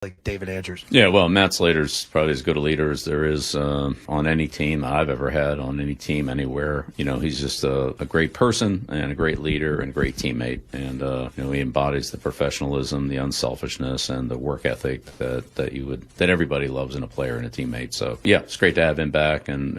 like David Andrews. Yeah, well, Matt Slater's probably as good a leader as there is on any team I've ever had, on any team anywhere. He's just a great person and a great leader and a great teammate. And, he embodies the professionalism, the unselfishness, and the work ethic that everybody loves in a player and a teammate. So, yeah, it's great to have him back. And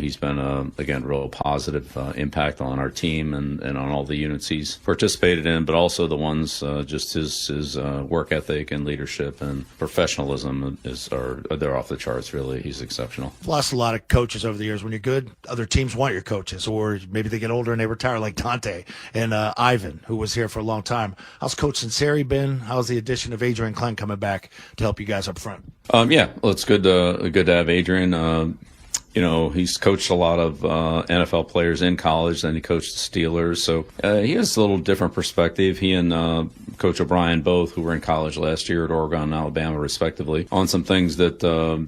he's been, again, real positive impact on our team and on all the units he's participated in, but also the ones, just his work ethic and leadership and professionalism they're off the charts. Really, he's exceptional. I've lost a lot of coaches over the years. When you're good, other teams want your coaches, or maybe they get older and they retire, like Dante and Ivan, who was here for a long time. How's Coach Sinceri been? How's the addition of Adrian Klein coming back to help you guys up front? Yeah, well, it's good to have Adrian. He's coached a lot of NFL players in college. Then he coached the Steelers. So he has a little different perspective. He and Coach O'Brien both, who were in college last year at Oregon and Alabama, respectively, on some things that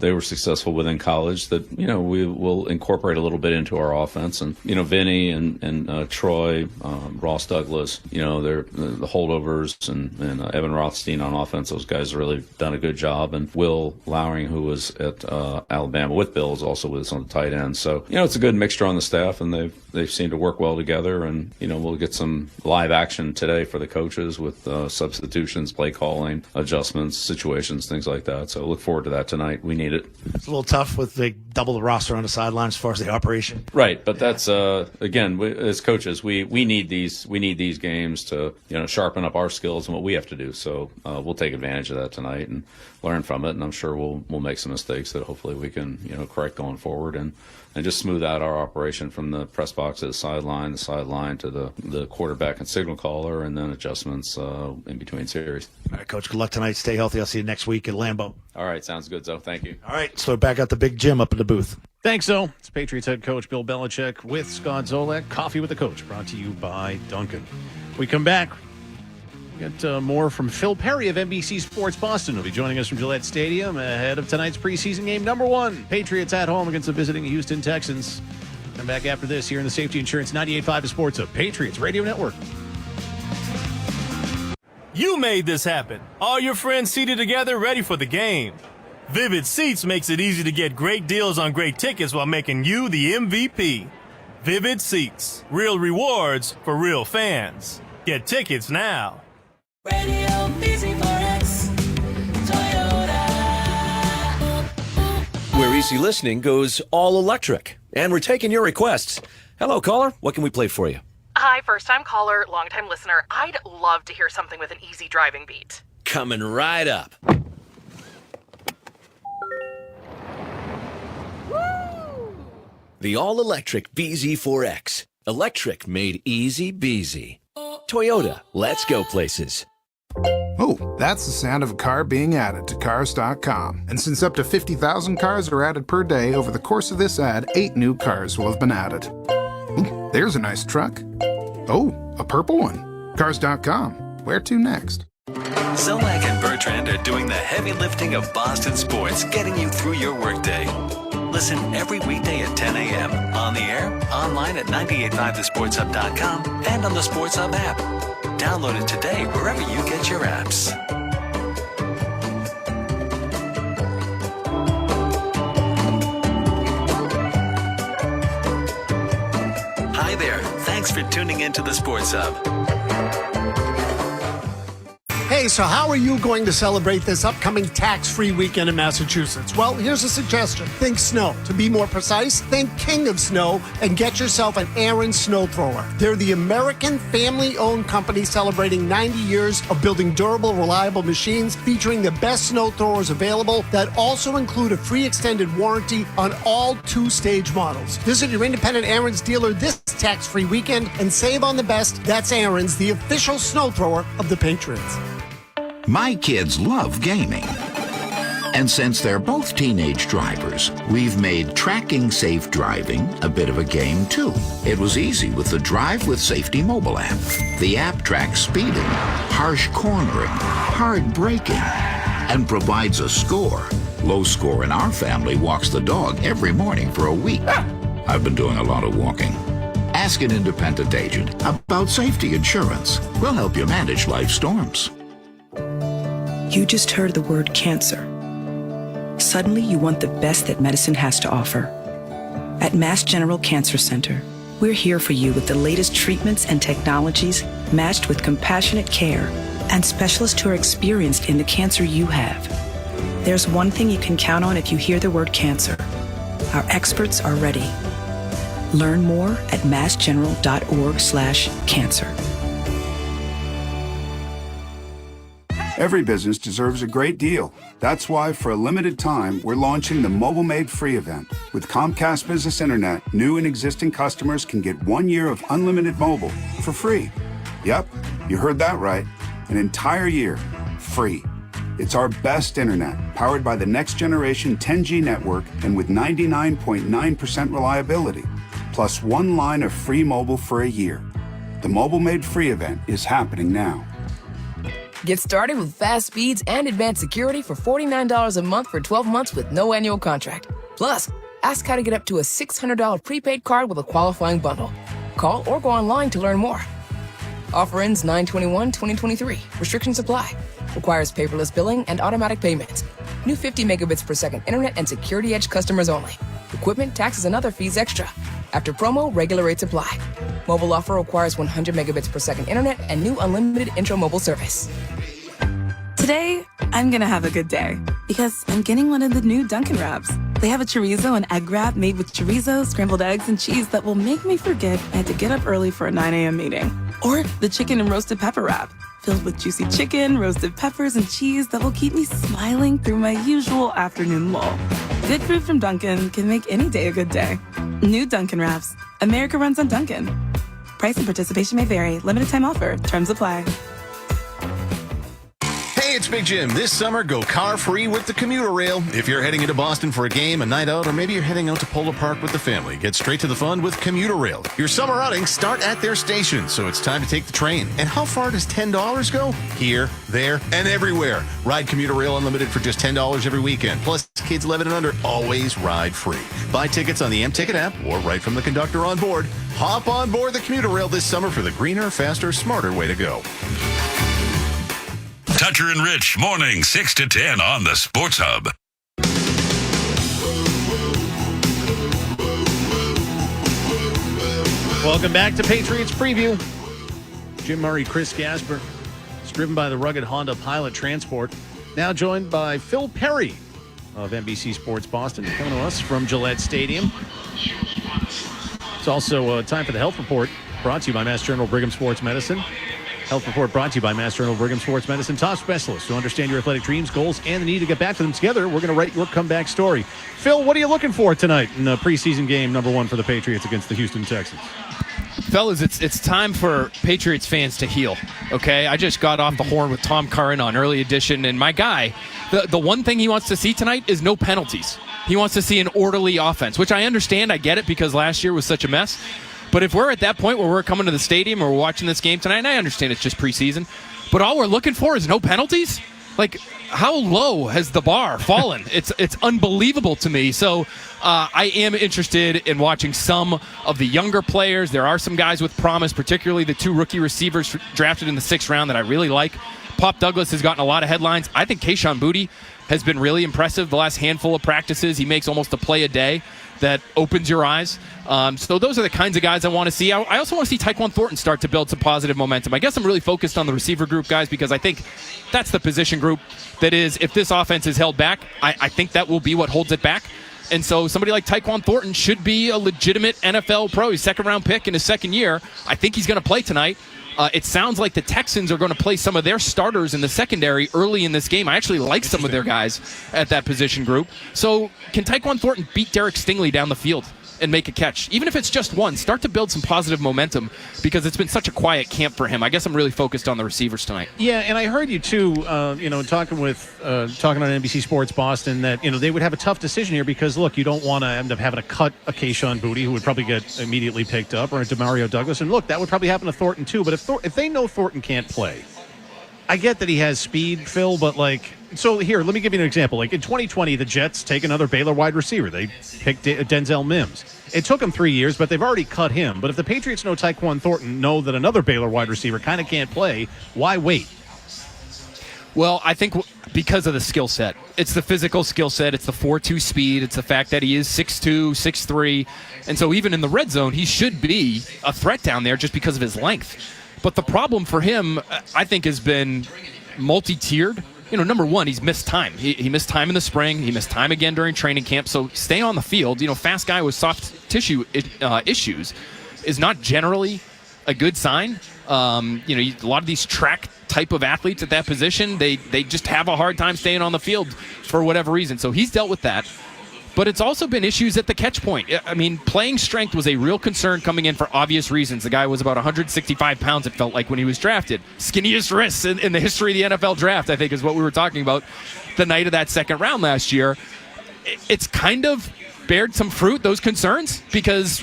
they were successful with in college that, we will incorporate a little bit into our offense. And, Vinny and Troy, Ross Douglas, they're the holdovers and Evan Rothstein on offense. Those guys have really done a good job. And Will Lowering, who was at Alabama with Bill, is also with us on the tight end. So, it's a good mixture on the staff, and they've seemed to work well together. And, we'll get some live action today for the coaches with substitutions, play calling, adjustments, situations, things like that. So look forward to that tonight. We need it. It's a little tough with the double the roster on the sideline as far as the operation. Right. But that's, again, as coaches, we need these games to, sharpen up our skills and what we have to do. So we'll take advantage of that tonight and learn from it. And I'm sure we'll make some mistakes that hopefully we can, correct going forward and just smooth out our operation from the press box to the sideline to the quarterback and signal caller, and then adjustments in between series. All right, Coach, good luck tonight. Stay healthy. I'll see you next week at Lambeau. All right, sounds good, Zoe. Thank you. All right, so we're back at the big gym up in the booth. Thanks, Zoe. It's Patriots head coach Bill Belichick with Scott Zolak. Coffee with the Coach, brought to you by Duncan. We come back. We got more from Phil Perry of NBC Sports Boston. He'll be joining us from Gillette Stadium ahead of tonight's preseason game number 1. Patriots at home against the visiting Houston Texans. Come back after this here in the Safety Insurance 98.5 The Sports Hub, Patriots Radio Network. You made this happen. All your friends seated together, ready for the game. Vivid Seats makes it easy to get great deals on great tickets while making you the MVP. Vivid Seats. Real rewards for real fans. Get tickets now. Radio PZ4X, Toyota. Where easy listening goes all electric. And we're taking your requests. Hello, caller. What can we play for you? Hi, first-time caller, long-time listener. I'd love to hear something with an easy driving beat. Coming right up. Woo! The all-electric BZ4X. Electric made easy beasy. Toyota, let's go places. Oh, that's the sound of a car being added to Cars.com. And since up to 50,000 cars are added per day, over the course of this ad, 8 new cars will have been added. Ooh, there's a nice truck. Oh, a purple one. Cars.com. Where to next? Zolak and Bertrand are doing the heavy lifting of Boston sports, getting you through your workday. Listen every weekday at 10 a.m. on the air, online at 985thesportshub.com, and on the Sports Hub app. Download it today wherever you get your apps. Hi there. Thanks for tuning in to the Sports Hub. Hey, so how are you going to celebrate this upcoming tax-free weekend in Massachusetts? Well, here's a suggestion. Think snow. To be more precise, think King of Snow and get yourself an Aaron's Snow Thrower. They're the American family-owned company celebrating 90 years of building durable, reliable machines featuring the best snow throwers available that also include a free extended warranty on all 2-stage models. Visit your independent Aaron's dealer this tax-free weekend and save on the best. That's Aaron's, the official snow thrower of the Patriots. My kids love gaming. And since they're both teenage drivers, we've made tracking safe driving a bit of a game, too. It was easy with the Drive with Safety mobile app. The app tracks speeding, harsh cornering, hard braking, and provides a score. Low score in our family walks the dog every morning for a week. I've been doing a lot of walking. Ask an independent agent about safety insurance. We'll help you manage life's storms. You just heard the word cancer. Suddenly, you want the best that medicine has to offer. At Mass General Cancer Center, we're here for you with the latest treatments and technologies matched with compassionate care and specialists who are experienced in the cancer you have. There's one thing you can count on if you hear the word cancer. Our experts are ready. Learn more at massgeneral.org/cancer. Every business deserves a great deal. That's why, for a limited time, we're launching the Mobile Made Free event. With Comcast Business Internet, new and existing customers can get 1 year of unlimited mobile for free. Yep, you heard that right. An entire year, free. It's our best internet, powered by the next generation 10G network and with 99.9% reliability, plus 1 line of free mobile for a year. The Mobile Made Free event is happening now. Get started with fast speeds and advanced security for $49 a month for 12 months with no annual contract. Plus, ask how to get up to a $600 prepaid card with a qualifying bundle. Call or go online to learn more. Offer ends 9/21/2023. Restrictions apply. Requires paperless billing and automatic payments. New 50 megabits per second internet and security edge customers only. Equipment, taxes, and other fees extra. After promo, regular rates apply. Mobile offer requires 100 megabits per second internet and new unlimited intro mobile service. Today, I'm gonna have a good day because I'm getting one of the new Dunkin' Wraps. They have a chorizo and egg wrap made with chorizo, scrambled eggs, and cheese that will make me forget I had to get up early for a 9 a.m. meeting. Or the chicken and roasted pepper wrap, filled with juicy chicken, roasted peppers, and cheese that will keep me smiling through my usual afternoon lull. Good food from Dunkin' can make any day a good day. New Dunkin' Wraps. America runs on Dunkin'. Price and participation may vary. Limited time offer. Terms apply. Hey, it's Big Jim. This summer, go car-free with the commuter rail. If you're heading into Boston for a game, a night out, or maybe you're heading out to Polo Park with the family, get straight to the fun with commuter rail. Your summer outings start at their station, so it's time to take the train. And how far does $10 go? Here, there, and everywhere. Ride commuter rail unlimited for just $10 every weekend. Plus, kids 11 and under always ride free. Buy tickets on the M-Ticket app or right from the conductor on board. Hop on board the commuter rail this summer for the greener, faster, smarter way to go. Tucker and Rich, morning 6 to 10 on the Sports Hub. Welcome back to Patriots Preview. Jim Murray, Chris Gasper. It's driven by the rugged Honda Pilot Transport. Now joined by Phil Perry of NBC Sports Boston, coming to us from Gillette Stadium. It's also time for the Health Report, brought to you by Mass General Brigham Sports Medicine. Health Report brought to you by Mass General Brigham Sports Medicine. Top specialists who understand your athletic dreams, goals, and the need to get back to them together. We're going to write your comeback story. Phil, what are you looking for tonight in the preseason game number 1 for the Patriots against the Houston Texans? Fellas, it's time for Patriots fans to heal, okay? I just got off the horn with Tom Curran on Early Edition, and my guy, the one thing he wants to see tonight is no penalties. He wants to see an orderly offense, which I understand. I get it because last year was such a mess. But if we're at that point where we're coming to the stadium or we're watching this game tonight, and I understand it's just preseason, but all we're looking for is no penalties? Like, how low has the bar fallen? It's unbelievable to me. So I am interested in watching some of the younger players. There are some guys with promise, particularly the 2 rookie receivers drafted in the 6th round that I really like. Pop Douglas has gotten a lot of headlines. I think Kayshon Boutte has been really impressive the last handful of practices. He makes almost a play a day that opens your eyes. So those are the kinds of guys I want to see. I also want to see Tyquan Thornton start to build some positive momentum. I guess I'm really focused on the receiver group, guys, because I think that's the position group that is, if this offense is held back, I think that will be what holds it back. And so somebody like Tyquan Thornton should be a legitimate NFL pro. He's 2nd-round pick in his 2nd year. I think he's going to play tonight. It sounds like the Texans are going to play some of their starters in the secondary early in this game. I actually like some of their guys at that position group. So can Tyquan Thornton beat Derek Stingley down the field and make a catch? Even if it's just one, start to build some positive momentum because it's been such a quiet camp for him. I guess I'm really focused on the receivers tonight. Yeah, and I heard you too, talking on NBC Sports Boston that, they would have a tough decision here because, look, you don't want to end up having to cut a Kayshon Boutte who would probably get immediately picked up, or a Demario Douglas. And look, that would probably happen to Thornton too. But if they know Thornton can't play, I get that he has speed, Phil, but so here, let me give you an example. In 2020, the Jets take another Baylor wide receiver. They picked Denzel Mims. It took them 3 years, but they've already cut him. But if the Patriots know Tyquan Thornton, know that another Baylor wide receiver kind of can't play, why wait? Well, I think because of the skill set. It's the physical skill set. It's the 4.2 speed. It's the fact that he is 6'2", 6'3". And so even in the red zone, he should be a threat down there just because of his length. But the problem for him, I think, has been multi-tiered. Number one, he's missed time. He missed time in the spring. He missed time again during training camp. So stay on the field. Fast guy with soft tissue issues is not generally a good sign. A lot of these track type of athletes at that position, they just have a hard time staying on the field for whatever reason. So he's dealt with that. But it's also been issues at the catch point. I mean, playing strength was a real concern coming in for obvious reasons. The guy was about 165 pounds, it felt like, when he was drafted. Skinniest wrists in the history of the NFL draft, I think, is what we were talking about the night of that second round last year. It's kind of bared some fruit, those concerns, because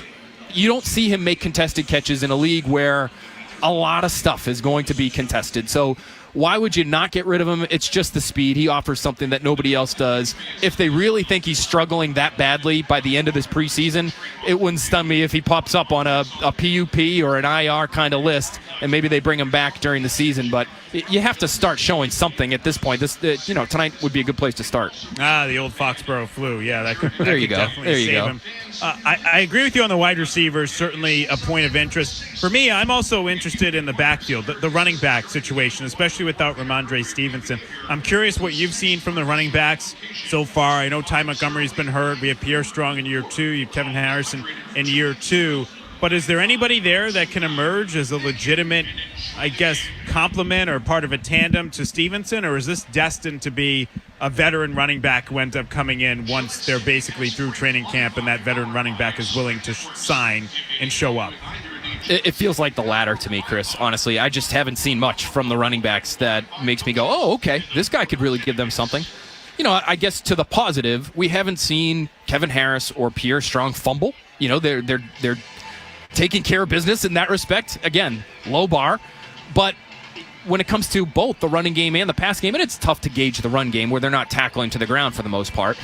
you don't see him make contested catches in a league where a lot of stuff is going to be contested. So why would you not get rid of him? It's just the speed. He offers something that nobody else does. If they really think he's struggling that badly by the end of this preseason, it wouldn't stun me if he pops up on a PUP or an IR kind of list, and maybe they bring him back during the season. But you have to start showing something at this point. Tonight would be a good place to start. The old Foxborough flu. Yeah, that could there you go. Definitely There you save go. him. I agree with you on the wide receivers. Certainly a point of interest. For me, I'm also interested in the backfield, the running back situation, especially without Ramondre Stevenson. I'm curious what you've seen from the running backs so far. I know Ty Montgomery's been hurt. We have Pierre Strong in year 2. You have Kevin Harrison in year 2. But is there anybody there that can emerge as a legitimate, I guess, complement or part of a tandem to Stevenson? Or is this destined to be a veteran running back who ends up coming in once they're basically through training camp and that veteran running back is willing to sign and show up? It feels like the latter to me, Chris. Honestly, I just haven't seen much from the running backs that makes me go, oh, okay, this guy could really give them something. I guess to the positive, we haven't seen Kevin Harris or Pierre Strong fumble. They're taking care of business in that respect. Again, low bar. But when it comes to both the running game and the pass game, and it's tough to gauge the run game where they're not tackling to the ground for the most part,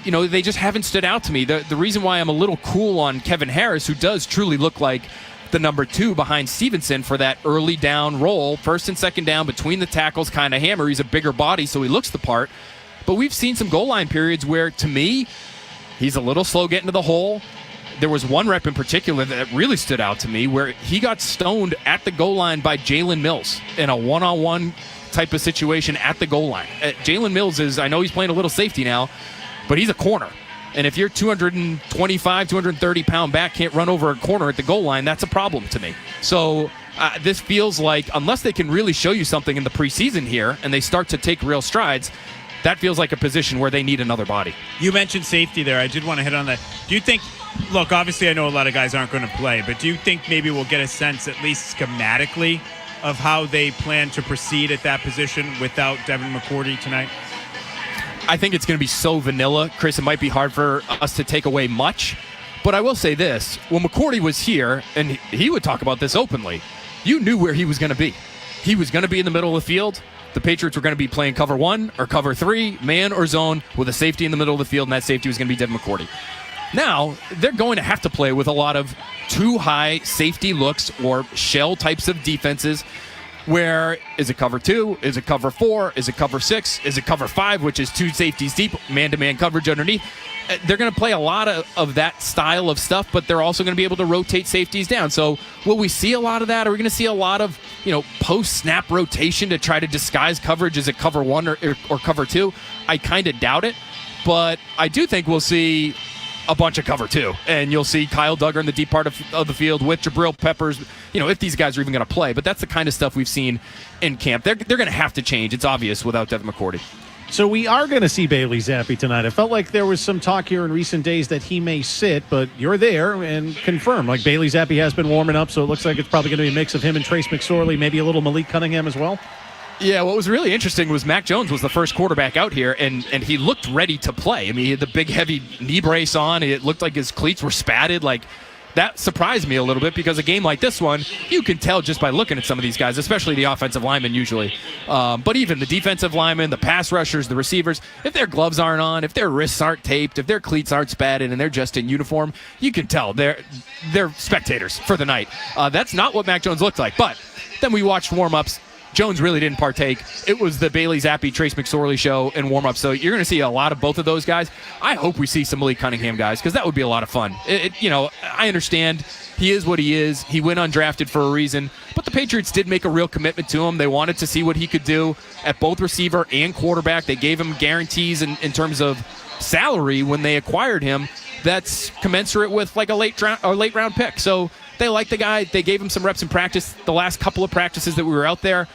they just haven't stood out to me. The reason why I'm a little cool on Kevin Harris, who does truly look like the number 2 behind Stevenson for that early down role, first and second down, between the tackles kind of hammer. He's a bigger body, so he looks the part. But we've seen some goal line periods where, to me, he's a little slow getting to the hole. There was one rep in particular that really stood out to me where he got stoned at the goal line by Jalen Mills in a one-on-one type of situation at the goal line. Jalen Mills I know he's playing a little safety now, but he's a corner. And if your 225, 230-pound back can't run over a corner at the goal line, that's a problem to me. So this feels like, unless they can really show you something in the preseason here and they start to take real strides, that feels like a position where they need another body. You mentioned safety there. I did want to hit on that. Do you think, look, obviously I know a lot of guys aren't going to play, but do you think maybe we'll get a sense, at least schematically, of how they plan to proceed at that position without Devin McCourty tonight? I think it's going to be so vanilla, Chris, it might be hard for us to take away much. But I will say this. When McCourty was here, and he would talk about this openly, you knew where he was going to be. He was going to be in the middle of the field. The Patriots were going to be playing cover 1 or cover 3, man or zone, with a safety in the middle of the field, and that safety was going to be Devin McCourty. Now, they're going to have to play with a lot of too high safety looks or shell types of defenses. Where is it cover 2? Is it cover 4? Is it cover 6? Is it cover 5, which is 2 safeties deep, man-to-man coverage underneath? They're going to play a lot of that style of stuff, but they're also going to be able to rotate safeties down. So will we see a lot of that? Are we going to see a lot of post-snap rotation to try to disguise coverage? Is it cover 1 or cover 2? I kind of doubt it, but I do think we'll see a bunch of cover 2, and you'll see Kyle Duggar in the deep part of the field with Jabril Peppers, if these guys are even going to play. But that's the kind of stuff we've seen in camp. They're going to have to change. It's obvious without Devin McCourty. So we are going to see Bailey Zappi tonight. It felt like there was some talk here in recent days that he may sit, but you're there and confirm. Like, Bailey Zappi has been warming up, so it looks like it's probably going to be a mix of him and Trace McSorley, maybe a little Malik Cunningham as well. Yeah, what was really interesting was Mac Jones was the first quarterback out here, and he looked ready to play. I mean, he had the big, heavy knee brace on. It looked like his cleats were spatted. Like, that surprised me a little bit, because a game like this one, you can tell just by looking at some of these guys, especially the offensive linemen usually. But even the defensive linemen, the pass rushers, the receivers, if their gloves aren't on, if their wrists aren't taped, if their cleats aren't spatted, and they're just in uniform, you can tell they're spectators for the night. That's not what Mac Jones looked like. But then we watched warm-ups. Jones really didn't partake. It was the Bailey Zappi, Trace McSorley show and warm-up. So you're going to see a lot of both of those guys. I hope we see some Malik Cunningham guys because that would be a lot of fun. I understand he is what he is. He went undrafted for a reason. But the Patriots did make a real commitment to him. They wanted to see what he could do at both receiver and quarterback. They gave him guarantees in terms of salary when they acquired him that's commensurate with like a late round pick. So they like the guy. They gave him some reps in practice the last couple of practices that we were out there.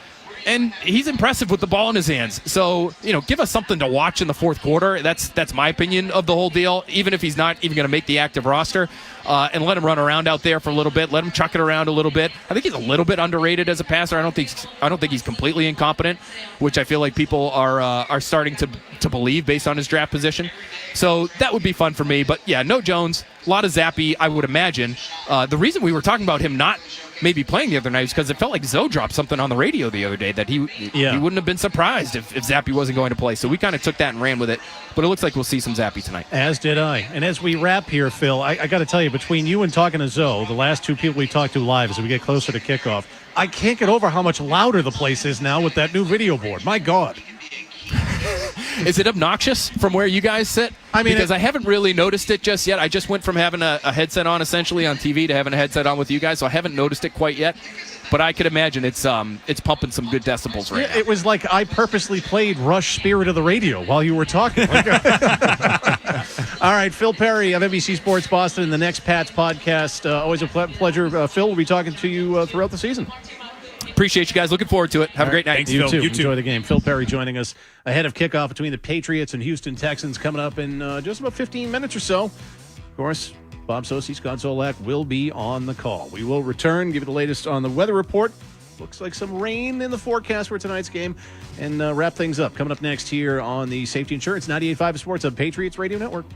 And he's impressive with the ball in his hands. So, give us something to watch in the fourth quarter. That's my opinion of the whole deal, even if he's not even going to make the active roster. And let him run around out there for a little bit. Let him chuck it around a little bit. I think he's a little bit underrated as a passer. I don't think he's completely incompetent, which I feel like people are starting to believe based on his draft position. So that would be fun for me. But, yeah, no Jones. A lot of Zappi, I would imagine. The reason we were talking about him not maybe playing the other night is because it felt like Zoe dropped something on the radio the other day that he wouldn't have been surprised if Zappi wasn't going to play. So we kind of took that and ran with it. But it looks like we'll see some Zappi tonight. As did I. And as we wrap here, Phil, I got to tell you, between you and talking to Zoe, the last two people we talked to live as we get closer to kickoff, I can't get over how much louder the place is now with that new video board. My God. Is it obnoxious from where you guys sit? Because I haven't really noticed it just yet. I just went from having a headset on essentially on TV to having a headset on with you guys, so I haven't noticed it quite yet. But I could imagine it's pumping some good decibels right now. It was like I purposely played Rush Spirit of the Radio while you were talking. All right, Phil Perry of NBC Sports Boston, the next Pats podcast. Always a pleasure. Phil, we'll be talking to you throughout the season. Appreciate you guys. Looking forward to it. Have a great night. Thanks, you too. Enjoy the game. Phil Perry joining us ahead of kickoff between the Patriots and Houston Texans coming up in just about 15 minutes or so. Of course, Bob Socci, Scott Zolak will be on the call. We will return, give you the latest on the weather report. Looks like some rain in the forecast for tonight's game, and wrap things up. Coming up next here on the Safety Insurance 98.5 Sports of Patriots Radio Network.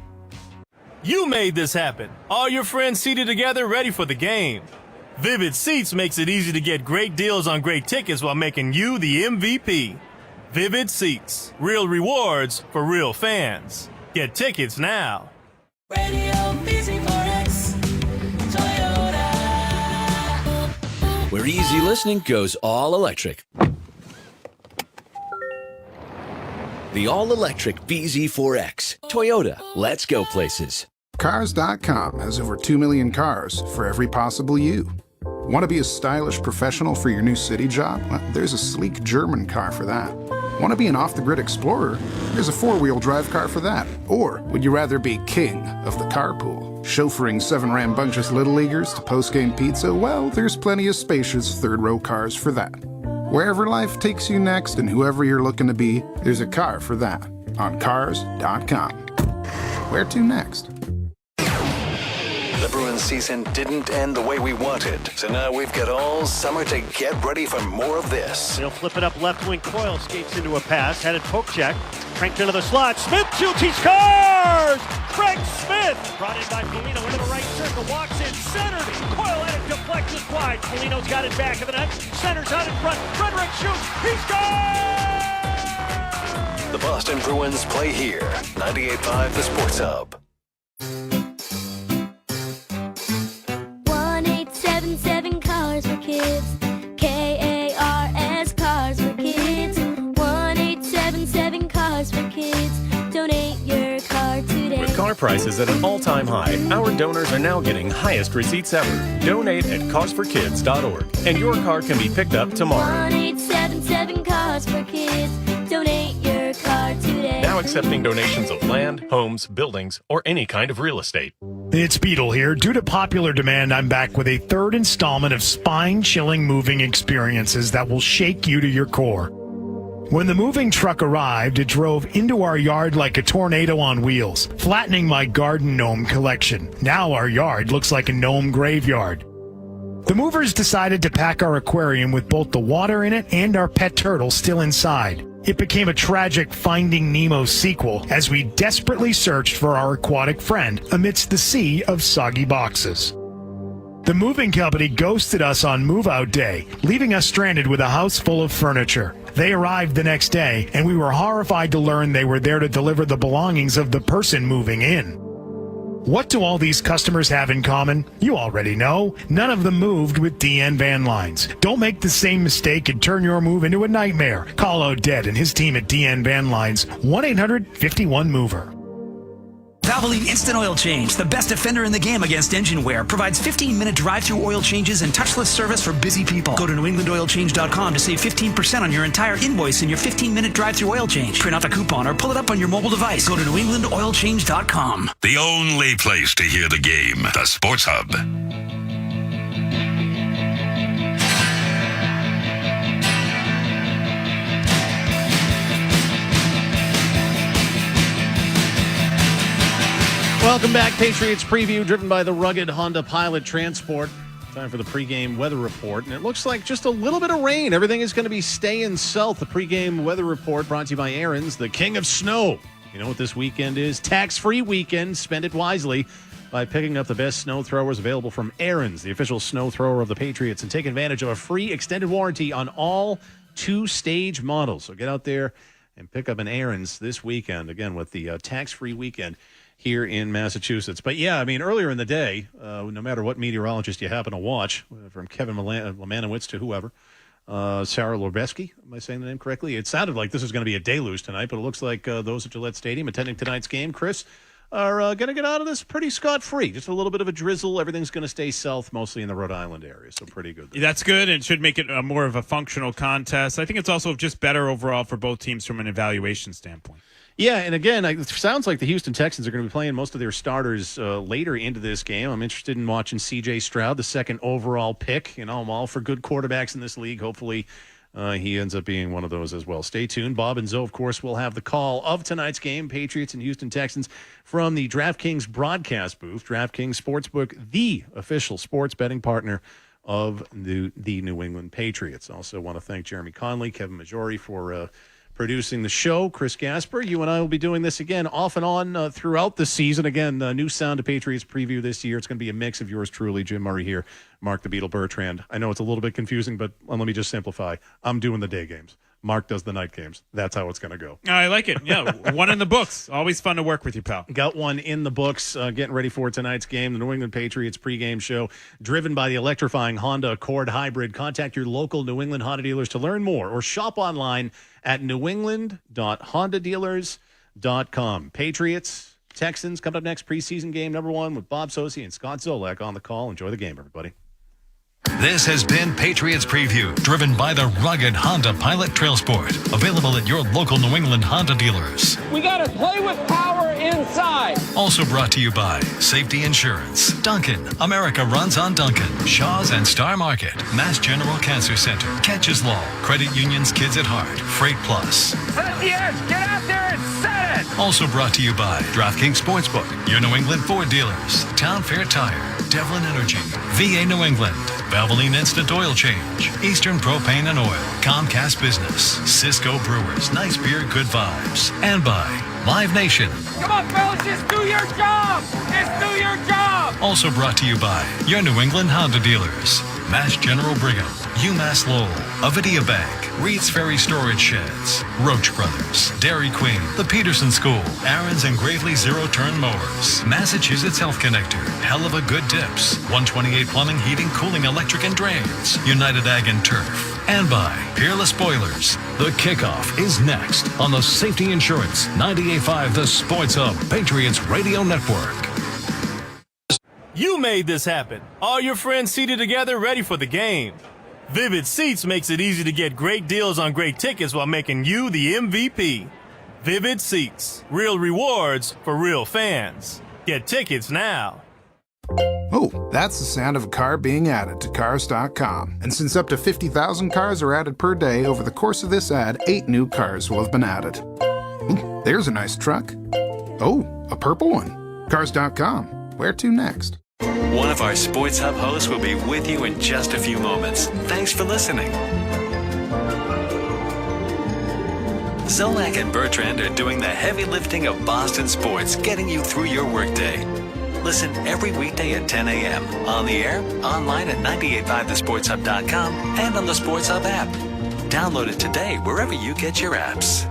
You made this happen. All your friends seated together, ready for the game. Vivid Seats makes it easy to get great deals on great tickets while making you the MVP. Vivid Seats. Real rewards for real fans. Get tickets now. Radio VC4X, Toyota. Where easy listening goes all electric. The all-electric BZ4X. Toyota. Let's go places. Cars.com has over 2 million cars for every possible you. Want to be a stylish professional for your new city job? Well, there's a sleek German car for that. Want to be an off-the-grid explorer? There's a four-wheel drive car for that. Or would you rather be king of the carpool, chauffeuring 7 rambunctious little leaguers to post-game pizza? Well, there's plenty of spacious third-row cars for that. Wherever life takes you next and whoever you're looking to be, there's a car for that on Cars.com. Where to next? The Bruins season didn't end the way we wanted, so now we've got all summer to get ready for more of this. They'll flip it up left wing. Coyle skates into a pass, headed poke check, cranked into the slot. Smith shoots, he scores! Craig Smith, brought in by Polino into the right circle, walks in, centered. Coyle had it deflected wide. Polino's got it back of the net, centers out in front. Frederick shoots, he scores! The Boston Bruins play here. 98.5 The Sports Hub. 1-877 Cars for Kids. KARS Cars for Kids. 1-877 Cars for Kids. Donate your car today. With car prices at an all-time high, our donors are now getting highest receipts ever. Donate at carsforkids.org, and your car can be picked up tomorrow. 1-877 Cars for Kids. Donate your car today. Now accepting donations of land, homes, buildings, or any kind of real estate. It's Beetle here. Due to popular demand, I'm back with a third installment of spine-chilling moving experiences that will shake you to your core. When the moving truck arrived, it drove into our yard like a tornado on wheels, flattening my garden gnome collection. Now our yard looks like a gnome graveyard. The movers decided to pack our aquarium with both the water in it and our pet turtle still inside. It became a tragic Finding Nemo sequel as we desperately searched for our aquatic friend amidst the sea of soggy boxes. The moving company ghosted us on move-out day, leaving us stranded with a house full of furniture. They arrived the next day, and we were horrified to learn they were there to deliver the belongings of the person moving in. What do all these customers have in common? You already know. None of them moved with DN Van Lines. Don't make the same mistake and turn your move into a nightmare. Call Odette and his team at DN Van Lines, 1-800-51-MOVER. Valvoline Instant Oil Change, the best defender in the game against engine wear, provides 15-minute drive-through oil changes and touchless service for busy people. Go to newenglandoilchange.com to save 15% on your entire invoice in your 15-minute drive-through oil change. Print out the coupon or pull it up on your mobile device. Go to newenglandoilchange.com. The only place to hear the game, the Sports Hub. Welcome back. Patriots preview driven by the rugged Honda Pilot Transport. Time for the pregame weather report. And it looks like just a little bit of rain. Everything is going to be staying south. The pregame weather report brought to you by Aaron's, the king of snow. You know what this weekend is? Tax-free weekend. Spend it wisely by picking up the best snow throwers available from Aaron's, the official snow thrower of the Patriots, and take advantage of a free extended warranty on all 2-stage models. So get out there and pick up an Aaron's this weekend, again, with the tax-free weekend here in Massachusetts. But yeah, I mean, earlier in the day, no matter what meteorologist you happen to watch, from Kevin Lemanowitz to whoever, Sarah Lorbeski, am I saying the name correctly? It sounded like this is going to be a deluge tonight, but it looks like those at Gillette Stadium attending tonight's game, Chris, are going to get out of this pretty scot-free. Just a little bit of a drizzle. Everything's going to stay south, mostly in the Rhode Island area, so pretty good there. That's good, and it should make it more of a functional contest. I think it's also just better overall for both teams from an evaluation standpoint. Yeah, and again, it sounds like the Houston Texans are going to be playing most of their starters later into this game. I'm interested in watching C.J. Stroud, the second overall pick. You know, I'm all for good quarterbacks in this league. Hopefully he ends up being one of those as well. Stay tuned. Bob and Zoe, of course, will have the call of tonight's game, Patriots and Houston Texans, from the DraftKings broadcast booth. DraftKings Sportsbook, the official sports betting partner of the New England Patriots. Also want to thank Jeremy Conley, Kevin Majori for producing the show. Chris Gasper, you and I will be doing this again off and on throughout the season. Again, new Sound of Patriots preview this year. It's going to be a mix of yours truly, Jim Murray here, Mark the Beetle Bertrand. I know it's a little bit confusing, but let me just simplify. I'm doing the day games. Mark does the night games. That's how it's going to go. I like it. Yeah, one in the books. Always fun to work with you, pal. Got one in the books. Getting ready for tonight's game, the New England Patriots pregame show, driven by the electrifying Honda Accord Hybrid. Contact your local New England Honda dealers to learn more or shop online at newengland.hondadealers.com. Patriots, Texans, coming up next, preseason game number 1 with Bob Sosi and Scott Zolak on the call. Enjoy the game, everybody. This has been Patriots Preview, driven by the rugged Honda Pilot Trail Sport. Available at your local New England Honda dealers. We got to play with power inside. Also brought to you by Safety Insurance, Duncan, America Runs on Duncan, Shaw's and Star Market, Mass General Cancer Center, Catches Law, Credit Union's Kids at Heart, Freight Plus. Set the edge. Get out there and set it. Also brought to you by DraftKings Sportsbook, your New England Ford dealers, Town Fair Tire, Devlin Energy, VA New England, Valvoline Instant Oil Change, Eastern Propane and Oil, Comcast Business, Cisco Brewers, Nice Beer, Good Vibes, and by Live Nation. Come on, fellas, just do your job. Just do your job. Also brought to you by your New England Honda dealers, Mass General Brigham, UMass Lowell, Avidia Bank, Reed's Ferry Storage Sheds, Roach Brothers, Dairy Queen, the Peterson School, Aaron's and Gravely Zero Turn Mowers, Massachusetts Health Connector, Hell of a Good Dips, 128 Plumbing, Heating, Cooling, Electric and Drains, United Ag and Turf, and by Peerless Boilers. The kickoff is next on the Safety Insurance 98.5 The Sports Hub Patriots Radio Network. You made this happen. All your friends seated together, ready for the game. Vivid Seats makes it easy to get great deals on great tickets while making you the MVP. Vivid Seats. Real rewards for real fans. Get tickets now. Oh, that's the sound of a car being added to Cars.com. And since up to 50,000 cars are added per day, over the course of this ad, 8 new cars will have been added. Ooh, there's a nice truck. Oh, a purple one. Cars.com. Where to next? One of our Sports Hub hosts will be with you in just a few moments. Thanks for listening. Zolak and Bertrand are doing the heavy lifting of Boston sports, getting you through your workday. Listen every weekday at 10 a.m. on the air, online at 985thesportshub.com, and on the Sports Hub app. Download it today wherever you get your apps.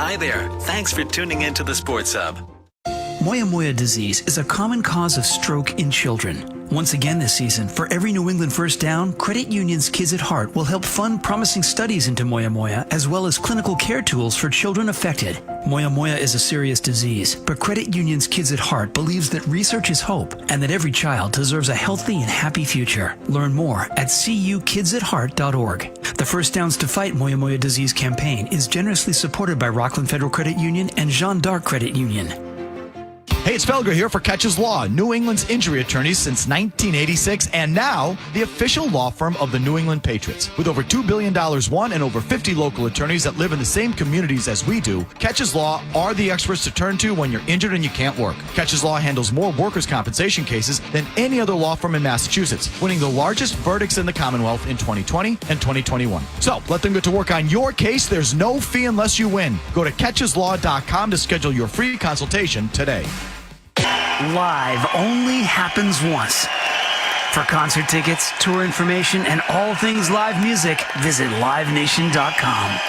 Hi there. Thanks for tuning in to the Sports Hub. Moyamoya disease is a common cause of stroke in children. Once again this season, for every New England first down, Credit Union's Kids at Heart will help fund promising studies into moyamoya as well as clinical care tools for children affected. Moyamoya is a serious disease, but Credit Union's Kids at Heart believes that research is hope and that every child deserves a healthy and happy future. Learn more at cukidsatheart.org. The First Downs to Fight Moyamoya Disease campaign is generously supported by Rockland Federal Credit Union and Jeanne d'Arc Credit Union. Hey, it's Felger here for Catches Law, New England's injury attorneys since 1986, and now the official law firm of the New England Patriots. With over $2 billion won and over 50 local attorneys that live in the same communities as we do, Catches Law are the experts to turn to when you're injured and you can't work. Catches Law handles more workers' compensation cases than any other law firm in Massachusetts, winning the largest verdicts in the Commonwealth in 2020 and 2021. So let them get to work on your case. There's no fee unless you win. Go to catcheslaw.com to schedule your free consultation today. Live only happens once. For concert tickets, tour information, and all things live music, visit livenation.com.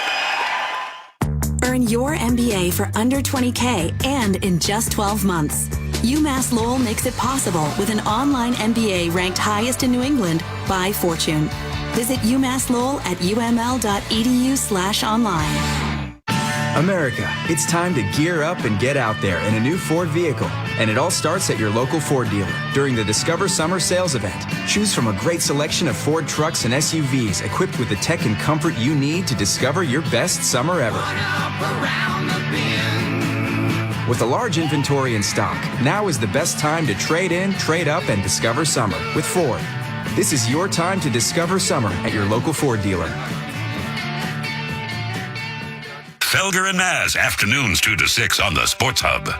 Earn your MBA for under $20K and in just 12 months. UMass Lowell makes it possible with an online MBA ranked highest in New England by Fortune. Visit UMass Lowell at uml.edu/online. America, it's time to gear up and get out there in a new Ford vehicle. And it all starts at your local Ford dealer during the Discover Summer Sales Event. Choose from a great selection of Ford trucks and SUVs equipped with the tech and comfort you need to discover your best summer ever. With a large inventory in stock, now is the best time to trade in, trade up, and discover summer with Ford. This is your time to discover summer at your local Ford dealer. Felger and Maz, afternoons 2 to 6 on the Sports Hub.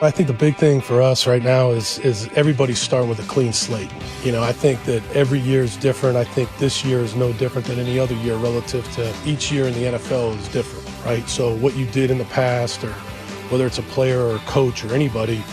I think the big thing for us right now is everybody start with a clean slate. You know, I think that every year is different. I think this year is no different than any other year relative to each year in the NFL is different, right? So what you did in the past, or whether it's a player or a coach or anybody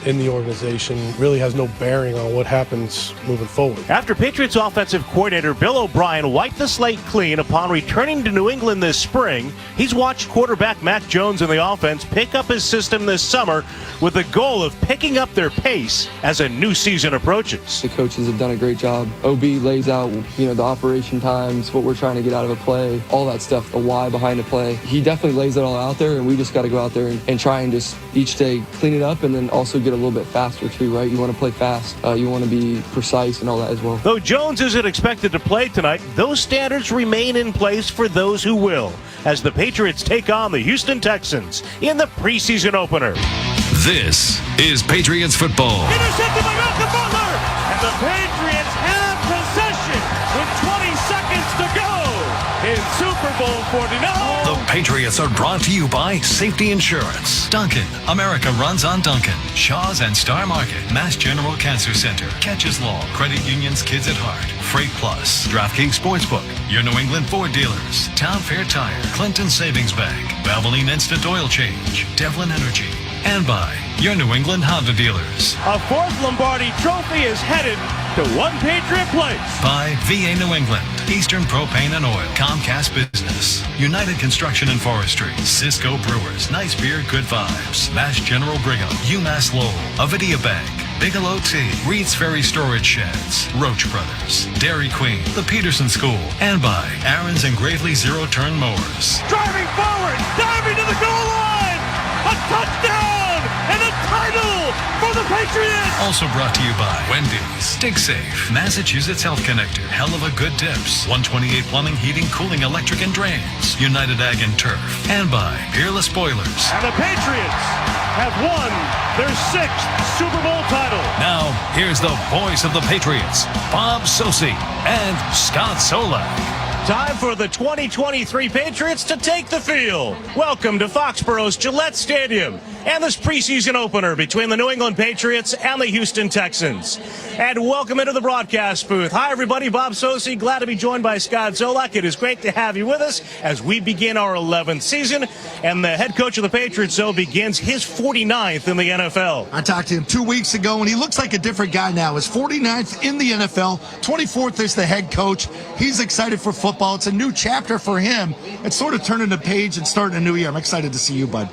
in the organization, really has no bearing on what happens moving forward. After Patriots offensive coordinator Bill O'Brien wiped the slate clean upon returning to New England this spring, he's watched quarterback Mac Jones and the offense pick up his system this summer with the goal of picking up their pace as a new season approaches. The coaches have done a great job. OB lays out, the operation times, what we're trying to get out of a play, all that stuff, the why behind the play. He definitely lays it all out there, and we just got to go out there and try and just each day clean it up, and then also get a little bit faster too, right? You want to play fast. You want to be precise and all that as well. Though Jones isn't expected to play tonight, those standards remain in place for those who will, as the Patriots take on the Houston Texans in the preseason opener. This is Patriots football. Intercepted by Malcolm Butler, and the Patriots have possession with 20 seconds to go in Super Bowl 49. The Patriots are brought to you by Safety Insurance, Duncan, America runs on Duncan, Shaw's and Star Market, Mass General Cancer Center, Catches Law, Credit Union's Kids at Heart, Freight Plus, DraftKings Sportsbook, your New England Ford dealers, Town Fair Tire, Clinton Savings Bank, Valvoline Instant Oil Change, Devlin Energy, and by your New England Honda dealers. A fourth Lombardi trophy is headed to one Patriot place. By VA New England, Eastern Propane and Oil, Comcast Business, United Construction and Forestry, Cisco Brewers, Nice Beer, Good Vibes, Mass General Brigham, UMass Lowell, Avidia Bank, Bigelow Tea, Reed's Ferry Storage Sheds, Roach Brothers, Dairy Queen, the Peterson School, and by Aaron's and Gravely Zero Turn Mowers. Driving forward, diving to the goal line, a touchdown, and a title for the Patriots. Also brought to you by Wendy's, Dig Safe, Massachusetts Health Connector, Hell of a Good Dips, 128 Plumbing, Heating, Cooling, Electric, and Drains, United Ag and Turf, and by Peerless Spoilers. And the Patriots have won their 6th Super Bowl title. Now, here's the voice of the Patriots, Bob Socci and Scott Solak. Time for the 2023 Patriots to take the field. Welcome to Foxborough's Gillette Stadium and this preseason opener between the New England Patriots and the Houston Texans. And welcome into the broadcast booth. Hi, everybody. Bob Socci. Glad to be joined by Scott Solak. It is great to have you with us as we begin our 11th season. And the head coach of the Patriots, though, begins his 49th in the NFL. I talked to him 2 weeks ago, and he looks like a different guy now. His 49th in the NFL, 24th as the head coach. He's excited for football. football. It's a new chapter for him. It's sort of turning the page and starting a new year. I'm excited to see you, bud.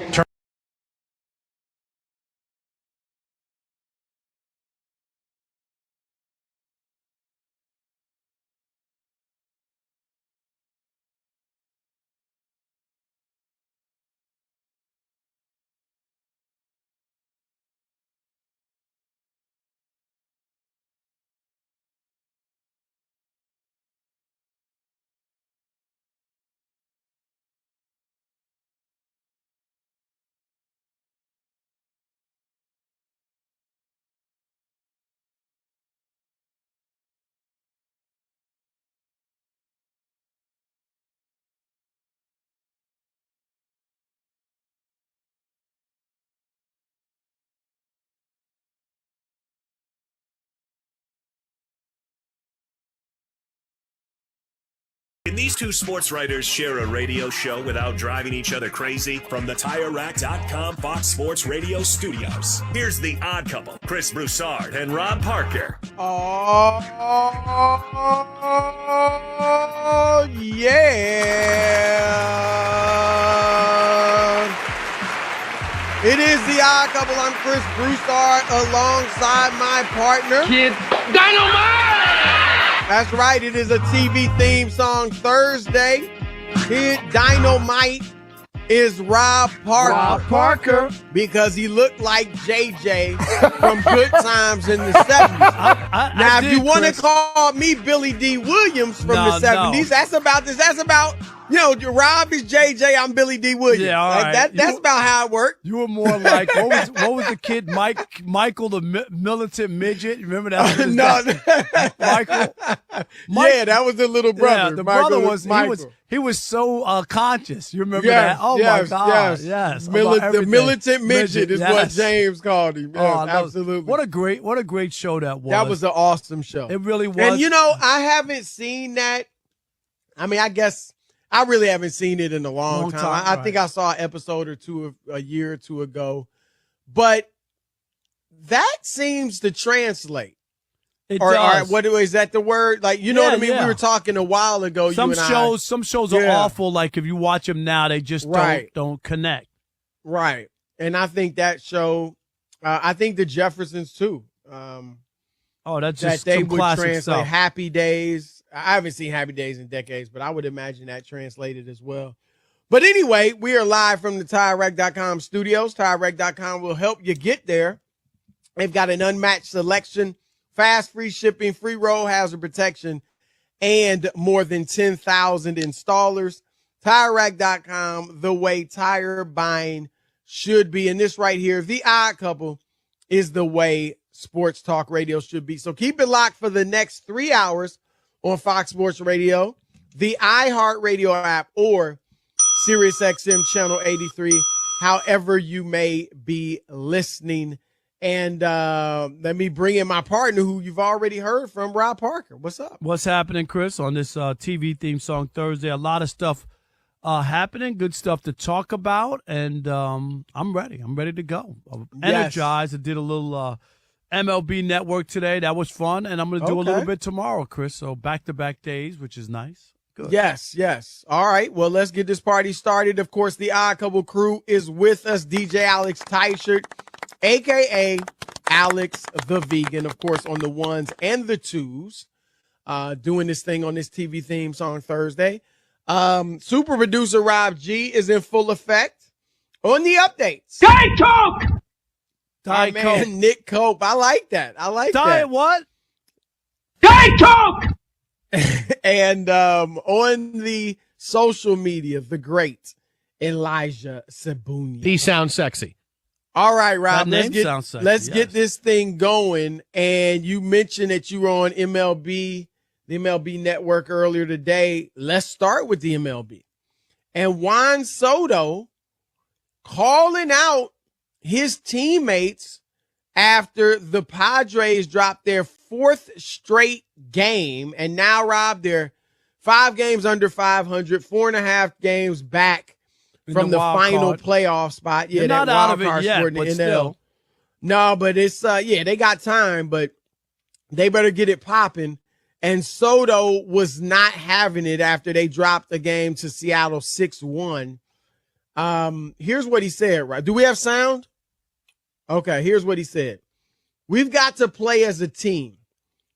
Can these two sports writers share a radio show without driving each other crazy? From the TireRack.com Fox Sports Radio studios, here's the odd couple, Chris Broussard and Rob Parker. Oh, yeah. It is the odd couple. I'm Chris Broussard alongside my partner, Kid Dynamite. That's right. It is a TV theme song Thursday. Kid Dynamite is Rob Parker. Rob Parker. Because he looked like JJ from Good Times in the 70s. Now, if you want to call me Billy D. Williams from the 70s, that's about this. That's about, Rob is JJ, I'm Billy D. Williams. Yeah, all right. That's about how it worked. You were more like, what was the kid, Michael the militant midget? Remember that? No. Michael? Yeah, that was the little brother. Yeah, the Michael, brother was, he was so conscious. You remember that? Oh, my God. Yes. The militant midget is what James called him. Oh, absolutely. What a great show that was. That was an awesome show. It really was. And, I haven't seen that. I mean, I guess I really haven't seen it in a long time. I think I saw an episode or two a year or two ago. But that seems to translate. It does. What is that the word? Like, you know what I mean? Yeah. We were talking a while ago. Some shows are awful. Like if you watch them now, they just don't connect. Right. And I think that show, I think the Jeffersons too. That's just that they some would classic translate stuff. Happy Days. I haven't seen Happy Days in decades, but I would imagine that translated as well. But anyway, we are live from the TireRack.com studios. TireRack.com will help you get there. They've got an unmatched selection, fast, free shipping, free road hazard protection, and more than 10,000 installers. TireRack.com, the way tire buying should be. And this right here, The Odd Couple, is the way sports talk radio should be. So keep it locked for the next 3 hours on Fox Sports Radio, the iHeartRadio app, or SiriusXM Channel 83, however you may be listening. And let me bring in my partner who you've already heard from, Rob Parker. What's up? What's happening, Chris, on this TV theme song Thursday? A lot of stuff happening, good stuff to talk about, and I'm ready. I'm ready to go. I'm energized. I did a little MLB Network today. That was fun, and I'm going to do a little bit tomorrow, Chris. So back-to-back days, which is nice. Good. Yes. All right, well, let's get this party started. Of course, the Odd Couple crew is with us. DJ Alex Teichert, a.k.a. Alex the Vegan, of course, on the ones and the twos, doing this thing on this TV theme song Thursday. Super producer Rob G is in full effect on the updates. Diet Coke! Diet Coke. Nick Cope. I like that. Diet what? Diet Coke! And on the social media, the great Elijah Sabunia. He sounds sexy. All right, Rob. Sounds sexy. Let's get this thing going. And you mentioned that you were on MLB, the MLB Network earlier today. Let's start with the MLB. And Juan Soto calling out his teammates after the Padres dropped their fourth straight game. And now, Rob, they're 5 games under 500, 4.5 games back from the final playoff spot. Yeah, they're not out of it yet, but NL. Still. No, but it's, they got time, but they better get it popping And Soto was not having it after they dropped the game to Seattle 6-1. Here's what he said, right? Do we have sound? Okay, here's what he said. We've got to play as a team.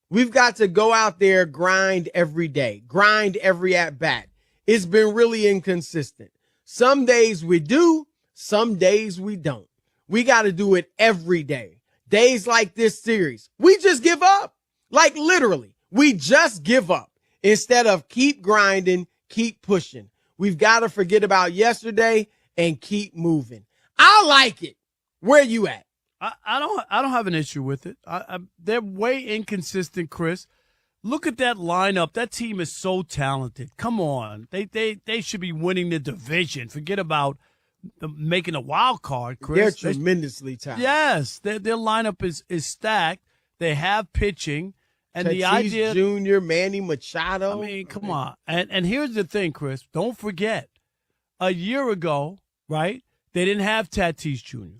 We've got to go out there, grind every day, grind every at bat. It's been really inconsistent. Some days we do, some days we don't. We got to do it every day. Days like this series, we just give up. Like literally, we just give up instead of keep grinding, keep pushing. We've got to forget about yesterday and keep moving. I like it. Where you at? I don't have an issue with it. They're way inconsistent, Chris. Look at that lineup. That team is so talented. Come on. They should be winning the division. Forget about making a wild card, Chris. They're tremendously talented. Yes. Their lineup is stacked. They have pitching. And Tatis the idea Jr., Manny Machado. I mean, come on. And here's the thing, Chris. Don't forget, a year ago, right, they didn't have Tatis Jr.,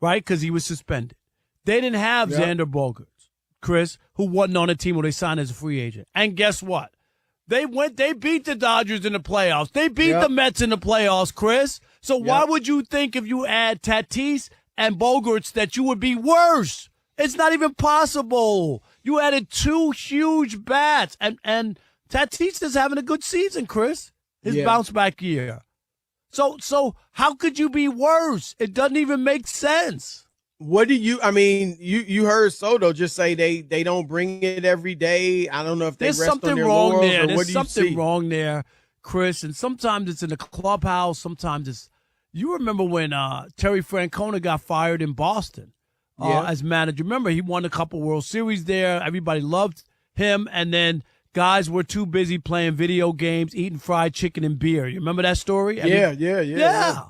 right, because he was suspended. They didn't have Xander Bogaerts, Chris, who wasn't on the team when they signed as a free agent. And guess what? They beat the Dodgers in the playoffs. They beat the Mets in the playoffs, Chris. So why would you think if you add Tatis and Bogaerts that you would be worse? It's not even possible. You added two huge bats. And Tatis is having a good season, Chris. His bounce back year. So how could you be worse? It doesn't even make sense. What do you heard Soto just say they don't bring it every day. I don't know if they There's rest something on their wrong laurels, there. or There's what do you something see? wrong there, Chris. And sometimes it's in the clubhouse. Sometimes it's – you remember when Terry Francona got fired in Boston as manager. Remember, he won a couple World Series there. Everybody loved him. And then – guys were too busy playing video games, eating fried chicken and beer. You remember that story? Yeah.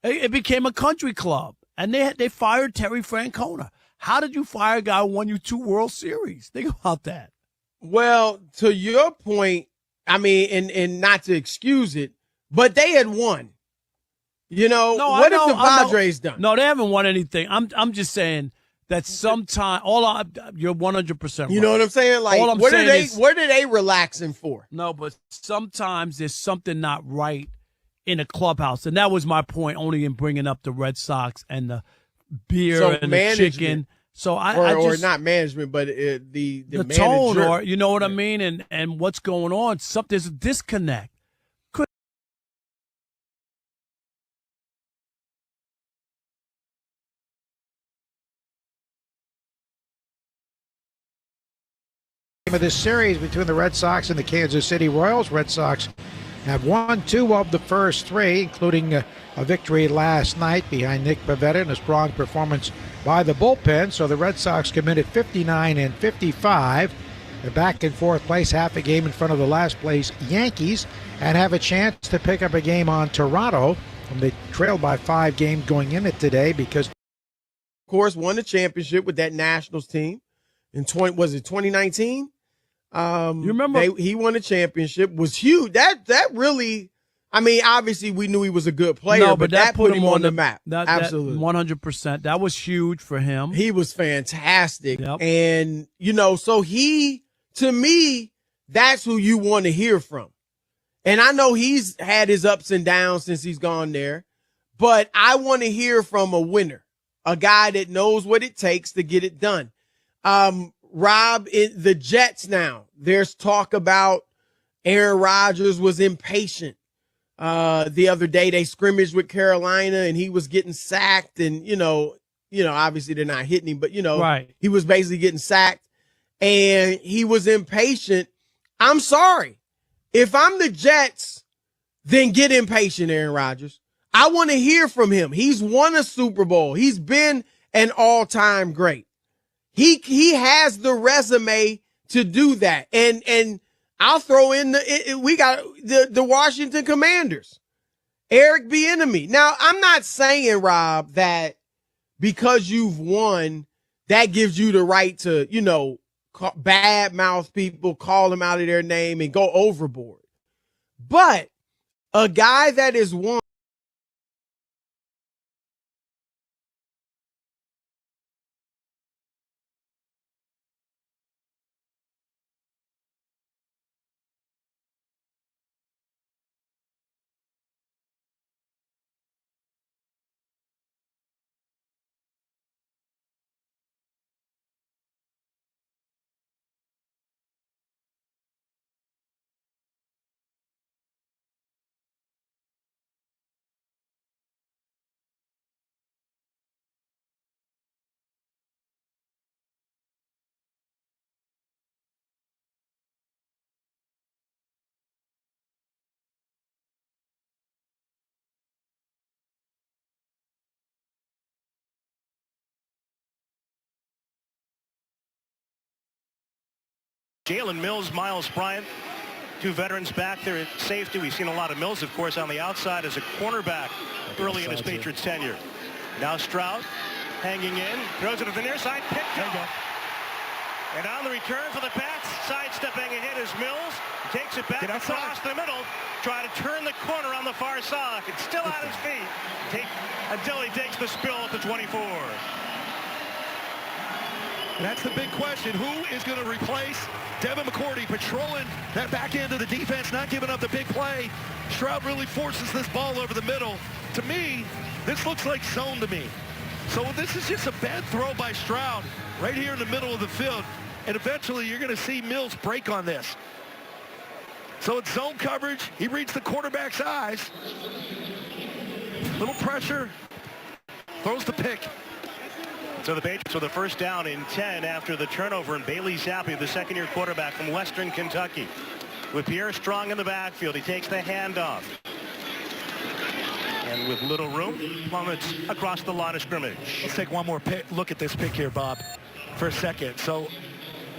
It became a country club, and they fired Terry Francona. How did you fire a guy who won you 2 World Series? Think about that. Well, to your point, I mean, and not to excuse it, but they had won. You know, what have the Padres done? No, they haven't won anything. I'm just saying that sometime you're 100% right. You know what I'm saying? Like, what are they relaxing for? No, but sometimes there's something not right in a clubhouse, and that was my point, only in bringing up the Red Sox and the beer and the chicken. So or not management, but the tone, manager. or you know what I mean, and what's going on. There's a disconnect. Of this series between the Red Sox and the Kansas City Royals. Red Sox have won 2 of the first 3, including a victory last night behind Nick Pivetta and a strong performance by the bullpen. So the Red Sox committed 59 and 55. They're back in 4th place, half a game in front of the last place Yankees, and have a chance to pick up a game on Toronto. And they trailed by 5 games going in it today because, of course, won the championship with that Nationals team in 2019? You remember he won a championship, was huge. That really, I mean, obviously we knew he was a good player, but that put him on the map. Absolutely. 100%. That was huge for him. He was fantastic. And, so to me, that's who you want to hear from. And I know he's had his ups and downs since he's gone there, but I want to hear from a winner, a guy that knows what it takes to get it done. Rob, in the Jets now, there's talk about Aaron Rodgers was impatient. The other day they scrimmaged with Carolina and he was getting sacked, and, obviously they're not hitting him, but, right. He was basically getting sacked and he was impatient. I'm sorry. If I'm the Jets, then get impatient, Aaron Rodgers. I want to hear from him. He's won a Super Bowl. He's been an all-time great. He has the resume to do that. And I'll throw in we got the Washington Commanders, Eric Bieniemy. Now, I'm not saying, Rob, that because you've won, that gives you the right to, bad mouth people, call them out of their name and go overboard. But a guy that is won Jalen Mills, Miles Bryant, two veterans back there at safety. We've seen a lot of Mills, of course, on the outside as a cornerback early in his Patriots tenure. Now Stroud hanging in, throws it to the near side, picked up. And on the return for the Pats, sidestepping ahead is Mills. Takes it back across the middle. Try to turn the corner on the far side. It's still on his feet. Until he takes the spill at the 24. That's the big question. Who is going to replace Devin McCourty, patrolling that back end of the defense, not giving up the big play? Stroud really forces this ball over the middle. To me, this looks like zone to me. So this is just a bad throw by Stroud right here in the middle of the field. And eventually you're going to see Mills break on this. So it's zone coverage. He reads the quarterback's eyes. Little pressure. Throws the pick. So the Patriots with the first down in 10 after the turnover. And Bailey Zappi, the second-year quarterback from Western Kentucky. With Pierre Strong in the backfield, he takes the handoff. And with little room, plummets across the line of scrimmage. Let's take one more look at this pick here, Bob, for a second. So,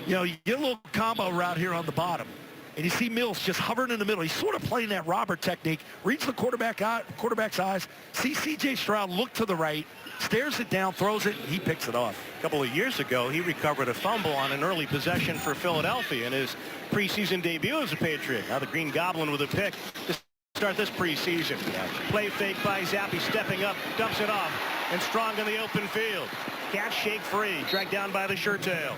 you get a little combo route here on the bottom. And you see Mills just hovering in the middle. He's sort of playing that Robert technique. Reads the quarterback's eyes. Sees C.J. Stroud look to the right. Stares it down, throws it, and he picks it off. A couple of years ago, he recovered a fumble on an early possession for Philadelphia in his preseason debut as a Patriot. Now the Green Goblin with a pick to start this preseason. Play fake by Zappi, stepping up, dumps it off, and Strong in the open field. Can't shake free, dragged down by the shirt tail.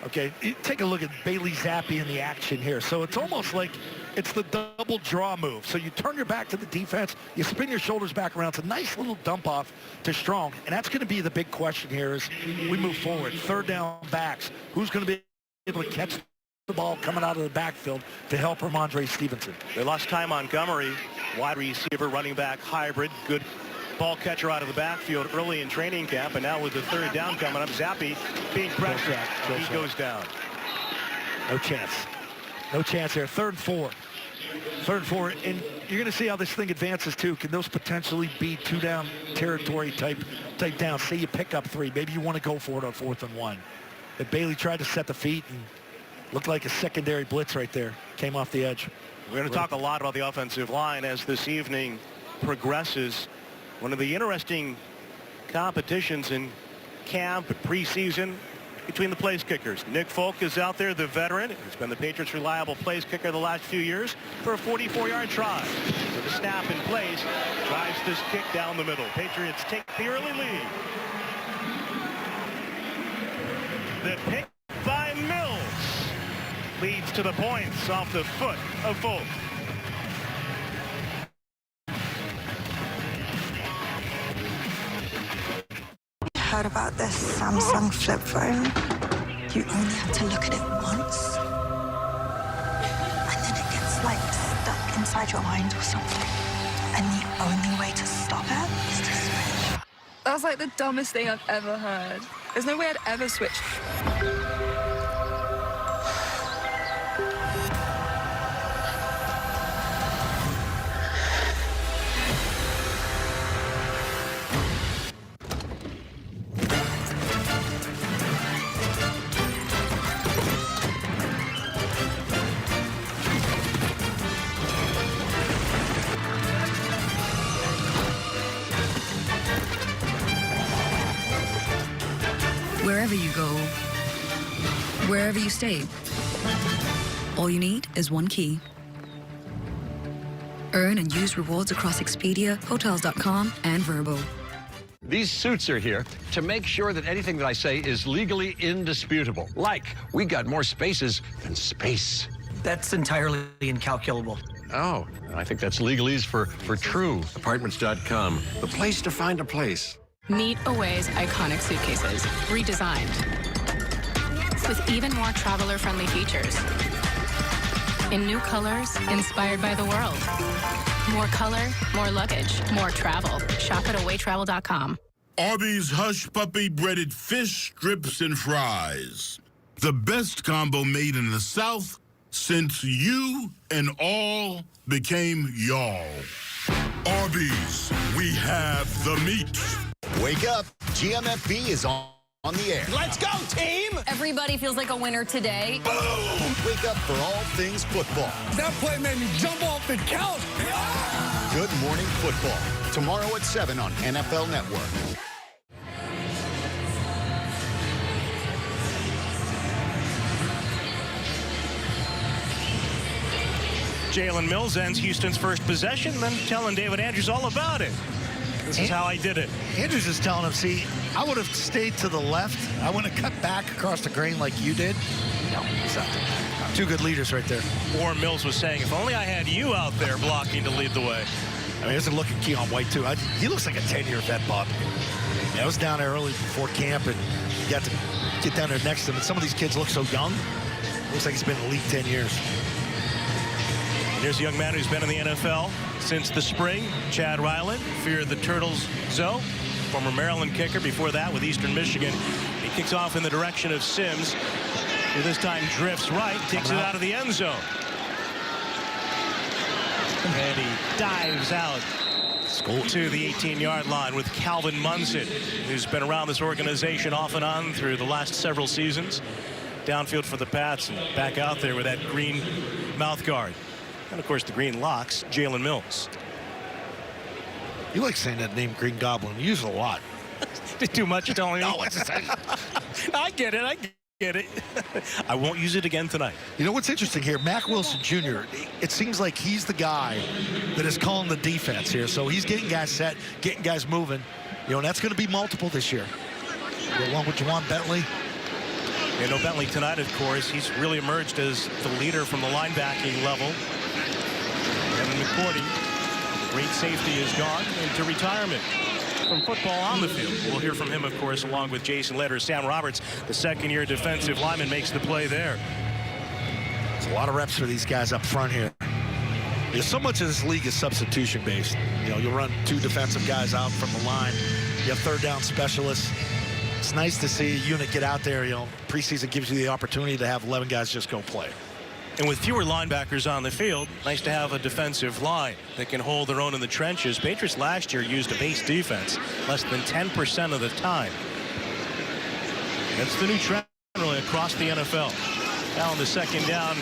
Okay, take a look at Bailey Zappi in the action here. So it's almost like it's the double draw move. So you turn your back to the defense, you spin your shoulders back around. It's a nice little dump off to Strong. And that's going to be the big question here as we move forward. Third down backs. Who's going to be able to catch the ball coming out of the backfield to help Ramondre Stevenson? They lost Ty Montgomery, wide receiver, running back, hybrid, good ball catcher out of the backfield early in training camp, and now with the third down coming up, Zappi being pressured. He goes down. No chance. No chance there. Third and four. And you're going to see how this thing advances, too. Can those potentially be two-down territory type down? Say you pick up three. Maybe you want to go for it on 4th and 1. But Bailey tried to set the feet and looked like a secondary blitz right there. Came off the edge. We're going to talk a lot about the offensive line as this evening progresses. One of the interesting competitions in camp and preseason between the place kickers. Nick Folk is out there, the veteran. He's been the Patriots' reliable place kicker the last few years for a 44-yard try. With a snap in place, drives this kick down the middle. Patriots take the early lead. The pick by Mills leads to the points off the foot of Folk. Heard about this Samsung flip phone? You only have to look at it once, and then it gets like stuck inside your mind or something. And the only way to stop it is to switch. That's like the dumbest thing I've ever heard. There's no way I'd ever switch. Wherever you go, wherever you stay, all you need is one key. Earn and use rewards across Expedia, Hotels.com, and Vrbo. These suits are here to make sure that anything that I say is legally indisputable. Like, we got more spaces than space. That's entirely incalculable. Oh, I think that's legalese for true. Apartments.com, the place to find a place. Meet Away's iconic suitcases, redesigned with even more traveler-friendly features. In new colors, inspired by the world. More color, more luggage, more travel. Shop at awaytravel.com. Arby's Hush Puppy breaded fish, strips, and fries. The best combo made in the South since you and all became y'all. Arby's, we have the meat. Wake up. GMFB is on On the air. Let's go, team! Everybody feels like a winner today. Boom! Wake up for all things football. That play made me jump off the couch. Good Morning Football. Tomorrow at 7 on NFL Network. Jalen Mills ends Houston's first possession, then telling David Andrews all about it. This is how I did it. Andrews is telling him, see, I would have stayed to the left. I wouldn't have cut back across the grain like you did. No, it's not. Two good leaders right there. Or Mills was saying, if only I had you out there blocking to lead the way. I mean, there's a look at Keon White, too. He looks like a 10-year vet, Bob. Yeah, I was down there early before camp, and you got to get down there next to him. And some of these kids look so young. Looks like he's been in the league 10 years. Here's a young man who's been in the NFL since the spring, Chad Ryland, fear of the Turtles Zoe, former Maryland kicker before that with Eastern Michigan. He kicks off in the direction of Sims, who this time drifts right, takes it out of the end zone. And he dives out to the 18-yard line with Calvin Munson, who's been around this organization off and on through the last several seasons. Downfield for the Pats and back out there with that green mouth guard. And, of course, the green locks, Jalen Mills. You like saying that name, Green Goblin. You use it a lot. Too much, telling me. No, it's I get it. I won't use it again tonight. You know what's interesting here? Mack Wilson Jr., it seems like he's the guy that is calling the defense here. So he's getting guys set, getting guys moving. You know, and that's going to be multiple this year. Along with Juwan Bentley. You know, Bentley tonight, of course, he's really emerged as the leader from the linebacking level. Evan McCourty, great safety, is gone into retirement from football on the field. We'll hear from him, of course, along with Jason Letter. Sam Roberts, the second-year defensive lineman, makes the play there. It's a lot of reps for these guys up front here. Because so much of this league is substitution-based. You know, you'll run two defensive guys out from the line. You have third down specialists. It's nice to see a unit get out there. You know, preseason gives you the opportunity to have 11 guys just go play. And with fewer linebackers on the field, nice to have a defensive line that can hold their own in the trenches. Patriots last year used a base defense less than 10% of the time. That's the new trend really across the NFL. Now on the second down,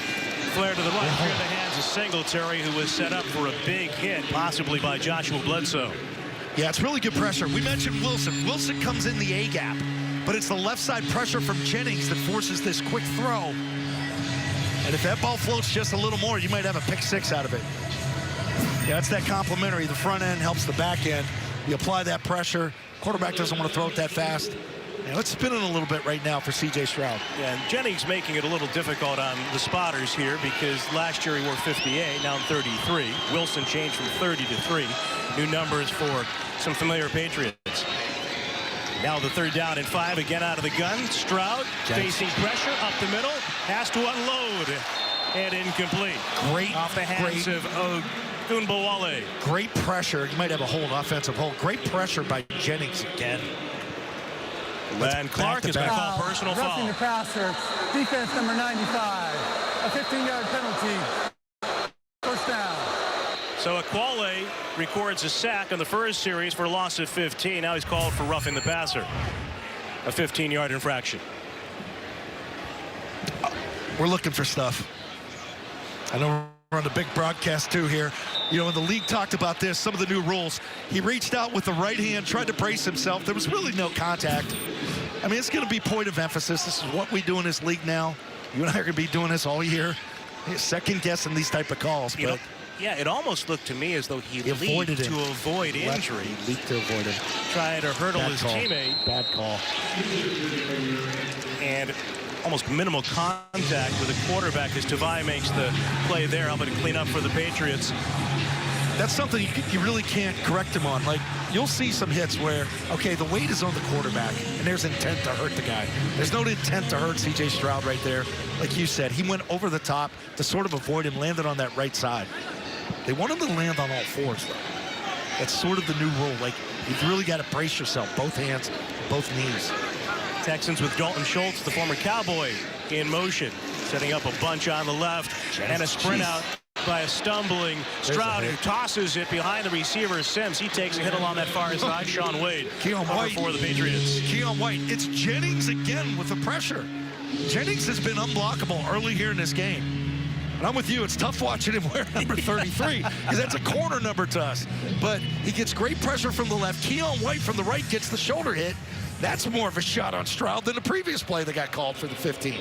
flare to the right, through the hands of Singletary, who was set up for a big hit, possibly by Joshua Bledsoe. Yeah, it's really good pressure. We mentioned Wilson. Wilson comes in the A-gap, but it's the left side pressure from Jennings that forces this quick throw. And if that ball floats just a little more, you might have a pick six out of it. Yeah, that's that complementary. The front end helps the back end. You apply that pressure. Quarterback doesn't want to throw it that fast. Now it's spinning a little bit right now for C.J. Stroud. Yeah, and Jennings making it a little difficult on the spotters here because last year he wore 58, now 33. Wilson changed from 30 to 3. New numbers for some familiar Patriots. Now the third down and 5, again out of the gun. Stroud facing pressure up the middle, has to unload, and incomplete. Great off the hands of Ogunbowale. Great pressure. You might have a hold, offensive hold. Great pressure by Jennings again. And Clark is going to call personal foul. Roughing the passer, defense number 95, a 15-yard penalty. First down. So Aquale records a sack on the first series for a loss of 15. Now he's called for roughing the passer. A 15-yard infraction. We're looking for stuff. I know we're on the big broadcast too here. You know, when the league talked about this, some of the new rules, he reached out with the right hand, tried to brace himself. There was really no contact. I mean, it's going to be point of emphasis. This is what we do in this league now. You and I are going to be doing this all year. Second guessing these type of calls. You know, yeah, it almost looked to me as though he leaped to avoid injury. He leaped to avoid it. Trying to hurdle his teammate. Bad call. And almost minimal contact with the quarterback as Tavai makes the play there, helping to clean up for the Patriots. That's something you really can't correct him on. Like, you'll see some hits where, okay, the weight is on the quarterback, and there's intent to hurt the guy. There's no intent to hurt C.J. Stroud right there. Like you said, he went over the top to sort of avoid him, landed on that right side. They want him to land on all fours, though. That's sort of the new rule. Like, you've really got to brace yourself, both hands, both knees. Texans with Dalton Schultz, the former Cowboy, in motion, setting up a bunch on the left and a sprint out by a stumbling Stroud, who tosses it behind the receiver, Sims. He takes a hit along that far side. Sean Wade, Keon White for the Patriots. Keon White. It's Jennings again with the pressure. Jennings has been unblockable early here in this game. And I'm with you. It's tough watching him wear number 33 because that's a corner number to us. But he gets great pressure from the left. Keon White from the right gets the shoulder hit. That's more of a shot on Stroud than the previous play that got called for the 15.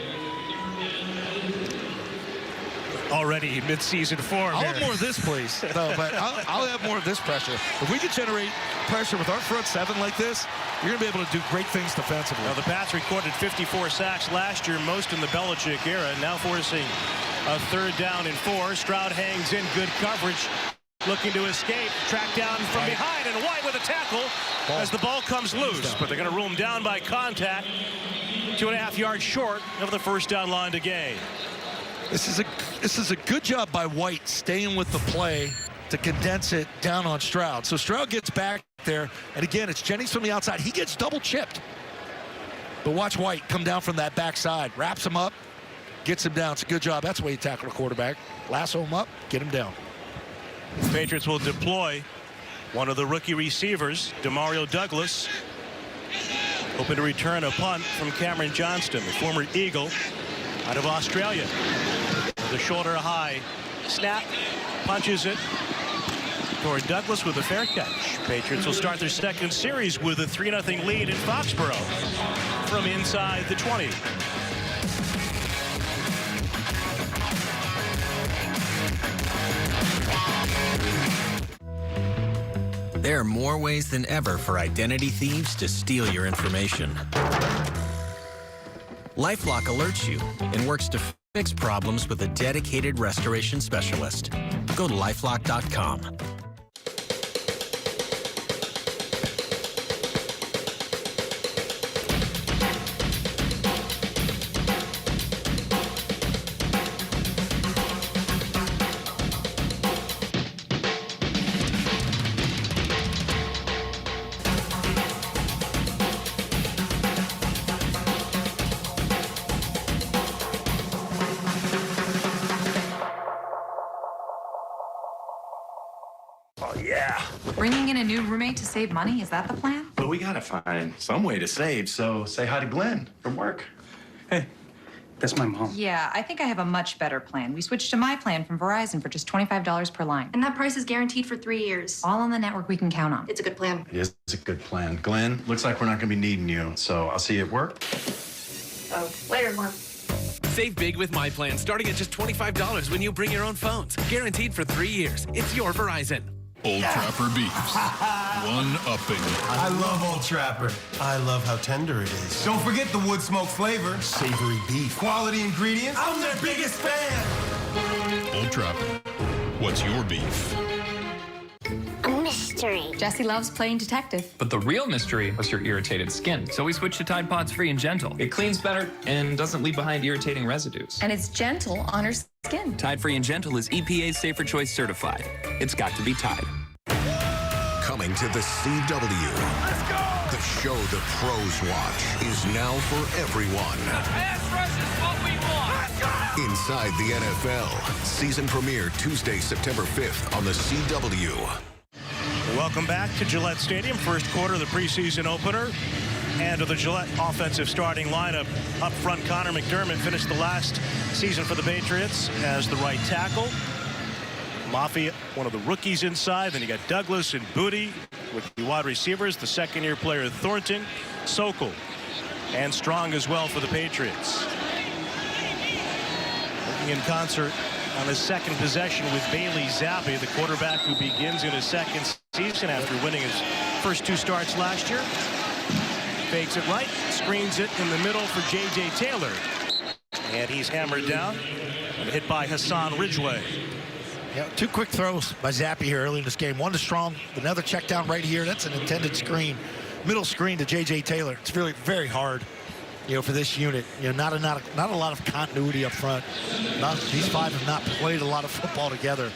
Already midseason form. I'll have more of this, please. No, but I'll have more of this pressure. If we can generate pressure with our front seven like this, you're going to be able to do great things defensively. Now, the Pats recorded 54 sacks last year, most in the Belichick era, now forcing a 3rd down and 4. Stroud hangs in good coverage, looking to escape, tracked down from behind, and White with a tackle as the ball comes loose. But they're going to rule him down by contact, 2.5 yards short of the first down line to gain. This is a good job by White staying with the play to condense it down on Stroud. So Stroud gets back there, and again, it's Jennings from the outside. He gets double chipped. But watch White come down from that backside, wraps him up, gets him down. It's a good job. That's the way you tackle a quarterback. Lasso him up, get him down. The Patriots will deploy one of the rookie receivers, Demario Douglas, hoping to return a punt from Cameron Johnston, the former Eagle out of Australia. The shoulder high snap, punches it toward Douglas with a fair catch. Patriots will start their second series with a 3-0 lead in Foxborough from inside the 20. There are more ways than ever for identity thieves to steal your information. LifeLock alerts you and works to fix problems with a dedicated restoration specialist. Go to lifelock.com. Bringing in a new roommate to save money, is that the plan? But we gotta find some way to save, so say hi to Glenn from work. Hey, that's my mom. Yeah, I think I have a much better plan. We switched to my plan from Verizon for just $25 per line. And that price is guaranteed for 3 years. All on the network we can count on. It's a good plan. It is a good plan. Glenn, looks like we're not gonna be needing you, so I'll see you at work. Oh, later, Mom. Save big with my plan, starting at just $25 when you bring your own phones. Guaranteed for 3 years. It's your Verizon. Old Trapper Beefs. One-upping. I love Old Trapper. I love how tender it is. Don't forget the wood smoke flavor. Savory beef. Quality ingredients. I'm their biggest fan. Old Trapper. What's your beef? A mystery. Jesse loves playing detective. But the real mystery was your irritated skin. So we switched to Tide Pods Free and Gentle. It cleans better and doesn't leave behind irritating residues. And it's gentle on her skin. Tide Free and Gentle is EPA's Safer Choice certified. It's got to be Tide. Coming to the CW. Let's go! The show the pros watch is now for everyone. The pass rush is what we want. Inside the NFL. Season premiere Tuesday, September 5th on the CW. Welcome back to Gillette Stadium. First quarter of the preseason opener. And of the Gillette offensive starting lineup. Up front, Connor McDermott finished the last season for the Patriots as the right tackle. Mafi, one of the rookies inside. Then you got Douglas and Booty, rookie wide receivers. The second-year player Thornton, Sokol, and Strong as well for the Patriots. Working in concert on his second possession with Bailey Zappi, the quarterback who begins in his second season after winning his first 2 starts last year. Fakes it right, screens it in the middle for J.J. Taylor. And he's hammered down and hit by Hassan Ridgeway. Yeah, 2 quick throws by Zappi here early in this game. One to Strong, another check down right here. That's an intended screen. Middle screen to J.J. Taylor. It's really very hard, for this unit. Not a lot of continuity up front. These 5 have not played a lot of football together.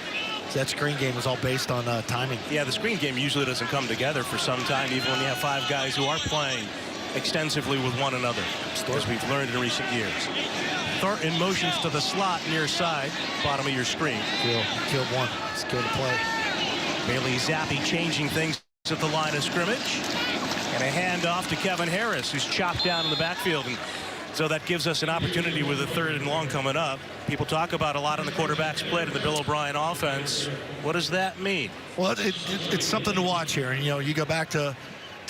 So that screen game is all based on timing. Yeah, the screen game usually doesn't come together for some time, even when you have 5 guys who are playing extensively with one another, as we've learned in recent years. Thornton motions to the slot near side, bottom of your screen. Killed one. Let's kill the play. Bailey Zappi changing things at the line of scrimmage. And a handoff to Kevin Harris, who's chopped down in the backfield. And so that gives us an opportunity with a 3rd and long coming up. People talk about a lot on the quarterback split in the Bill O'Brien offense. What does that mean? Well, it's something to watch here. And, you go back to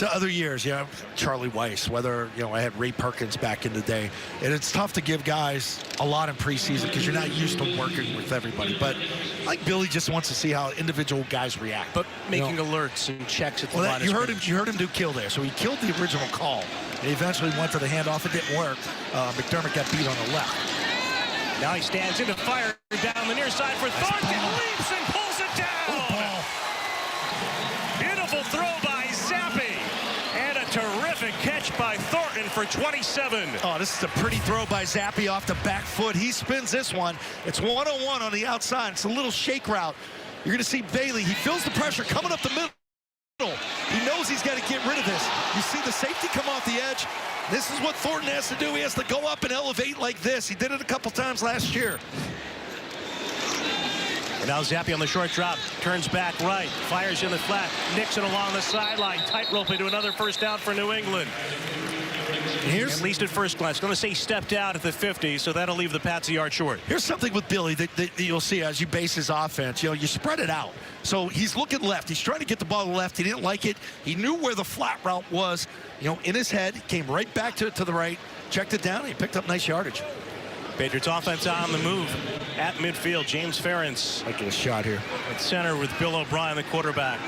other years, Charlie Weiss, whether, I had Ray Perkins back in the day. And it's tough to give guys a lot in preseason because you're not used to working with everybody. But I think Billy just wants to see how individual guys react. But making alerts and checks at the line of scrimmage. You heard him do kill there. So he killed the original call. He eventually went for the handoff. It didn't work. McDermott got beat on the left. Now he stands in to fire down the near side for Thornton. Leaps and pulls it down. Beautiful throw by Zappi. And a terrific catch by Thornton for 27. Oh, this is a pretty throw by Zappi off the back foot. He spins this one. It's 101 on the outside. It's a little shake route. You're going to see Bailey. He feels the pressure coming up the middle. He knows he's got to get rid of this. You see the safety come off the edge. This is what Thornton has to do. He has to go up and elevate like this. He did it a couple times last year. And now Zappi on the short drop. Turns back right. Fires in the flat. Nixon along the sideline. Tightrope into another first down for New England. At least at first glance. Going to say stepped out at the 50, so that'll leave the Pats a yard short. Here's something with Billy that you'll see as you base his offense. You spread it out. So he's looking left. He's trying to get the ball to the left. He didn't like it. He knew where the flat route was, in his head. Came right back to the right. Checked it down. And he picked up nice yardage. Patriots offense on the move at midfield. James Ferentz. Might get a shot here. At center with Bill O'Brien, the quarterback.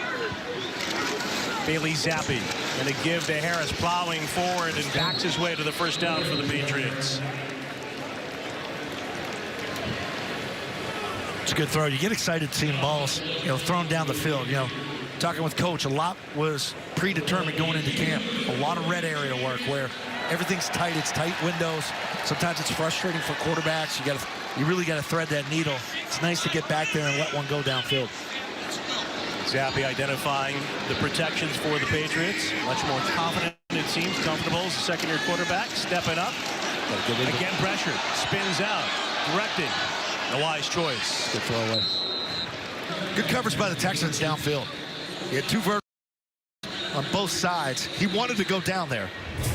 Bailey Zappi. And a give to Harris, plowing forward and backs his way to the first down for the Patriots. It's a good throw. You get excited seeing balls, thrown down the field. Talking with Coach, a lot was predetermined going into camp. A lot of red area work where everything's tight. It's tight windows. Sometimes it's frustrating for quarterbacks. You really got to thread that needle. It's nice to get back there and let one go downfield. Zappi identifying the protections for the Patriots. Much more confident, it seems. Comfortable as a second-year quarterback. Stepping up. Again pressured. Spins out. Directed. A wise choice. Good throw away. Good coverage by the Texans downfield. He had 2 verticals on both sides. He wanted to go down there.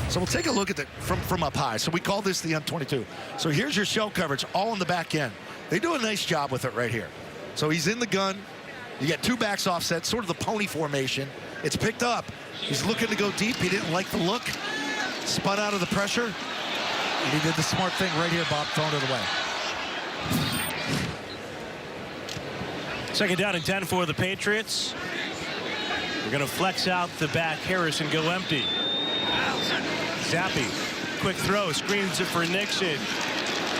So we'll take a look at it from up high. So we call this the M22. So here's your shell coverage all on the back end. They do a nice job with it right here. So he's in the gun. You get 2 backs offset, sort of the pony formation. It's picked up. He's looking to go deep. He didn't like the look. Spun out of the pressure. And he did the smart thing right here, Bob, throwing it away. Second down and 10 for the Patriots. We're going to flex out the back Harris and go empty. Zappi, quick throw, screens it for Nixon.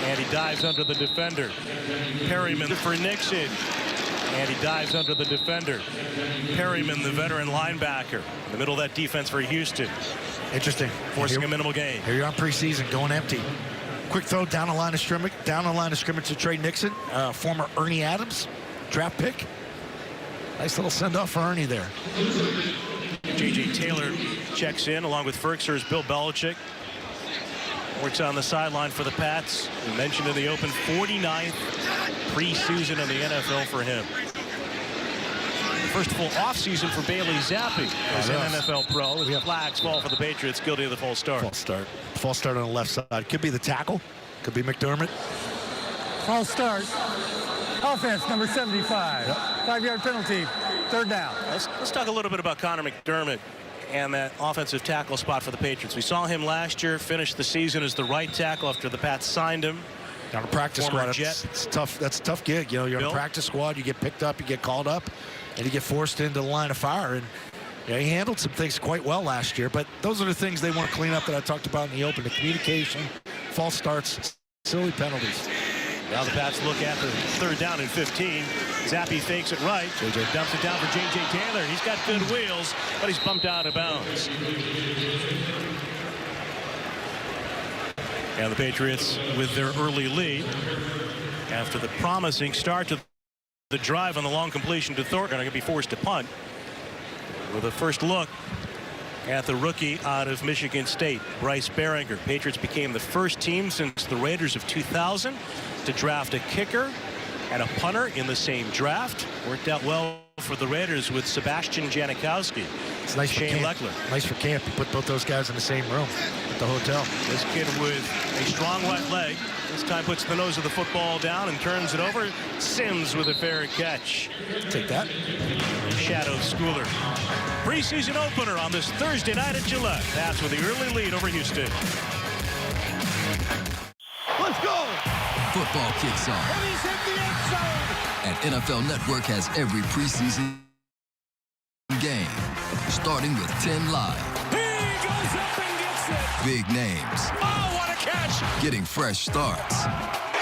And he dives under the defender. Perryman for Nixon. And he dives under the defender. Perryman, the veteran linebacker, in the middle of that defense for Houston. Interesting. Forcing a minimal gain. Here you're on preseason, going empty. Quick throw down the line of scrimmage. Down the line of scrimmage to Trey Nixon, former Ernie Adams draft pick. Nice little send-off for Ernie there. J.J. Taylor checks in along with Ferkser's Bill Belichick. Works on the sideline for the Pats. We mentioned in the open, 49th preseason in the NFL for him. The first full offseason for Bailey Zappi as an NFL pro. With flags fall for the Patriots, guilty of the false start. False start. False start on the left side. Could be the tackle. Could be McDermott. False start. Offense, number 75. 5-yard penalty. 3rd down. Let's talk a little bit about Connor McDermott and that offensive tackle spot for the Patriots. We saw him last year finish the season as the right tackle after the Pats signed him. On a practice squad, it's tough. That's a tough gig. You're on a practice squad. You get picked up, you get called up, and you get forced into the line of fire. And he handled some things quite well last year. But those are the things they want to clean up that I talked about in the open: the communication, false starts, silly penalties. Now the Pats look at the 3rd down and 15. Zappi fakes it right. JJ dumps it down for J.J. Taylor. He's got good wheels, but he's bumped out of bounds. And the Patriots with their early lead after the promising start to the drive on the long completion to Thornton are going to be forced to punt. With a first look at the rookie out of Michigan State, Bryce Behringer. Patriots became the first team since the Raiders of 2000 to draft a kicker and a punter in the same draft. Worked out well for the Raiders with Sebastian Janikowski. It's nice Shane for camp. Leckler. Nice for camp. You put both those guys in the same room at the hotel. This kid with a strong right leg. This time puts the nose of the football down and turns it over. Sims with a fair catch. Take that. Shadow Schooler. Preseason opener on this Thursday night at Gillette. Pats with the early lead over Houston. Let's go. Football kicks off. And he's hit the end zone. And NFL Network has every preseason game, starting with 10 live. He goes up and gets it. Big names. Oh, what a catch. Getting fresh starts.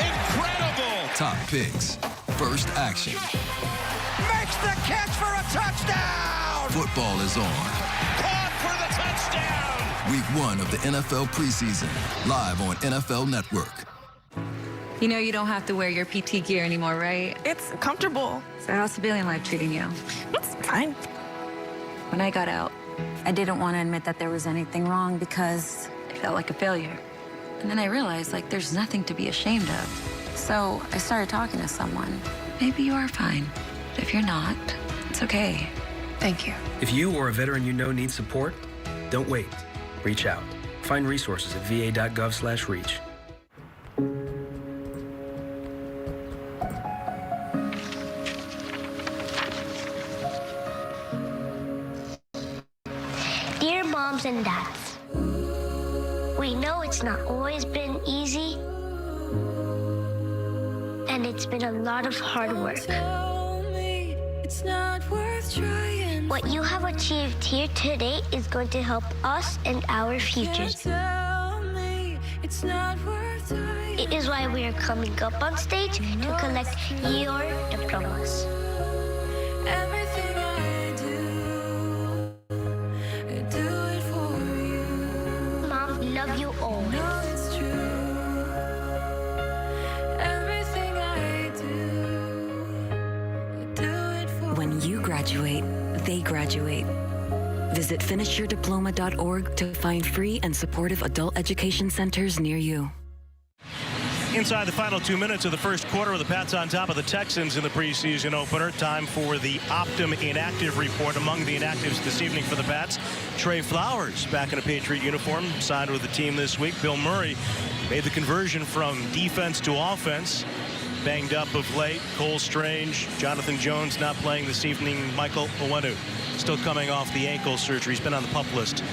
Incredible. Top picks. First action. Makes the catch for a touchdown. Football is on. Caught for the touchdown. Week 1 of the NFL preseason, live on NFL Network. You know you don't have to wear your PT gear anymore, right? It's comfortable. So how's civilian life treating you? It's fine. When I got out, I didn't want to admit that there was anything wrong because I felt like a failure. And then I realized, like, there's nothing to be ashamed of. So I started talking to someone. Maybe you are fine. But if you're not, it's okay. Thank you. If you or a veteran you know needs support, don't wait. Reach out. Find resources at va.gov/reach. Dear moms and dads, we know it's not always been easy, and it's been a lot of hard work. What you have achieved here today is going to help us and our futures. It is why we are coming up on stage to collect your diplomas. Everything I do, I do it for you. Mom, we love you always. No, it's true. Everything I do it for When you graduate, they graduate. Visit finishyourdiploma.org to find free and supportive adult education centers near you. Inside the final 2 minutes of the first quarter, the Pats on top of the Texans in the preseason opener. Time for the Optum inactive report. Among the inactives this evening for the Pats, Trey Flowers back in a Patriot uniform, signed with the team this week. Bill Murray made the conversion from defense to offense. Banged up of late. Cole Strange, Jonathan Jones not playing this evening. Michael Owenu still coming off the ankle surgery. He's been on the PUP list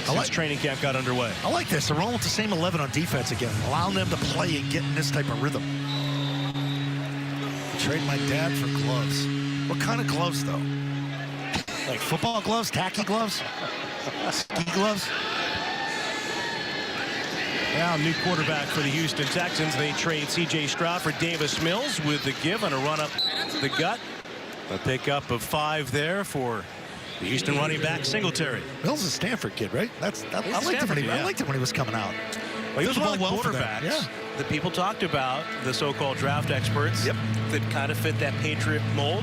since training camp got underway. I like this. They're rolling with the same 11 on defense again, allowing them to play and get in this type of rhythm. Trade my dad for gloves. What kind of gloves, though? Like football gloves, tacky gloves, ski gloves? Now, new quarterback for the Houston Texans. They trade C.J. Stroud for Davis Mills with the give and a run up the gut. A pickup of 5 there for the Houston running back Singletary. Mills is a Stanford kid, right? I liked him when he was coming out. Well, he was one of the well quarterbacks that people talked about, the so-called draft experts, that kind of fit that Patriot mold.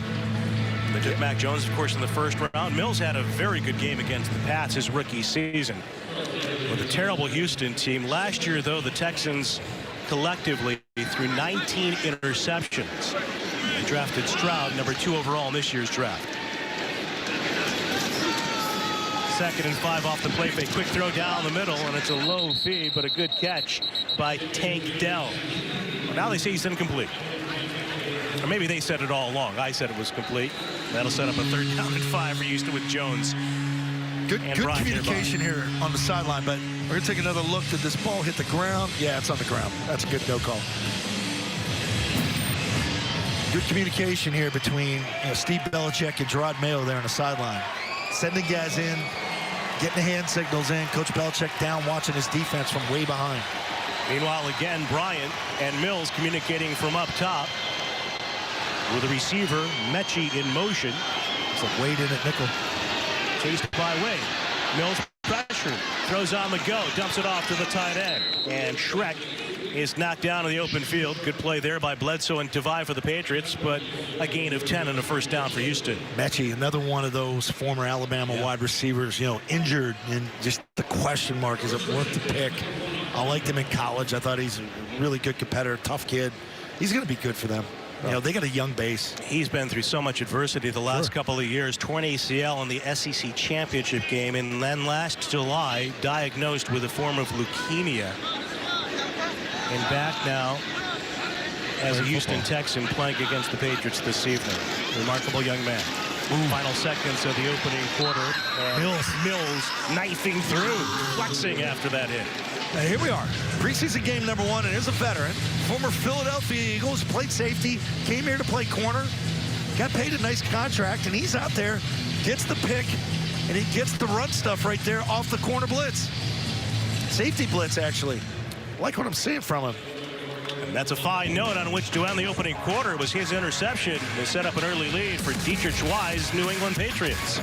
They took Mac Jones, of course, in the first round. Mills had a very good game against the Pats his rookie season with a terrible Houston team. Last year, though, the Texans collectively threw 19 interceptions. They drafted Stroud, number 2 overall in this year's draft. 2nd and 5 off the play fake. Quick throw down the middle, and it's a low feed, but a good catch by Tank Dell. Well, now they say he's incomplete. Or maybe they said it all along. I said it was complete. That'll set up a 3rd down and 5 for Houston with Jones. Good communication here on the sideline, but we're going to take another look. Did this ball hit the ground? Yeah, it's on the ground. That's a good no call. Good communication here between Steve Belichick and Gerard Mayo there on the sideline. Sending guys in, getting the hand signals in. Coach Belichick down watching his defense from way behind. Meanwhile, again, Bryant and Mills communicating from up top with a receiver, Mechie in motion. It's like Wade in at nickel. Chased by Wade. Mills pressure, throws on the go, dumps it off to the tight end. And Shrek is knocked down in the open field. Good play there by Bledsoe and Tavai for the Patriots, but a gain of 10 and a first down for Houston. Mechie, another one of those former Alabama wide receivers, injured, and just the question mark, is it worth the pick? I liked him in college. I thought he's a really good competitor, tough kid. He's going to be good for them. They got a young base. He's been through so much adversity the last couple of years. Torn ACL in the SEC championship game, and then last July diagnosed with a form of leukemia. And back now as a Houston Texan playing against the Patriots this evening. Remarkable young man. Final seconds of the opening quarter. Mills knifing through, flexing after that hit. Now here we are, preseason game number 1, and here's a veteran, former Philadelphia Eagles, played safety, came here to play corner, got paid a nice contract, and he's out there, gets the pick, and he gets the run stuff right there off the corner blitz. Safety blitz, actually. Like what I'm seeing from him. And that's a fine note on which to end the opening quarter. It was his interception to set up an early lead for Dietrich Wise' New England Patriots.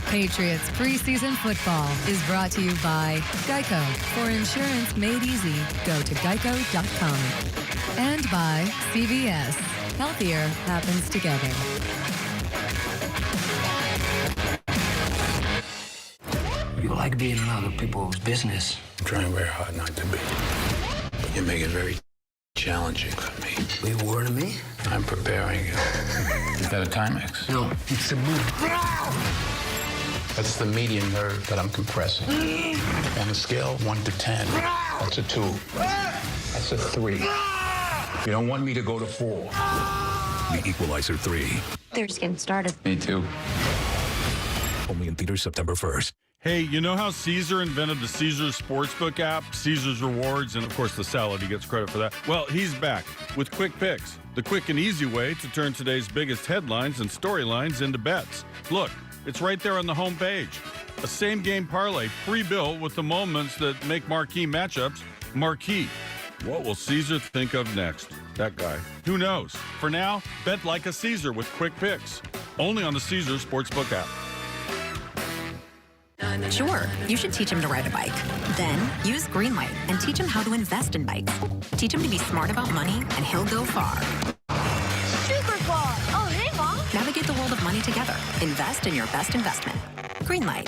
Patriots preseason football is brought to you by Geico. For insurance made easy, go to geico.com. And by CVS. Healthier happens together. You like being in other people's business. I'm trying very hard not to be. But you make it very challenging for me. Are you worried of me? I'm preparing you. Is that a Timex? No, it's a move. That's the median nerve that I'm compressing. On a scale of 1 to 10, that's a 2. That's a 3. You don't want me to go to 4. The Equalizer 3. They're just getting started. Me too. Only in theaters September 1st. Hey, you know how Caesar invented the Caesars Sportsbook app, Caesars Rewards, and of course the salad, he gets credit for that? Well, he's back with Quick Picks, the quick and easy way to turn today's biggest headlines and storylines into bets. Look, it's right there on the home page. A same-game parlay pre-built with the moments that make marquee matchups marquee. What will Caesar think of next? That guy. Who knows? For now, bet like a Caesar with Quick Picks. Only on the Caesar Sportsbook app. Sure, you should teach him to ride a bike. Then use Greenlight and teach him how to invest in bikes. Teach him to be smart about money, and he'll go far. Supercar! Oh, hey, Mom! Navigate the world of money together. Invest in your best investment. Greenlight.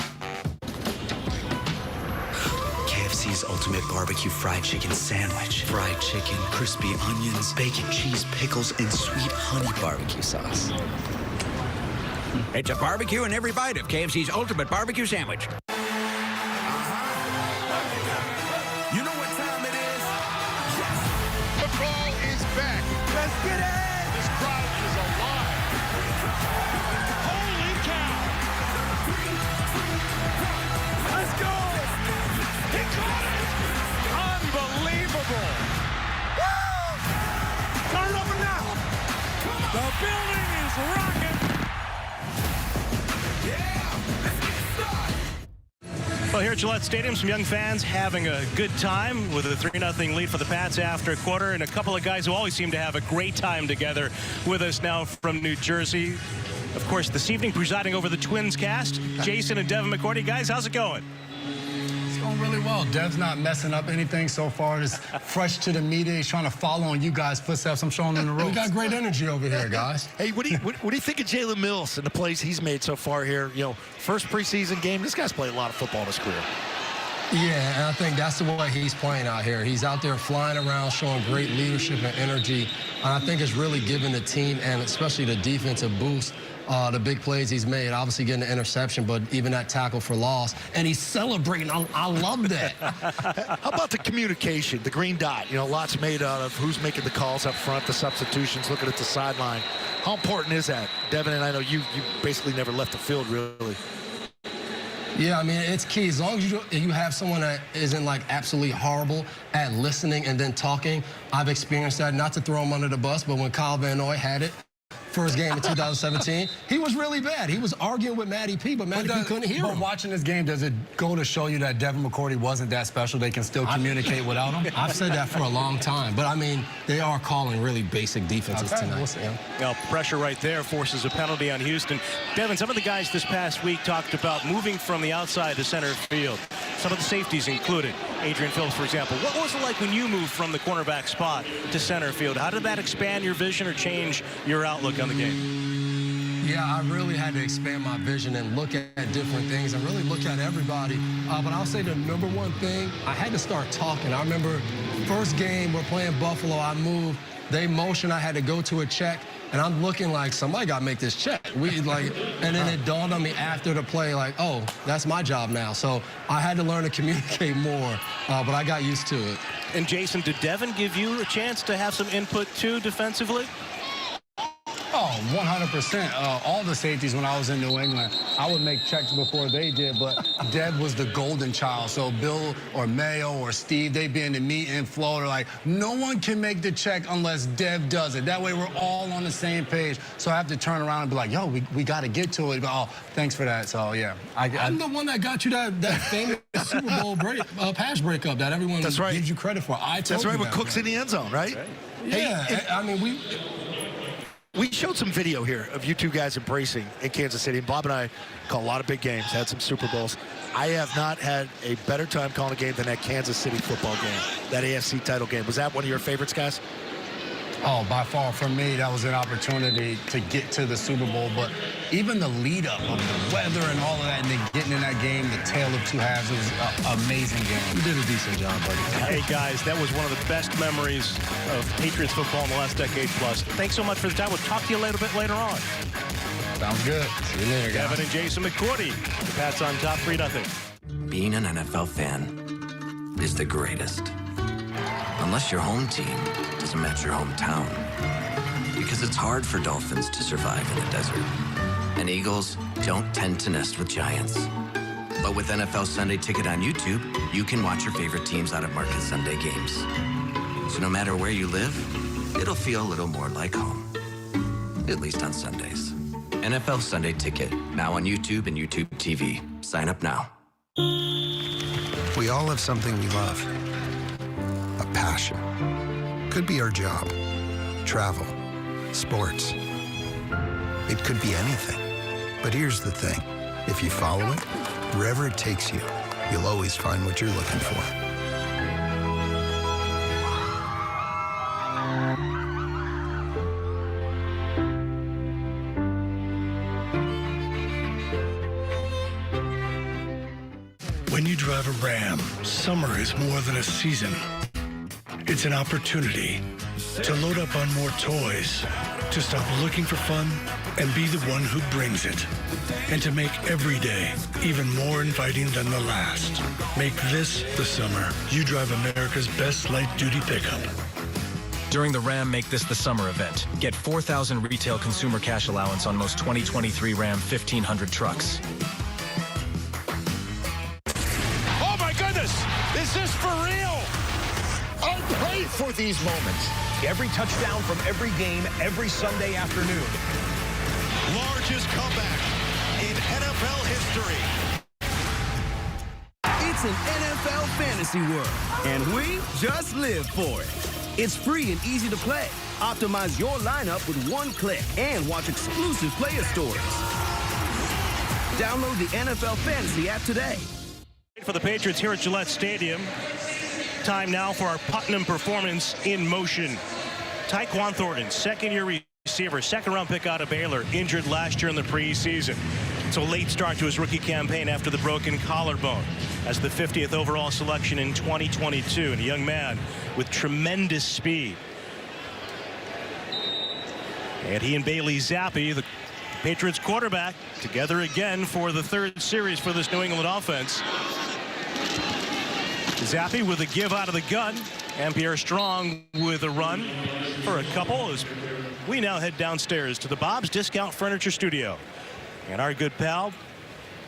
KFC's Ultimate Barbecue Fried Chicken Sandwich. Fried chicken, crispy onions, bacon, cheese, pickles, and sweet honey barbecue sauce. It's a barbecue in every bite of KFC's Ultimate Barbecue Sandwich. You know what time it is? Yes! Football is back. Let's get it! This crowd is alive. Holy cow! Let's go! He caught it! Unbelievable! Woo! Turn it over now! The building is rocking! Well, here at Gillette Stadium, some young fans having a good time with a 3-0 lead for the Pats after a quarter, and a couple of guys who always seem to have a great time together with us now from New Jersey. Of course, this evening presiding over the Twins cast, Jason and Devin McCourty. Guys, how's it going? It's going really well. Dev's not messing up anything so far. He's fresh to the media. He's trying to follow on you guys' footsteps. I'm showing him the ropes. We got great energy over here, guys. Hey, what do you think of Jalen Mills and the plays he's made so far here? First preseason game. This guy's played a lot of football in his career. Yeah, and I think that's the way he's playing out here. He's out there flying around, showing great leadership and energy. And I think it's really given the team and especially the defense a boost. The big plays he's made, obviously getting the interception, but even that tackle for loss. And he's celebrating. I love that. How about the communication, the green dot? Lots made out of who's making the calls up front, the substitutions, looking at the sideline. How important is that? Devin, and I know you basically never left the field, really. Yeah, I mean, it's key. As long as you have someone that isn't, absolutely horrible at listening and then talking. I've experienced that, not to throw him under the bus, but when Kyle Van Noy had it, first game in 2017, he was really bad. He was arguing with Matty P, but Matty P couldn't hear him. But watching this game, does it go to show you that Devin McCourty wasn't that special? They can still communicate without him? I've said that for a long time. But, I mean, they are calling really basic defenses tonight. Well, pressure right there forces a penalty on Houston. Devin, some of the guys this past week talked about moving from the outside to center field. Some of the safeties included. Adrian Phillips, for example. What was it like when you moved from the cornerback spot to center field? How did that expand your vision or change your outlook on the game? Yeah, I really had to expand my vision and look at different things and really look at everybody. But I'll say the number one thing, I had to start talking. I remember first game, we're playing Buffalo, I moved, they motion, I had to go to a check, and I'm looking like, somebody got to make this check. And then it dawned on me after the play, like, oh, that's my job now. So I had to learn to communicate more, but I got used to it. And Jason, did Devin give you a chance to have some input too defensively? Oh, 100%. All the safeties when I was in New England, I would make checks before they did, but Dev was the golden child. So Bill or Mayo or Steve, they'd be in the meet and flow. They're like, no one can make the check unless Dev does it. That way we're all on the same page. So I have to turn around and be like, yo, we got to get to it. But, oh, thanks for that. So, yeah. I'm the one that got you that famous Super Bowl pass breakup that everyone gives you credit for. That's right, with Cooks in the end zone, right? Yeah, hey, I mean, we showed some video here of you two guys embracing in Kansas City. Bob and I call a lot of big games, had some Super Bowls. I have not had a better time calling a game than that Kansas City football game, that AFC title game. Was that one of your favorites, guys? Oh, by far, for me, that was an opportunity to get to the Super Bowl. But even the lead-up of the weather and all of that, and then getting in that game, the tale of two halves, it was an amazing game. You did a decent job, buddy. Hey, guys, that was one of the best memories of Patriots football in the last decade plus. Thanks so much for the time. We'll talk to you a little bit later on. Sounds good. See you later, guys. Kevin and Jason McCourty. The Pats on top 3-0. Being an NFL fan is the greatest. Unless your home team doesn't match your hometown. Because it's hard for dolphins to survive in the desert. And eagles don't tend to nest with giants. But with NFL Sunday Ticket on YouTube, you can watch your favorite teams out at Market Sunday games. So no matter where you live, it'll feel a little more like home. At least on Sundays. NFL Sunday Ticket, now on YouTube and YouTube TV. Sign up now. We all have something we love. A passion. Could be our job, travel, sports. It could be anything. But here's the thing. If you follow it, wherever it takes you, you'll always find what you're looking for. When you drive a Ram, summer is more than a season. It's an opportunity to load up on more toys, to stop looking for fun and be the one who brings it, and to make every day even more inviting than the last. Make this the summer you drive America's best light-duty pickup. During the Ram Make This the Summer event, get $4,000 retail consumer cash allowance on most 2023 Ram 1500 trucks. Oh my goodness! Is this for real? I pray for these moments. Every touchdown from every game, every Sunday afternoon. Largest comeback in NFL history. It's an NFL fantasy world, and we just live for it. It's free and easy to play. Optimize your lineup with one click and watch exclusive player stories. Download the NFL Fantasy app today. For the Patriots here at Gillette Stadium. Time now for our Putnam Performance in Motion. Tyquan Thornton, second-year receiver, second-round pick out of Baylor, injured last year in the preseason. So late start to his rookie campaign after the broken collarbone. As the 50th overall selection in 2022, and a young man with tremendous speed. And he and Bailey Zappi, the Patriots quarterback, together again for the third series for this New England offense. Zappi with a give out of the gun, and Pierre Strong with a run for a couple as we now head downstairs to the Bob's Discount Furniture Studio. And our good pal,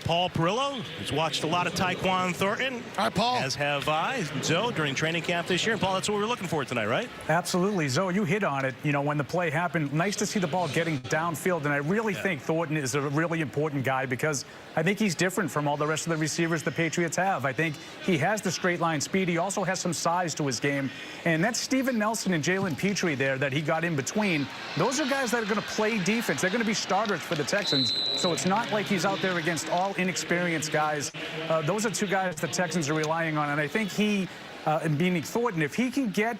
Paul Perillo, who's watched a lot of Tyquan Thornton. Hi, Paul. As have I, and Zoe, during training camp this year. And Paul, that's what we're looking for tonight, right? Absolutely. Zoe, you hit on it. You know, when the play happened, nice to see the ball getting downfield. And I really think Thornton is a really important guy because I think he's different from all the rest of the receivers the Patriots have. I think he has the straight line speed. He also has some size to his game. And that's Steven Nelson and Jalen Petrie there that he got in between. Those are guys that are going to play defense. They're going to be starters for the Texans. So it's not like he's out there against all real inexperienced guys. Those are two guys the Texans are relying on, and I think he, meaning Thornton, if he can get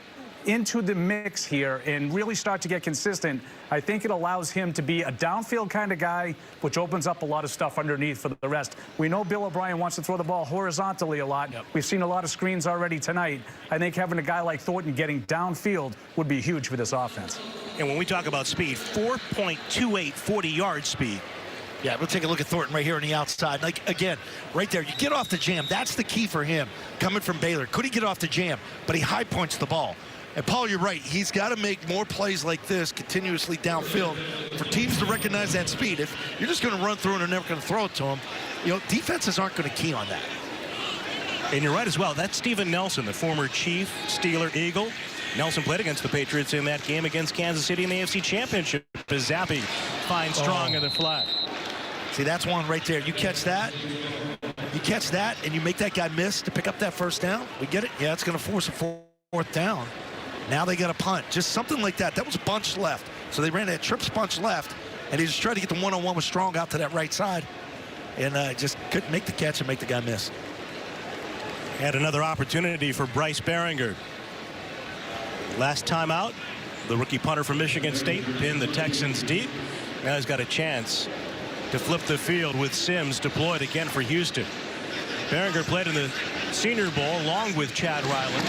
into the mix here and really start to get consistent, I think it allows him to be a downfield kind of guy, which opens up a lot of stuff underneath for the rest. We know Bill O'Brien wants to throw the ball horizontally a lot. Yep. We've seen a lot of screens already tonight. I think having a guy like Thornton getting downfield would be huge for this offense. And when we talk about speed, 4.28 40-yard speed. Yeah, we'll take a look at Thornton right here on the outside. Like, again, right there, you get off the jam. That's the key for him coming from Baylor. Could he get off the jam? But he high points the ball. And, Paul, you're right. He's got to make more plays like this continuously downfield for teams to recognize that speed. If you're just going to run through and they're never going to throw it to him, you know, defenses aren't going to key on that. And you're right as well. That's Steven Nelson, the former Chief, Steeler, Eagle. Nelson played against the Patriots in that game against Kansas City in the AFC Championship. Zappi finds strong in the flat. See, that's one right there. You catch that, and you make that guy miss to pick up that first down. We get it? Yeah, it's going to force a fourth down. Now they got a punt. Just something like that. That was bunch left. So they ran that trips bunch left, and he just tried to get the one-on-one with Strong out to that right side. And just couldn't make the catch and make the guy miss. Had another opportunity for Bryce Behringer. Last time out, the rookie punter from Michigan State pinned the Texans deep. Now he's got a chance to flip the field with Sims deployed again for Houston. Behringer played in the Senior Bowl along with Chad Ryland.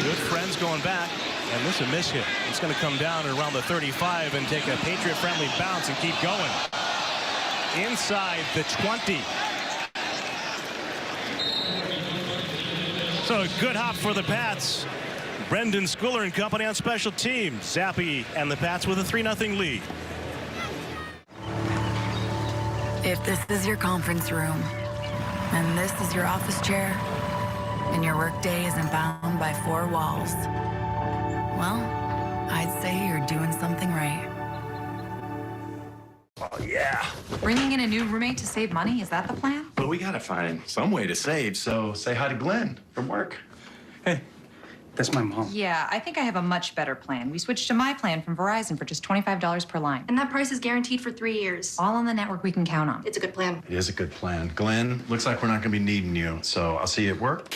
Good friends going back, and this is a miss hit. It's going to come down around the 35 and take a Patriot-friendly bounce and keep going. Inside the 20. So a good hop for the Pats. Brendan Schooler and company on special teams. Zappi and the Pats with a 3-0 lead. If this is your conference room, and this is your office chair, and your workday isn't bound by four walls, well, I'd say you're doing something right. Oh, yeah. Bringing in a new roommate to save money, is that the plan? Well, we gotta find some way to save, so say hi to Glenn from work. Hey, that's my mom. Yeah, I think I have a much better plan. We switched to my plan from Verizon for just $25 per line. And that price is guaranteed for 3 years. All on the network we can count on. It's a good plan. It is a good plan. Glenn, looks like we're not gonna be needing you, so I'll see you at work.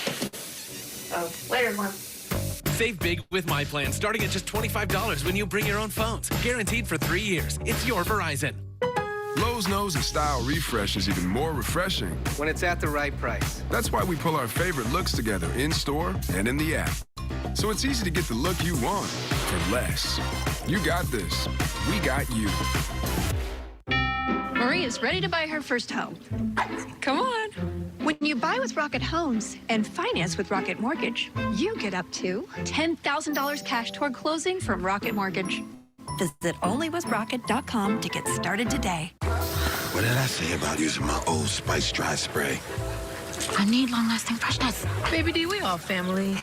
Oh, later, Mom. Save big with my plan, starting at just $25 when you bring your own phones. Guaranteed for 3 years. It's your Verizon. Lowe's knows a style refresh is even more refreshing when it's at the right price. That's why we pull our favorite looks together in-store and in the app. So it's easy to get the look you want for less. You got this. We got you. Marie is ready to buy her first home. Come on. When you buy with Rocket Homes and finance with Rocket Mortgage, you get up to $10,000 cash toward closing from Rocket Mortgage. Visit onlywithrocket.com to get started today. What did I say about using my Old Spice dry spray? I need long-lasting freshness. Baby D, we all family.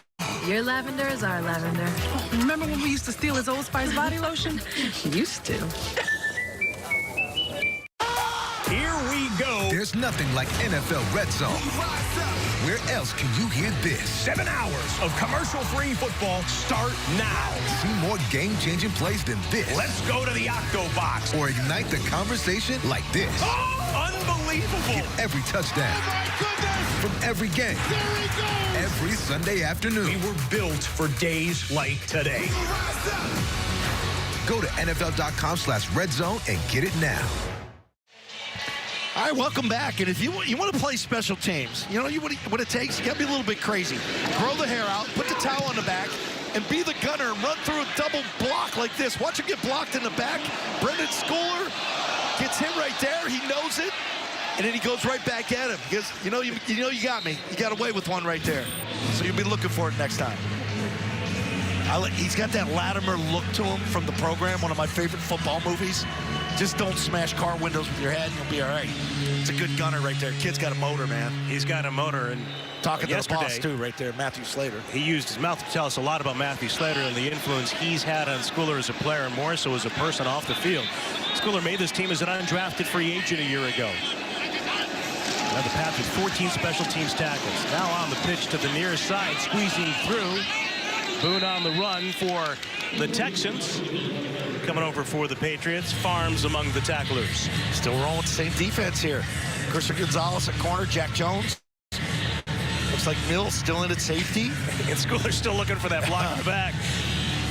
Your lavender is our lavender. Remember when we used to steal his Old Spice body lotion? Used to. Here we go. There's nothing like NFL Red Zone. Where else can you hear this? 7 hours of commercial-free football start now. See more game-changing plays than this. Let's go to the Octo Box. Or ignite the conversation like this. Oh, unbelievable. Get every touchdown. Oh, my goodness. From every game. There we go. Every Sunday afternoon. We were built for days like today. Go to NFL.com/redzone and get it now. All right, welcome back. And if you want to play special teams, you know what it takes? You got to be a little bit crazy. Grow the hair out, put the towel on the back, and be the gunner and run through a double block like this. Watch him get blocked in the back. Brendan Schooler gets hit right there. He knows it. And then he goes right back at him. Because, you got me. You got away with one right there. So you'll be looking for it next time. He's got that Latimer look to him from the program, one of my favorite football movies. Just don't smash car windows with your head and you'll be all right. It's a good gunner right there. Kid's got a motor, man. He's got a motor. And talking to the boss, too, right there, Matthew Slater. He used his mouth to tell us a lot about Matthew Slater and the influence he's had on Schooler as a player and more so as a person off the field. Schooler made this team as an undrafted free agent a year ago. Now the Pats with 14 special teams tackles. Now on the pitch to the near side, squeezing through. Boone on the run for the Texans. coming over for the Patriots. Farms among the tacklers. Still rolling with the same defense here. Christian Gonzalez at corner, Jack Jones. Looks like Mills still in at safety. And Schooler's still looking for that block in the back.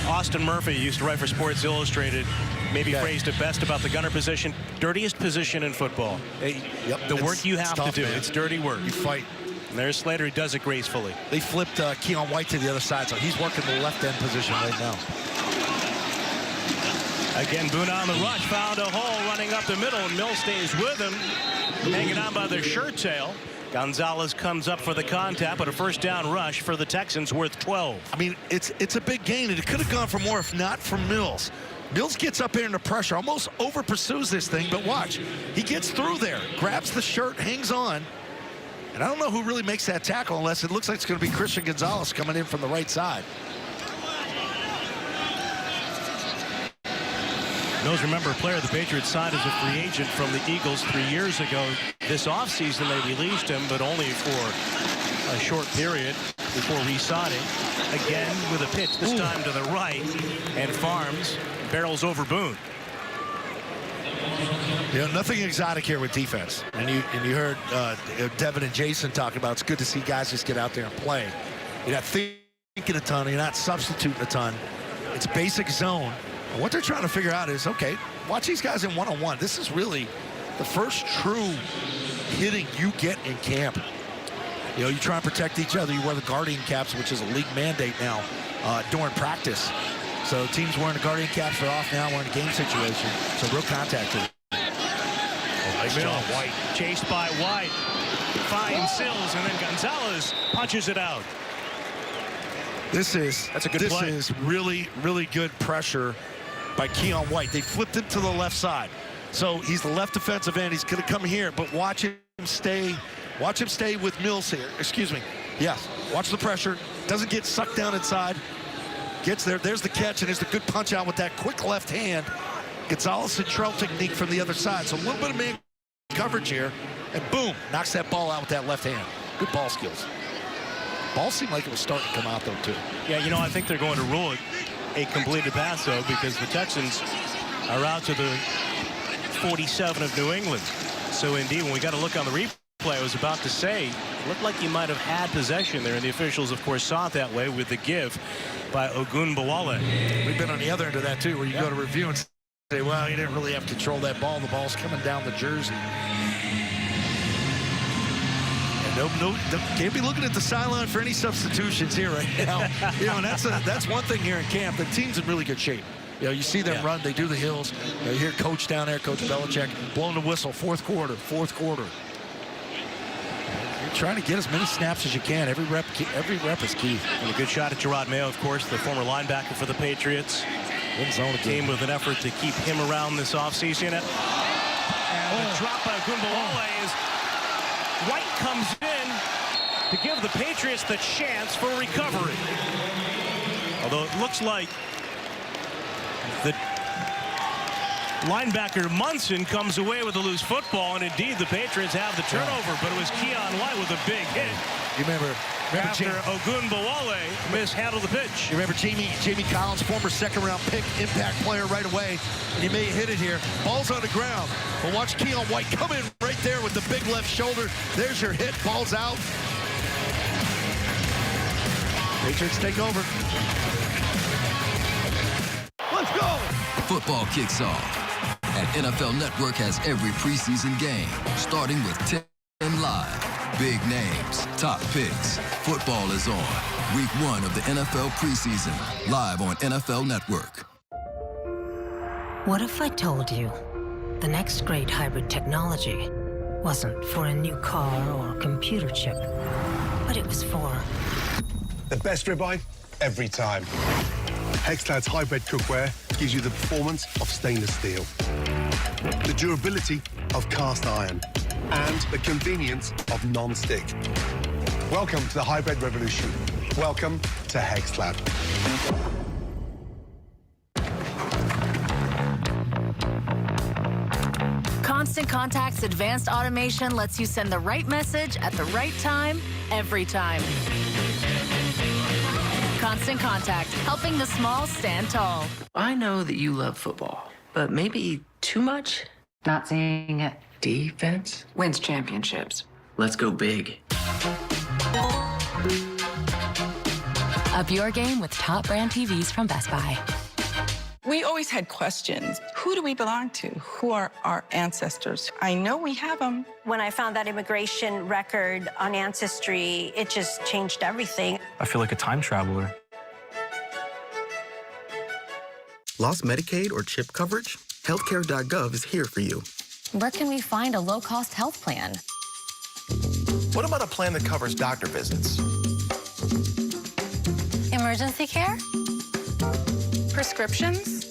Austin Murphy used to write for Sports Illustrated. Maybe phrased it best about the gunner position. Dirtiest position in football. The work you have to do. Man. It's dirty work. You fight. And there's Slater. He does it gracefully. They flipped Keon White to the other side, so he's working the left end position right now. Again, Boone on the rush. Found a hole running up the middle, and Mills stays with him. Hanging on by the shirt tail. Gonzalez comes up for the contact, but a first down rush for the Texans worth 12. I mean, it's a big gain, and it could have gone for more if not for Mills. Mills gets up here under pressure, almost over pursues this thing, but watch. He gets through there, grabs the shirt, hangs on. And I don't know who really makes that tackle unless it looks like it's going to be Christian Gonzalez coming in from the right side. Mills, remember, a player the Patriots signed as a free agent from the Eagles 3 years ago. This offseason, they released him, but only for a short period before re-signing. Again with a pitch, this time to the right, and Farms barrels over Boone. You know, nothing exotic here with defense. And you heard Devin and Jason talking about it's good to see guys just get out there and play. You're not thinking a ton, you're not substituting a ton. It's basic zone. And what they're trying to figure out is, okay, watch these guys in one-on-one. This is really the first true hitting you get in camp. You know, you try and protect each other. You wear the Guardian caps, which is a league mandate now during practice. So teams wearing the Guardian caps are off now. We're in a game situation. So real contact here. Nice job, White. Chased by White. Finds Sills, and then Gonzalez punches it out. That's a good play. This is really, really good pressure by Keon White. They flipped him to the left side. So he's the left defensive end. He's going to come here, but watch him stay with Mills here. Excuse me. Yes, watch the pressure. Doesn't get sucked down inside. Gets there. There's the catch, and there's the good punch out with that quick left hand. Gonzalez and trail technique from the other side. So a little bit of man coverage here, and boom, knocks that ball out with that left hand. Good ball skills. Ball seemed like it was starting to come out, though, too. Yeah, you know, I think they're going to rule it a completed pass, though, because the Texans are out to the 47 of New England. So, indeed, when we got to look on the replay, I was about to say, it looked like you might have had possession there, and the officials, of course, saw it that way with the give by Ogunbowale. We've been on the other end of that, too, where you go to review and say, well, you didn't really have control of that ball. The ball's coming down the jersey. No, can't be looking at the sideline for any substitutions here right now. You know, and that's one thing here in camp. The team's in really good shape. You know, you see them run, they do the hills. You hear Coach down there, Coach Belichick, blowing the whistle, fourth quarter. You're trying to get as many snaps as you can. Every rep is key. And a good shot at Gerard Mayo, of course, the former linebacker for the Patriots. Came with an effort to keep him around this offseason. And the drop by Ogunbowale is White comes in to give the Patriots the chance for recovery. Although it looks like the linebacker Munson comes away with a loose football, and indeed the Patriots have the turnover, but it was Keon White with a big hit. You remember after Ogunbowale mishandled the pitch. You remember Jamie Collins, former second-round pick, impact player right away, and he may hit it here. Ball's on the ground, but watch Keon White come in right there with the big left shoulder. There's your hit. Ball's out. Patriots take over. Let's go. Football kicks off. And NFL Network has every preseason game, starting with 10 live. Big names, top picks. Football is on. Week 1 of the NFL preseason, live on NFL Network. What if I told you the next great hybrid technology wasn't for a new car or computer chip, but it was for... The best ribeye, every time. Hexclad's hybrid cookware gives you the performance of stainless steel, the durability of cast iron, and the convenience of non-stick. Welcome to the hybrid revolution. Welcome to Hexclad. Constant Contact's advanced automation lets you send the right message at the right time, every time. Constant Contact, helping the small stand tall. I know that you love football, but maybe too much? Not seeing it. Defense? Wins championships. Let's go big. Up your game with top brand TVs from Best Buy. We always had questions. Who do we belong to? Who are our ancestors? I know we have them. When I found that immigration record on Ancestry, it just changed everything. I feel like a time traveler. Lost Medicaid or CHIP coverage? Healthcare.gov is here for you. Where can we find a low-cost health plan? What about a plan that covers doctor visits? Emergency care? Prescriptions?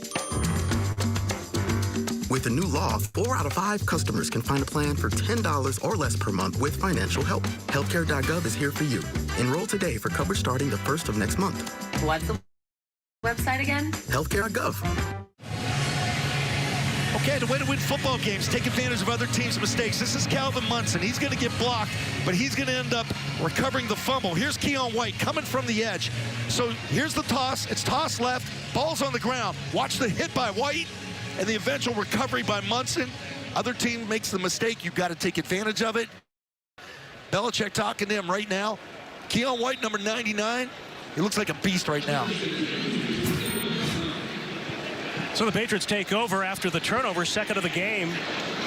With the new law, 4 out of 5 customers can find a plan for $10 or less per month with financial help. Healthcare.gov is here for you. Enroll today for coverage starting the 1st of next month. What's the website again? Healthcare.gov. Okay, the way to win football games, take advantage of other teams' mistakes. This is Calvin Munson. He's going to get blocked, but he's going to end up recovering the fumble. Here's Keon White coming from the edge. So here's the toss. It's toss left. Ball's on the ground. Watch the hit by White and the eventual recovery by Munson. Other team makes the mistake. You've got to take advantage of it. Belichick talking to him right now. Keon White, number 99. He looks like a beast right now. So the Patriots take over after the turnover, second of the game,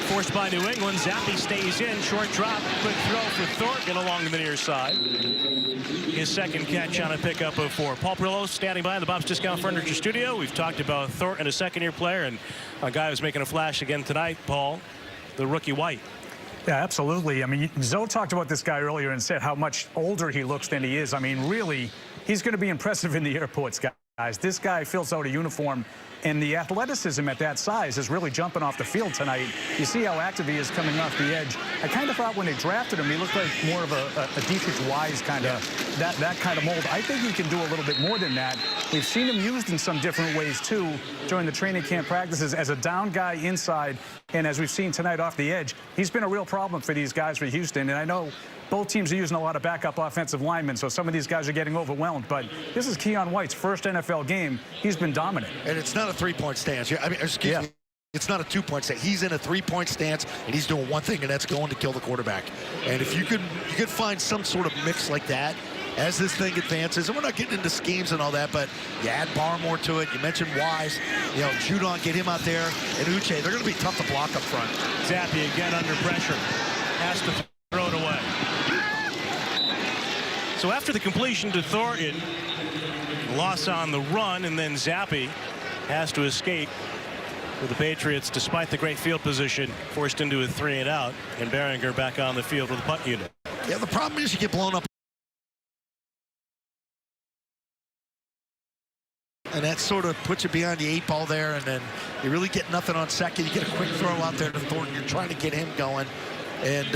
forced by New England. Zappi stays in, short drop, quick throw for Thornton along the near side. His second catch on a pickup of 4. Paul Perillo standing by in the Bob's Discount Furniture Studio. We've talked about Thornton, a second-year player, and a guy who's making a flash again tonight, Paul, the rookie White. Yeah, absolutely. I mean, Zoe talked about this guy earlier and said how much older he looks than he is. I mean, really, he's going to be impressive in the airports, guys. This guy fills out a uniform, and the athleticism at that size is really jumping off the field tonight. You see how active he is coming off the edge. I kind of thought when they drafted him, he looked like more of a Dietrich Wise kind of, that kind of mold. I think he can do a little bit more than that. We've seen him used in some different ways, too, during the training camp practices as a down guy inside. And as we've seen tonight off the edge, he's been a real problem for these guys for Houston. And I know both teams are using a lot of backup offensive linemen, so some of these guys are getting overwhelmed. But this is Keon White's first NFL game. He's been dominant. And it's not a three-point stance. I mean, excuse me. It's not a two-point stance. He's in a three-point stance, and he's doing one thing, and that's going to kill the quarterback. And if you could find some sort of mix like that as this thing advances, and we're not getting into schemes and all that, but you add Barmore to it. You mentioned Wise. You know, Judon, get him out there. And Uche, they're going to be tough to block up front. Zappi again under pressure. Has to throw it away. So after the completion to Thornton, loss on the run, and then Zappi has to escape with the Patriots, despite the great field position, forced into a 3-and-out, and Behringer back on the field with the punt unit. Yeah, the problem is you get blown up. And that sort of puts you behind the 8 ball there, and then you really get nothing on second. You get a quick throw out there to Thornton. You're trying to get him going, and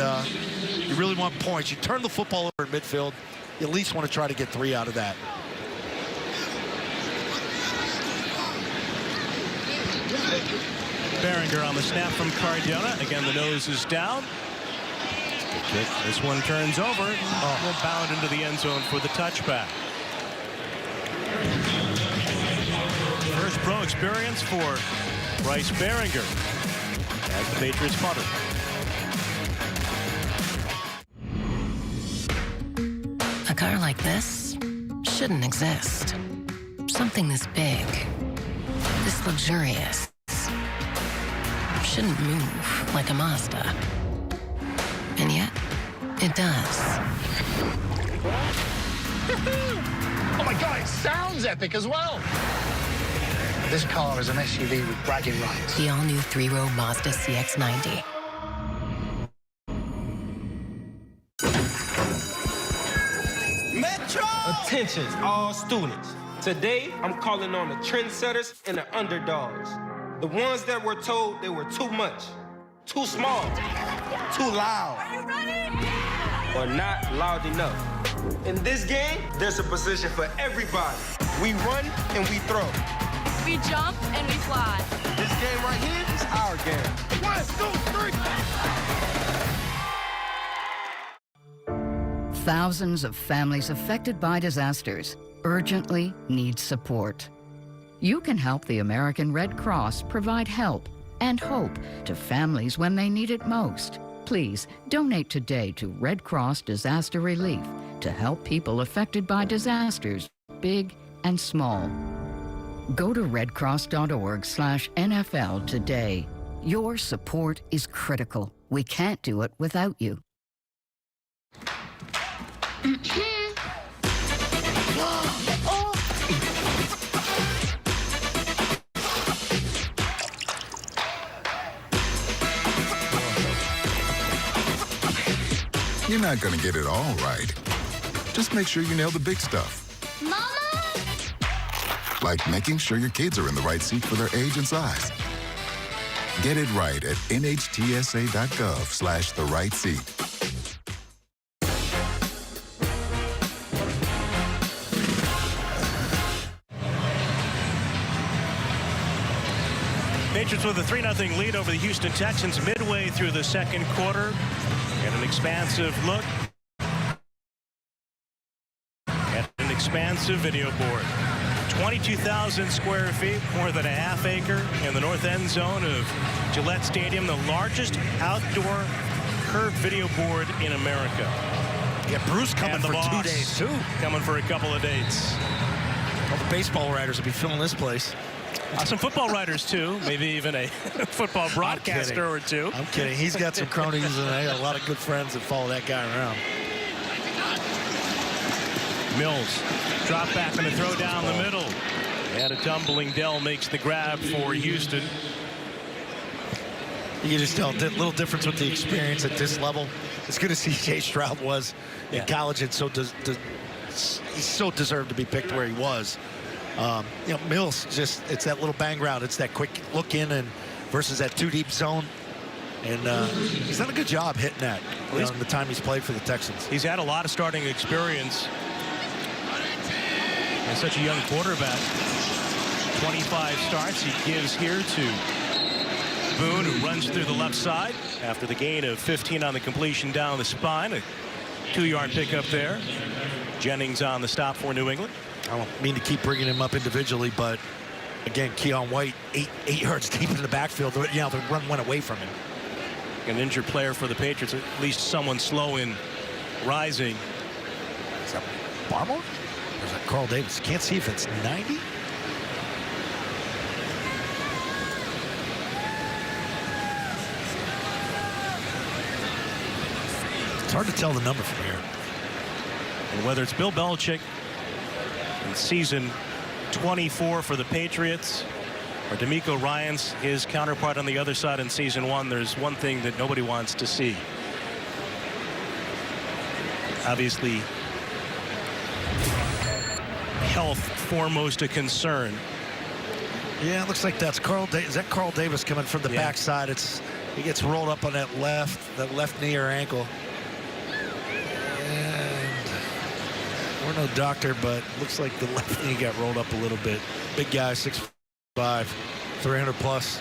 you really want points. You turn the football over in midfield. You at least want to try to get 3 out of that. Behringer on the snap from Cardona. Again, the nose is down. Good kick. This one turns over. Will bound into the end zone for the touchback. First pro experience for Bryce Behringer as the Patriots punter. A car like this shouldn't exist. Something this big, this luxurious, shouldn't move like a Mazda. And yet, it does. Oh my God, it sounds epic as well. This car is an SUV with bragging rights. The all-new 3-row Mazda CX-90. Metro! Attention, all students. Today, I'm calling on the trendsetters and the underdogs. The ones that were told they were too much, too small, too loud, or not loud enough. In this game, there's a position for everybody. We run and we throw. We jump and we fly. This game right here is our game. 1, 2, 3. Thousands of families affected by disasters. urgently need support. You can help the American Red Cross provide help and hope to families when they need it most. Please donate today to Red Cross Disaster Relief to help people affected by disasters, big and small. Go to redcross.org/NFL today. Your support is critical. We can't do it without you. You're not going to get it all right. Just make sure you nail the big stuff. Mama! Like making sure your kids are in the right seat for their age and size. Get it right at nhtsa.gov/the-right-seat. Patriots with a 3-0 lead over the Houston Texans midway through the second quarter. And an expansive look at an expansive video board. 22,000 square feet, more than a half acre in the north end zone of Gillette Stadium, the largest outdoor curved video board in America. Yeah, Bruce coming for 2 days, too. Coming for a couple of dates. All the baseball writers will be filling this place. Some football writers, too. Maybe even a football broadcaster or two. I'm kidding. He's got some cronies, and I got a lot of good friends that follow that guy around. Mills, drop back and a throw down the middle. And a tumbling Dell makes the grab for Houston. You can just tell a little difference with the experience at this level. As good as C.J. Stroud was in college, and he so deserved to be picked where he was. You know, Mills, it's that little bang route. It's that quick look in and versus that too deep zone. And he's done a good job hitting that in the time he's played for the Texans. He's had a lot of starting experience. And such a young quarterback. 25 starts he gives here to Boone, who runs through the left side after the gain of 15 on the completion down the spine. A 2-yard pickup there. Jennings on the stop for New England. I don't mean to keep bringing him up individually, but again, Keon White, eight yards deep in the backfield. The run went away from him. An injured player for the Patriots, at least someone slow in rising. Is that Barmore? Or is that Carl Davis? Can't see if it's 90. It's hard to tell the number from here. And whether it's Bill Belichick in season 24 for the Patriots or DeMeco Ryans, his counterpart on the other side in season 1, there's one thing that nobody wants to see. Obviously, health foremost a concern. Yeah, it looks like that's Carl Davis. Is that Carl Davis coming from the backside? He gets rolled up on that left knee or ankle. And we're no doctor, but looks like the left knee got rolled up a little bit. Big guy, 6'5", 300 plus.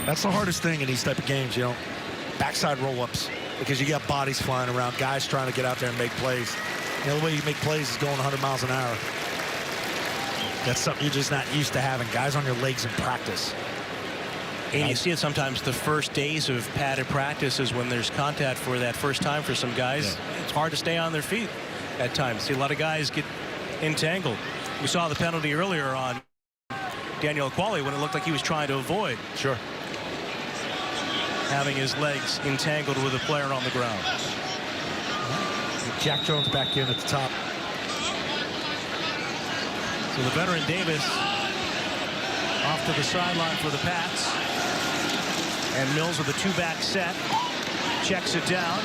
That's the hardest thing in these type of games, you know, backside roll-ups, because you got bodies flying around, guys trying to get out there and make plays. You know, the way you make plays is going 100 miles an hour. That's something you're just not used to having, guys on your legs in practice. And you see it sometimes the first days of padded practice is when there's contact for that first time for some guys. Yeah. It's hard to stay on their feet at times. See a lot of guys get entangled. We saw the penalty earlier on Daniel Qualley when it looked like he was trying to avoid. Sure. Having his legs entangled with a player on the ground. Jack Jones back in at the top. So the veteran Davis off to the sideline for the Pats. And Mills with a two-back set. Checks it down.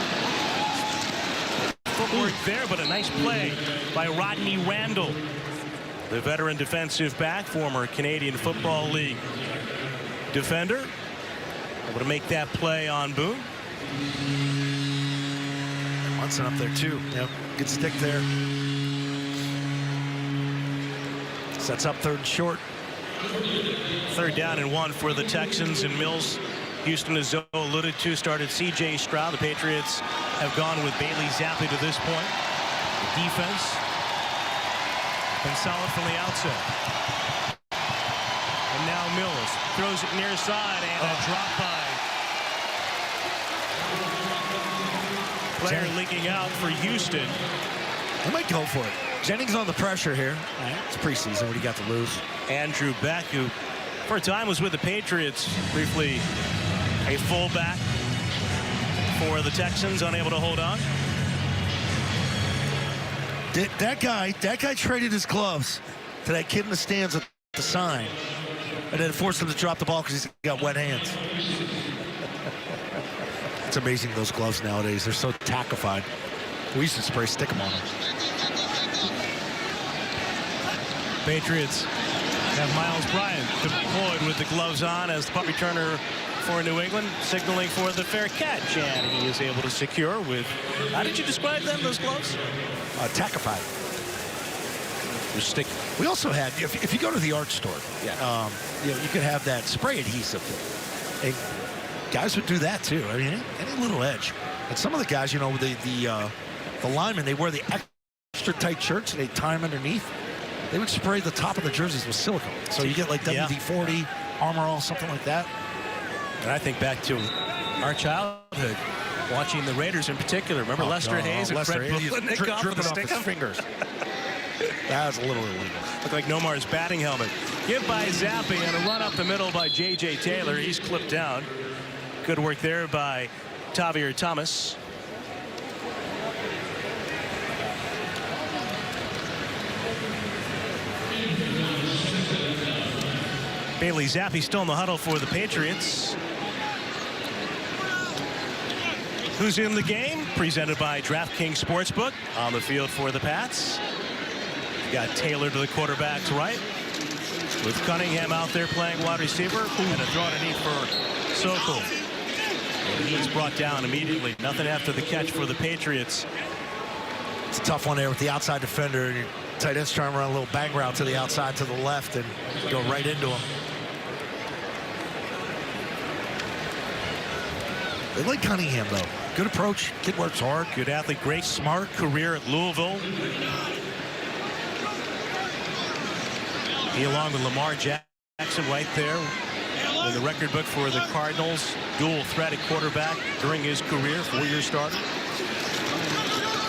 Footwork there, but a nice play by Rodney Randall, the veteran defensive back, former Canadian Football League defender. Able to make that play on Boone. Munson up there too. Yep, good stick there. Sets up 3rd and short. 3rd down and 1 for the Texans, and Mills, Houston, as Zoe alluded to, started C.J. Stroud. The Patriots have gone with Bailey Zappi to this point. The defense And solid from the outset. And now Mills throws it near side and a drop by. Player leaking out for Houston. I might go for it. Jennings on the pressure here. It's preseason. What do you got to lose? Andrew Beck, who for a time was with the Patriots, briefly a fullback for the Texans, unable to hold on. That guy traded his gloves to that kid in the stands at the sign, and then forced him to drop the ball because he's got wet hands. It's amazing, those gloves nowadays. They're so tackified. We used to spray stickum on them. Patriots have Miles Bryant deployed with the gloves on as the punt returner for New England, signaling for the fair catch, and he is able to secure with, how did you describe them, those gloves? Tackified. They're sticky. We also had, if you go to the art store, you could have that spray adhesive. And guys would do that too. I mean, any little edge. And some of the guys, the linemen, they wear the extra tight shirts and they tie them underneath. They would spray the top of the jerseys with silicone. So you get like WD-40, Armor All, something like that. And I think back to our childhood, watching the Raiders in particular. Remember Lester Hayes and Fred Brooklyn dripping off his fingers. That was a little illegal. Looked like Nomar's batting helmet. Give by Zappi and a run up the middle by J.J. Taylor. He's clipped down. Good work there by Tavir Thomas. Bailey Zappi still in the huddle for the Patriots. Who's in the game? Presented by DraftKings Sportsbook. On the field for the Pats. Got Taylor to the quarterback's right. With Cunningham out there playing wide receiver. And a throw underneath for Sokol. And he's brought down immediately. Nothing after the catch for the Patriots. It's a tough one there with the outside defender. Your tight end's trying to run a little bang route to the outside to the left and go right into him. They like Cunningham, though. Good approach. Kid works hard. Good athlete. Great, smart career at Louisville. He, along with Lamar Jackson, right there in the record book for the Cardinals. Dual threat at quarterback during his career. 4-year starter.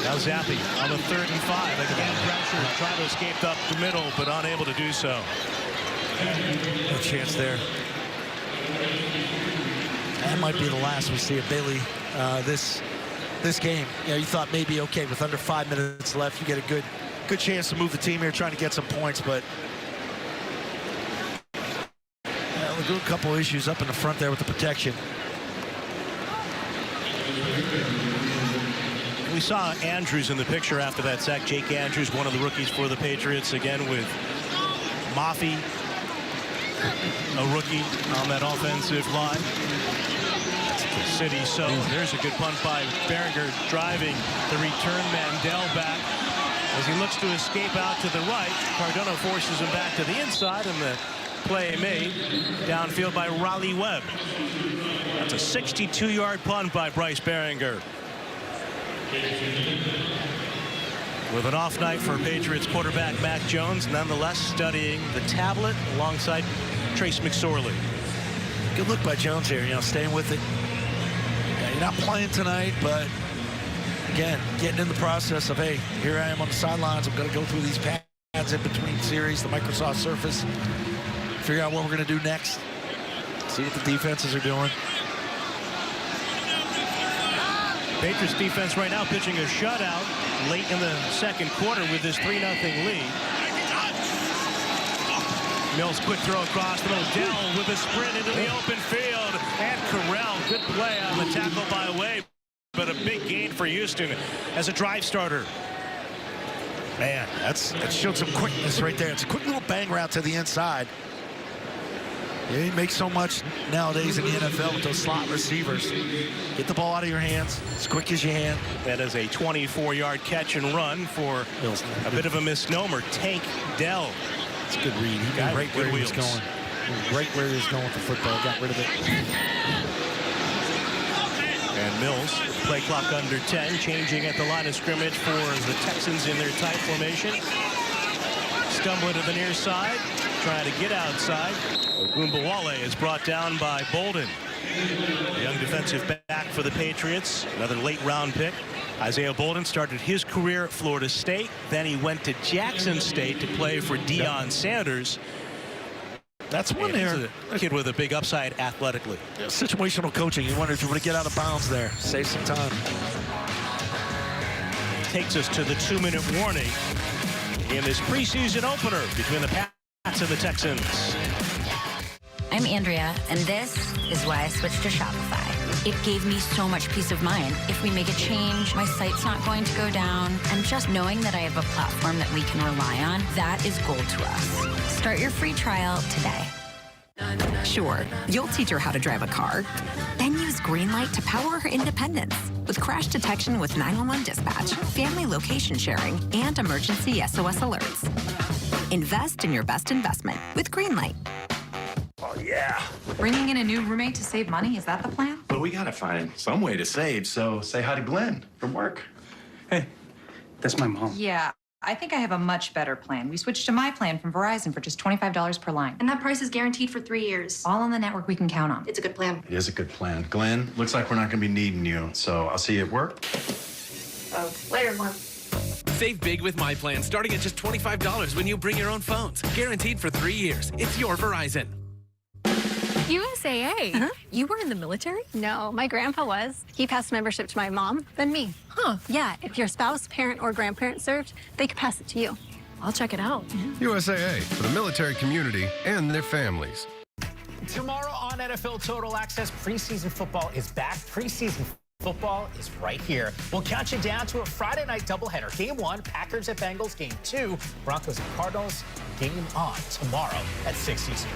Now Zappi on the 3rd and 5. Again, pressure, trying to escape up the middle, but unable to do so. No chance there. That might be the last we see of Bailey this game. You thought maybe, okay, with under 5 minutes left, you get a good chance to move the team here, trying to get some points, but we'll do a couple issues up in the front there with the protection. We saw Andrews in the picture after that sack. Jake Andrews, one of the rookies for the Patriots, again with Mafi, a rookie on that offensive line. City, so there's a good punt by Behringer, driving the return Mandel back. As he looks to escape out to the right, Cardona forces him back to the inside, and the play made downfield by Raleigh Webb. That's a 62-yard punt by Bryce Behringer. With an off night for Patriots quarterback Mac Jones, nonetheless studying the tablet alongside Trace McSorley. Good look by Jones here, staying with it. You're not playing tonight, but again, getting in the process of, hey, here I am on the sidelines. I'm going to go through these pads in between series, the Microsoft Surface, figure out what we're going to do next, see what the defenses are doing. Patriots defense right now pitching a shutout late in the second quarter with this 3-0 lead. Mills quick throw across the middle. Dell with a sprint into the open field. And Corral, good play on the tackle by Wade. But a big gain for Houston as a drive starter. Man, that showed some quickness right there. It's a quick little bang route to the inside. You make so much nowadays in the NFL with those slot receivers. Get the ball out of your hands as quick as you can. That is a 24-yard catch and run for a bit of a misnomer. Tank Dell. It's a good read. He got right where he was going. Right where he was going with the football. Got rid of it. And Mills, play clock under 10, changing at the line of scrimmage for the Texans in their tight formation. stumbling to the near side, trying to get outside. Ogunbowale is brought down by Bolden. The young defensive back for the Patriots, another late round pick. Isaiah Bolden started his career at Florida State. Then he went to Jackson State to play for Deion Sanders. That's one there. A kid with a big upside athletically. Situational coaching. You wonder if you want to get out of bounds there. Save some time. Takes us to the 2-minute warning in this preseason opener between the Pats and the Texans. I'm Andrea, and this is why I switched to Shopify. It gave me so much peace of mind. If we make a change, my site's not going to go down. And just knowing that I have a platform that we can rely on, that is gold to us. Start your free trial today. Sure, you'll teach her how to drive a car. Then use Greenlight to power her independence with crash detection with 911 dispatch, family location sharing, and emergency SOS alerts. Invest in your best investment with Greenlight. Oh, yeah. Bringing in a new roommate to save money, is that the plan? But we gotta find some way to save, so say hi to Glenn from work. Hey, that's my mom. Yeah, I think I have a much better plan. We switched to my plan from Verizon for just $25 per line. And that price is guaranteed for 3 years. All on the network we can count on. It's a good plan. It is a good plan. Glenn, looks like we're not gonna be needing you, so I'll see you at work. Later, Mom. Save big with My Plan, starting at just $25 when you bring your own phones. Guaranteed for 3 years. It's your Verizon. USAA? You were in the military? No, my grandpa was. He passed membership to my mom, then me. Huh. Yeah, if your spouse, parent, or grandparent served, they could pass it to you. I'll check it out. USAA, for the military community and their families. Tomorrow on NFL Total Access, preseason football is back. Preseason football is right here. We'll count you down to a Friday night doubleheader. Game 1, Packers at Bengals. Game 2, Broncos and Cardinals. Game on tomorrow at 6 Eastern.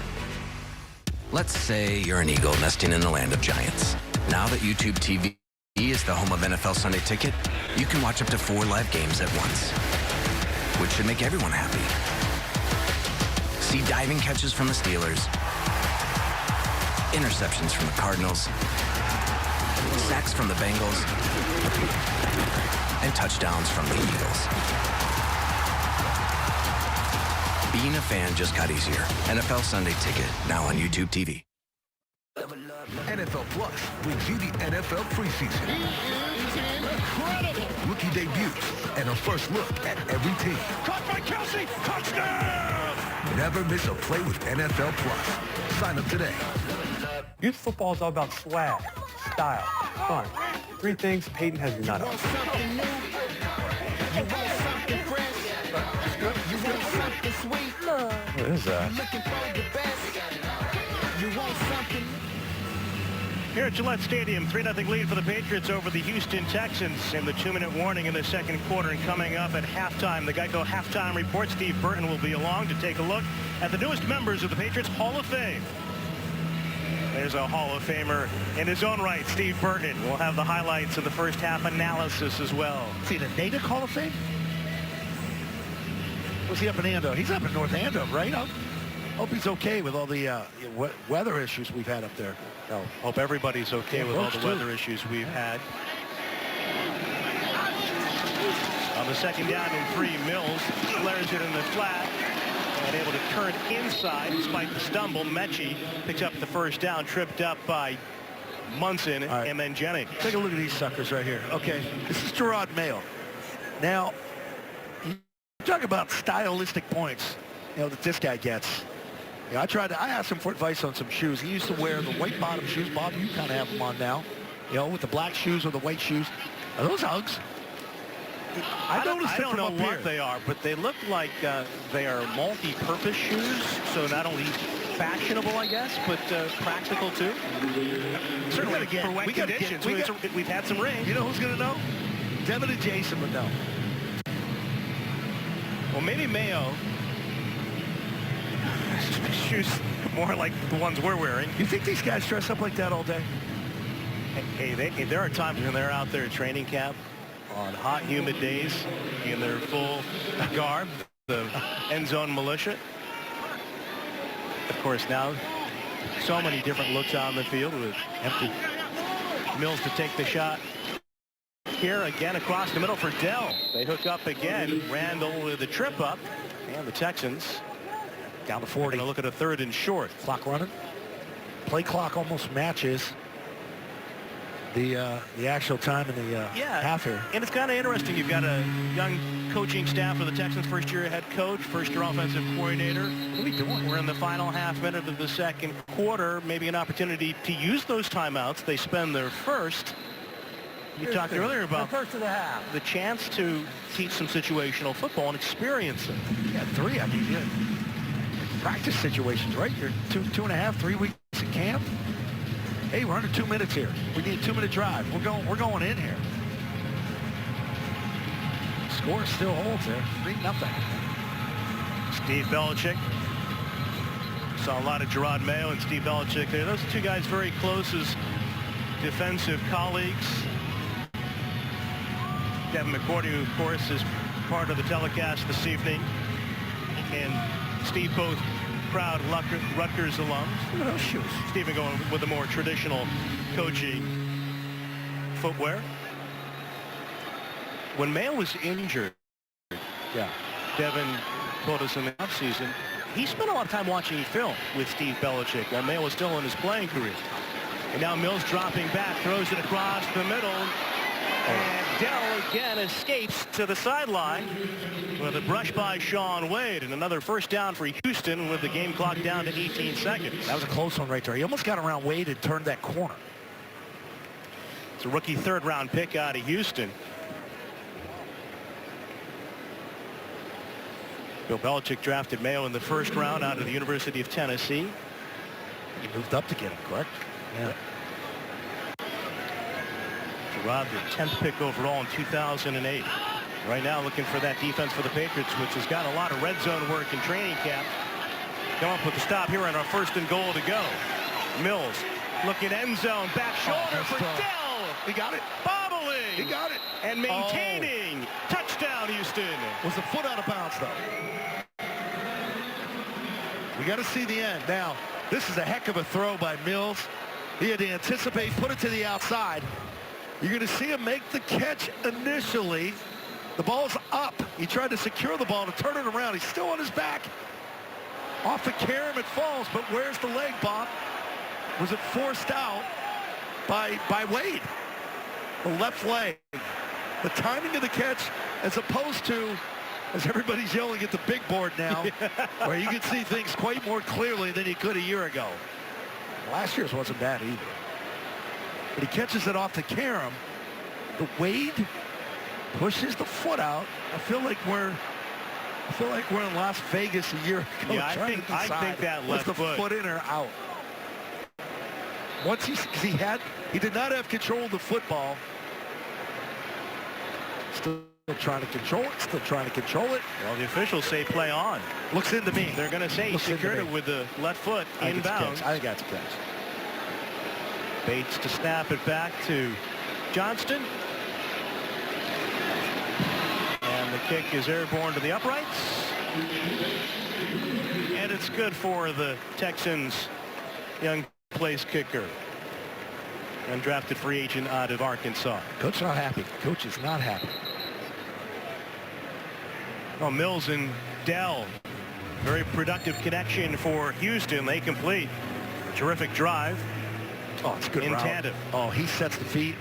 Let's say you're an eagle nesting in the land of giants. Now that YouTube TV is the home of NFL Sunday Ticket, you can watch up to 4 live games at once, which should make everyone happy. See diving catches from the Steelers, interceptions from the Cardinals, sacks from the Bengals, and touchdowns from the Eagles. Being a fan just got easier. NFL Sunday Ticket, now on YouTube TV. NFL Plus brings you the NFL preseason. Incredible! Rookie debuts and a first look at every team. Caught by Kelsey! Touchdown! Never miss a play with NFL Plus. Sign up today. Youth football is all about swag, style, fun. 3 things Peyton has none of. What is that? Here at Gillette Stadium, 3-0 lead for the Patriots over the Houston Texans in the 2-minute warning in the second quarter. And coming up at halftime, the Geico Halftime Report, Steve Burton will be along to take a look at the newest members of the Patriots Hall of Fame. There's a Hall of Famer in his own right, Steve Burton. We'll have the highlights of the first half analysis as well. See the Natick Hall of Fame? Was he up in Andover? He's up in North Andover, right? I hope he's okay with all the weather issues we've had up there. Well, hope everybody's okay with all the weather issues we've had. On the second down and 3, Mills flares it in the flat and able to turn inside despite the stumble. Mechie picks up the first down, tripped up by Munson and then Jennings. Take a look at these suckers right here. Okay, this is Gerard Mayo. Now, talk about stylistic points, that this guy gets. I asked him for advice on some shoes. He used to wear the white bottom shoes. Bob, you kind of have them on now. With the black shoes or the white shoes. Are those Uggs? I don't know what they are, but they look like they are multi-purpose shoes. So not only fashionable, I guess, but practical too. Certainly for wet conditions. We've had some rain. You know who's going to know? Devin and Jason would know. Well, maybe Mayo. Shoes more like the ones we're wearing. You think these guys dress up like that all day? Hey, there are times when they're out there at training camp on hot, humid days in their full garb, the end zone militia. Of course, now so many different looks on the field with empty. Mills to take the shot. here again across the middle for Dell. They hook up again. Randall with the trip up. And the Texans down to 40. Going to look at a 3rd and short. Clock running. Play clock almost matches the actual time in the half here. And it's kind of interesting. You've got a young coaching staff for the Texans, first-year head coach, first-year offensive coordinator. What are we doing? We're in the final half minute of the second quarter. Maybe an opportunity to use those timeouts. They spend their first. You talked earlier about the first of the half. The chance to teach some situational football and experience it. Yeah, 3. I mean, practice situations, right? You're 2.5, 3 weeks in camp. Hey, we're under 2 minutes here. We need a 2-minute drive. We're going in here. Score still holds there. 3-0. Steve Belichick. Saw a lot of Gerard Mayo and Steve Belichick there. Those two guys very close as defensive colleagues. Devin McCourty, who, of course, is part of the telecast this evening. And Steve, both proud Rutgers alums. Look at those shoes. Stephen going with a more traditional coaching footwear. When Mayo was injured, Devin told us in the offseason, he spent a lot of time watching film with Steve Belichick while Mayo was still in his playing career. And now Mills dropping back, throws it across the middle. And Dell again escapes to the sideline with a brush by Sean Wade, and another first down for Houston with the game clock down to 18 seconds. That was a close one right there. He almost got around Wade and turned that corner. It's a rookie 3rd-round pick out of Houston. Bill Belichick drafted Mayo in the 1st round out of the University of Tennessee. He moved up to get him, correct? Yeah. Gerard, the 10th pick overall in 2008. Right now looking for that defense for the Patriots, which has got a lot of red zone work in training camp. Come up with the stop here on our 1st and goal to go. Mills looking end zone, back shoulder for Dell. He got it. Bobbling. He got it. And maintaining. Touchdown, Houston. Was the foot out of bounds, though. We got to see the end. Now, this is a heck of a throw by Mills. He had to anticipate, put it to the outside. You're going to see him make the catch initially. The ball's up. He tried to secure the ball to turn it around. He's still on his back. Off the carom, it falls, but where's the leg, Bob? Was it forced out by Wade? The left leg. The timing of the catch, as opposed to, as everybody's yelling at the big board now, where you can see things quite more clearly than you could a year ago. Last year's wasn't bad either. But he catches it off the carom. The Wade pushes the foot out. I feel like we're in Las Vegas a year ago. Yeah, I think that left was the foot in or out. Once he did not have control of the football. Still trying to control it. Still trying to control it. Well, the officials say play on. Looks into me. They're going to say he secured it with the left foot inbounds. I think that's a catch. Bates to snap it back to Johnston. And the kick is airborne to the uprights. And it's good for the Texans' young place kicker. Undrafted free agent out of Arkansas. Coach not happy. Coach is not happy. Well, Mills and Dell. Very productive connection for Houston. They complete. Terrific drive. Oh, it's a good in route. Tandem. Oh, he sets the feet.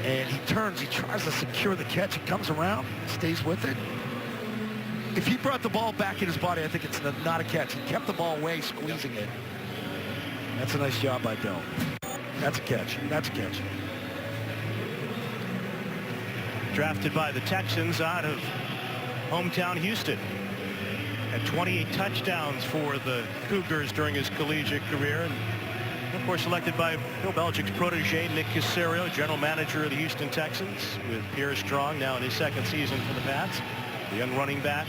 And he turns. He tries to secure the catch. He comes around. Stays with it. If he brought the ball back in his body, I think it's not a catch. He kept the ball away, squeezing it. That's a nice job by Dell. That's a catch. That's a catch. Drafted by the Texans out of hometown Houston. Had 28 touchdowns for the Cougars during his collegiate career. And of course, selected by Bill Belichick's protege, Nick Caserio, general manager of the Houston Texans, with Pierre Strong now in his 2nd season for the Pats. The young running back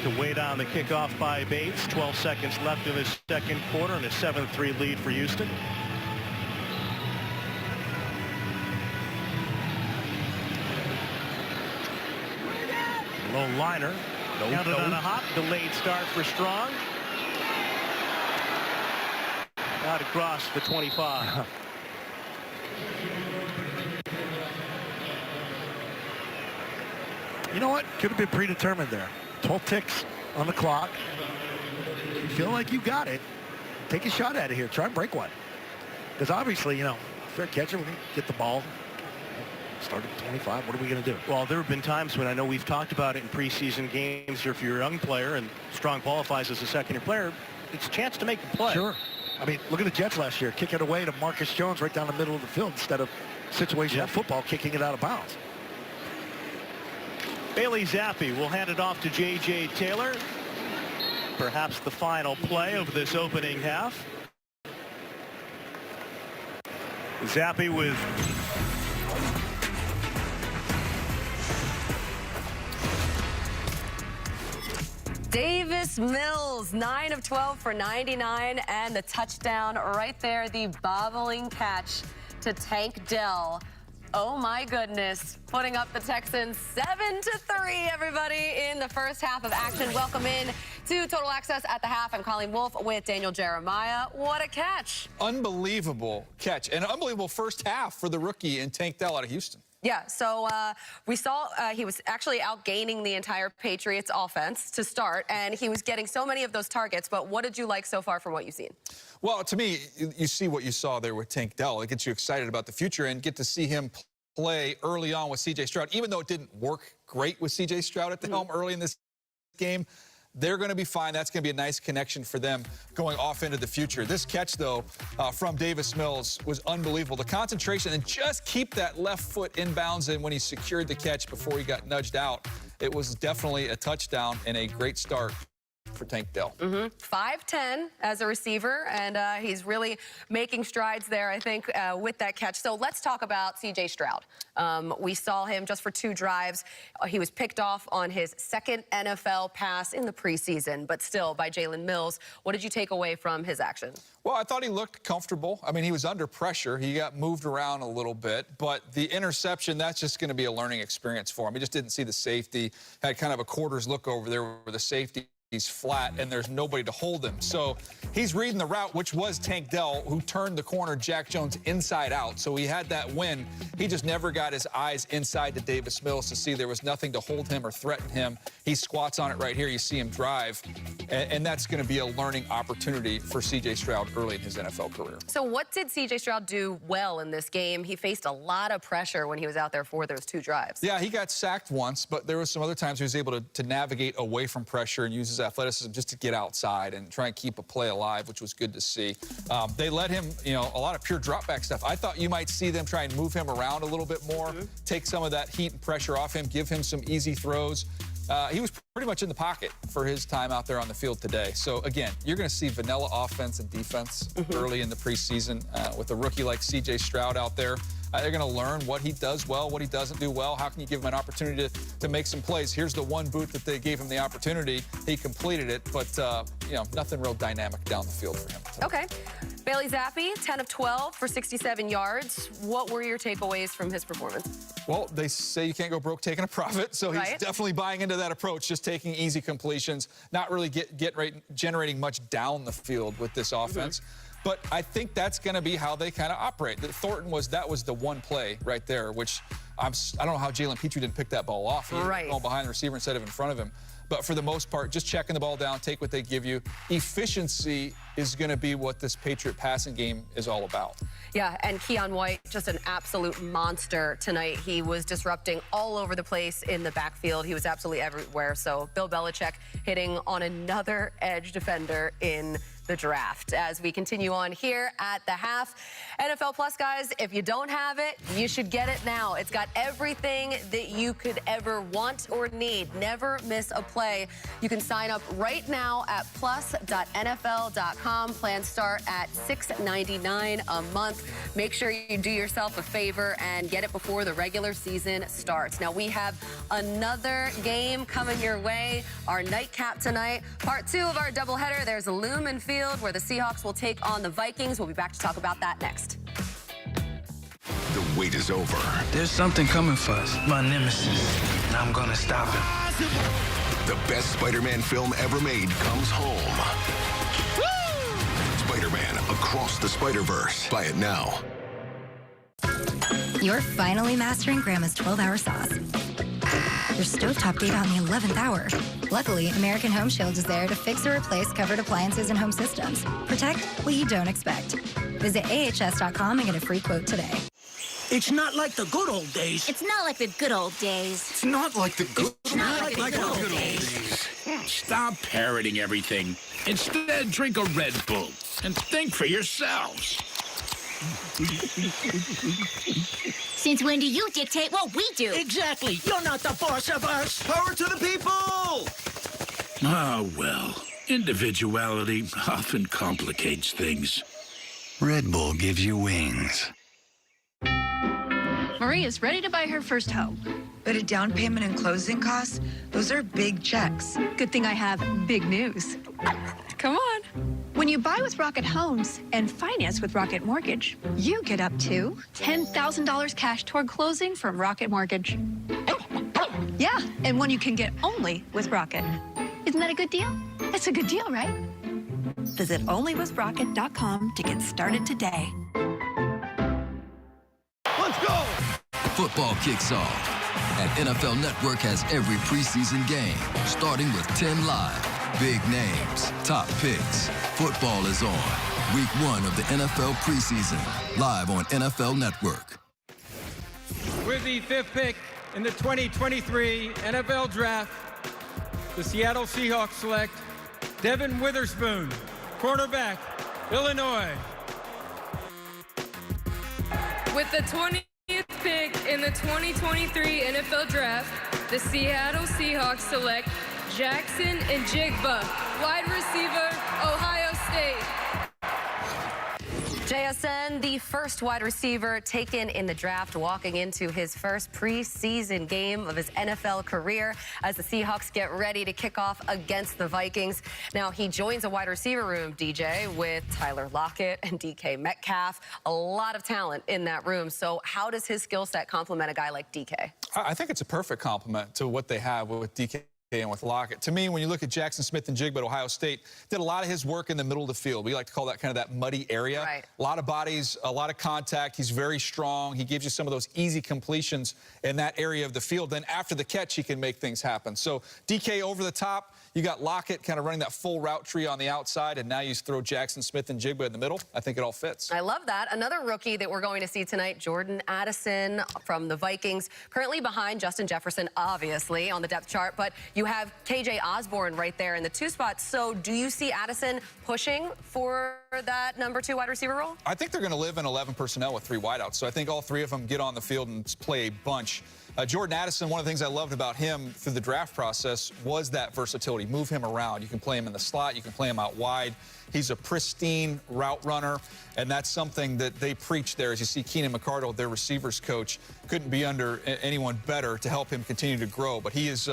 to weigh down the kickoff by Bates. 12 seconds left in this second quarter and a 7-3 lead for Houston. Low liner. Counted on a hop. Delayed start for Strong. Out across the 25. You know what? Could have been predetermined there. 12 ticks on the clock. If you feel like you got it, take a shot at it here. Try and break one. Because obviously, you know, fair catcher, we get the ball. Start at 25. What are we going to do? Well, there have been times when I know we've talked about it in preseason games, or if you're a young player and strong qualifies as a second-year player, it's a chance to make the play. Sure. I mean, look at the Jets last year. Kick it away to Marcus Jones right down the middle of the field instead of situational football kicking it out of bounds. Bailey Zappi will hand it off to J.J. Taylor. Perhaps the final play of this opening half. Zappi with Davis Mills, 9 of 12 for 99, and the touchdown right there, the bobbling catch to Tank Dell. Oh my goodness, putting up the Texans 7-3, everybody, in the first half of action. Welcome in to Total Access at the half. I'm Colleen Wolfe with Daniel Jeremiah. What a catch. Unbelievable catch, and an unbelievable first half for the rookie in Tank Dell out of Houston. Yeah, so we saw he was actually outgaining the entire Patriots offense to start, and he was getting so many of those targets. But what did you like so far from what you've seen? Well, to me, you see what you saw there with Tank Dell. It gets you excited about the future and get to see him play early on with C.J. Stroud. Even though it didn't work great with C.J. Stroud at the helm early in this game, they're going to be fine. That's going to be a nice connection for them going off into the future. This catch, though, from Davis Mills was unbelievable. The concentration and just keep that left foot inbounds in when he secured the catch before he got nudged out. It was definitely a touchdown and a great start for Tank Dell. 5'10" as a receiver, and he's really making strides there, I think, with that catch. So let's talk about C.J. Stroud. We saw him just for 2 drives. He was picked off on his second NFL pass in the preseason, but still by Jalen Mills. What did you take away from his action? Well, I thought he looked comfortable. I mean, he was under pressure. He got moved around a little bit, but the interception, that's just going to be a learning experience for him. He just didn't see the safety, had kind of a quarters look over there where the safety he's flat and there's nobody to hold him. So he's reading the route, which was Tank Dell, who turned the corner Jack Jones inside out. So he had that win. He just never got his eyes inside to Davis Mills to see there was nothing to hold him or threaten him. He squats on it right here. You see him drive. And that's going to be a learning opportunity for C.J. Stroud early in his NFL career. So what did C.J. Stroud do well in this game? He faced a lot of pressure when he was out there for those 2 drives. Yeah, he got sacked once, but there was some other times he was able to navigate away from pressure and use his athleticism just to get outside and try and keep a play alive, which was good to see. They let him, you know, a lot of pure drop back stuff. I thought you might see them try and move him around a little bit more, take some of that heat and pressure off him, give him some easy throws. He was pretty much in the pocket for his time out there on the field today. So, again, you're going to see vanilla offense and defense early in the preseason with a rookie like C.J. Stroud out there. They're going to learn what he does well, what he doesn't do well. How can you give him an opportunity to make some plays? Here's the one boot that they gave him the opportunity. He completed it, but, you know, nothing real dynamic down the field for him. Okay. Bailey Zappi, 10 of 12 for 67 yards. What were your takeaways from his performance? Well, they say you can't go broke taking a profit, so he's definitely buying into that approach, just taking easy completions, not really generating much down the field with this offense. But I think that's going to be how they kind of operate. Thornton that was the one play right there, which I don't know how Jalen Petrie didn't pick that ball off. He was behind the receiver instead of in front of him. But for the most part, just checking the ball down, take what they give you. Efficiency is going to be what this Patriot passing game is all about. Yeah, and Keon White, just an absolute monster tonight. He was disrupting all over the place in the backfield. He was absolutely everywhere. So Bill Belichick hitting on another edge defender in the draft. As we continue on here at the half, NFL Plus, guys, if you don't have it, you should get it now. It's got everything that you could ever want or need. Never miss a play. You can sign up right now at plus.nfl.com. Plans start at $6.99 a month. Make sure you do yourself a favor and get it before the regular season starts. Now, we have another game coming your way. Our nightcap tonight, part 2 of our doubleheader. There's a Lumen Field where the Seahawks will take on the Vikings. We'll be back to talk about that next. The wait is over. There's something coming for us. My nemesis. And I'm gonna stop him. The best Spider-Man film ever made comes home. Spider-Man Across the Spider-Verse. Buy it now. You're finally mastering Grandma's 12-hour sauce. Your stovetop gave out in the 11th hour. Luckily, American Home Shield is there to fix or replace covered appliances and home systems. Protect what you don't expect. Visit ahs.com and get a free quote today. It's not like the good old days. It's not like the good old days. It's not like the good, It's not like the good old days. Stop parroting everything. Instead, drink a Red Bull and think for yourselves. Since when do you dictate what we do? Exactly. You're not the boss of us. Power to the people. Oh, well. Individuality often complicates things. Red Bull gives you wings. Maria's ready to buy her first home. But a down payment and closing costs, those are big checks. Good thing I have big news. Come on. When you buy with Rocket Homes and finance with Rocket Mortgage, you get up to $10,000 cash toward closing from Rocket Mortgage. Yeah, and one you can get only with Rocket. Isn't that a good deal? It's a good deal, right? Visit onlywithrocket.com to get started today. Let's go! Football kicks off, and NFL Network has every preseason game, starting with 10 live. Big names, top picks. Football is on. Week 1 of the NFL preseason, live on NFL Network. With the 5th pick in the 2023 NFL Draft, the Seattle Seahawks select Devin Witherspoon, cornerback, Illinois. With the 20th pick in the 2023 NFL Draft, the Seattle Seahawks select Jackson Njigba, wide receiver, Ohio State. JSN, the first wide receiver taken in the draft, walking into his first preseason game of his NFL career as the Seahawks get ready to kick off against the Vikings. Now, he joins a wide receiver room, DJ, with Tyler Lockett and DK Metcalf. A lot of talent in that room. So how does his skill set complement a guy like DK? I think it's a perfect complement to what they have with DK and with Lockett. To me, when you look at Jackson Smith and Jigba at Ohio State, did a lot of his work in the middle of the field. We like to call that kind of that muddy area. Right. A lot of bodies, a lot of contact. He's very strong. He gives you some of those easy completions in that area of the field. Then after the catch, he can make things happen. So DK over the top. You got Lockett kind of running that full route tree on the outside, and now you throw Jackson Smith and Jigba in the middle. I think it all fits. I love that. Another rookie that we're going to see tonight, Jordan Addison from the Vikings, currently behind Justin Jefferson, obviously, on the depth chart, but you have KJ Osborne right there in the 2 spots. So do you see Addison pushing for that number 2 wide receiver role? I think they're going to live in 11 personnel with 3 wideouts, so I think all 3 of them get on the field and play a bunch. Jordan Addison, one of the things I loved about him through the draft process was that versatility. Move him around. You can play him in the slot. You can play him out wide. He's a pristine route runner, and that's something that they preach there. As you see, Keenan McCardle, their receivers coach, couldn't be under anyone better to help him continue to grow. But he is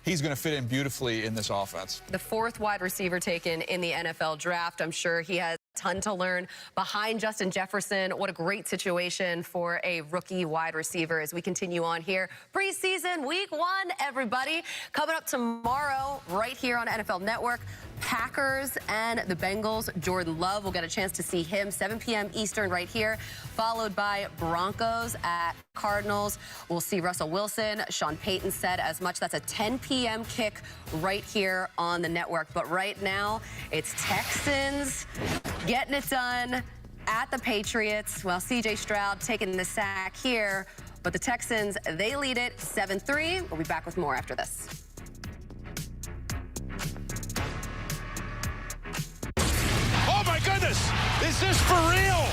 he's going to fit in beautifully in this offense. The 4th wide receiver taken in the NFL draft. I'm sure he has a ton to learn behind Justin Jefferson. What a great situation for a rookie wide receiver as we continue on here. Preseason week 1, everybody. Coming up tomorrow right here on NFL Network. Packers and the Bengals. Jordan Love will get a chance to see him 7 p.m. Eastern right here, followed by Broncos at Cardinals. We'll see Russell Wilson. Sean Payton said as much. That's a 10 p.m. kick right here on the network. But right now, it's Texans getting it done at the Patriots. Well, C.J. Stroud taking the sack here, but the Texans, they lead it 7-3. We'll be back with more after this. Oh, my goodness! Is this for real?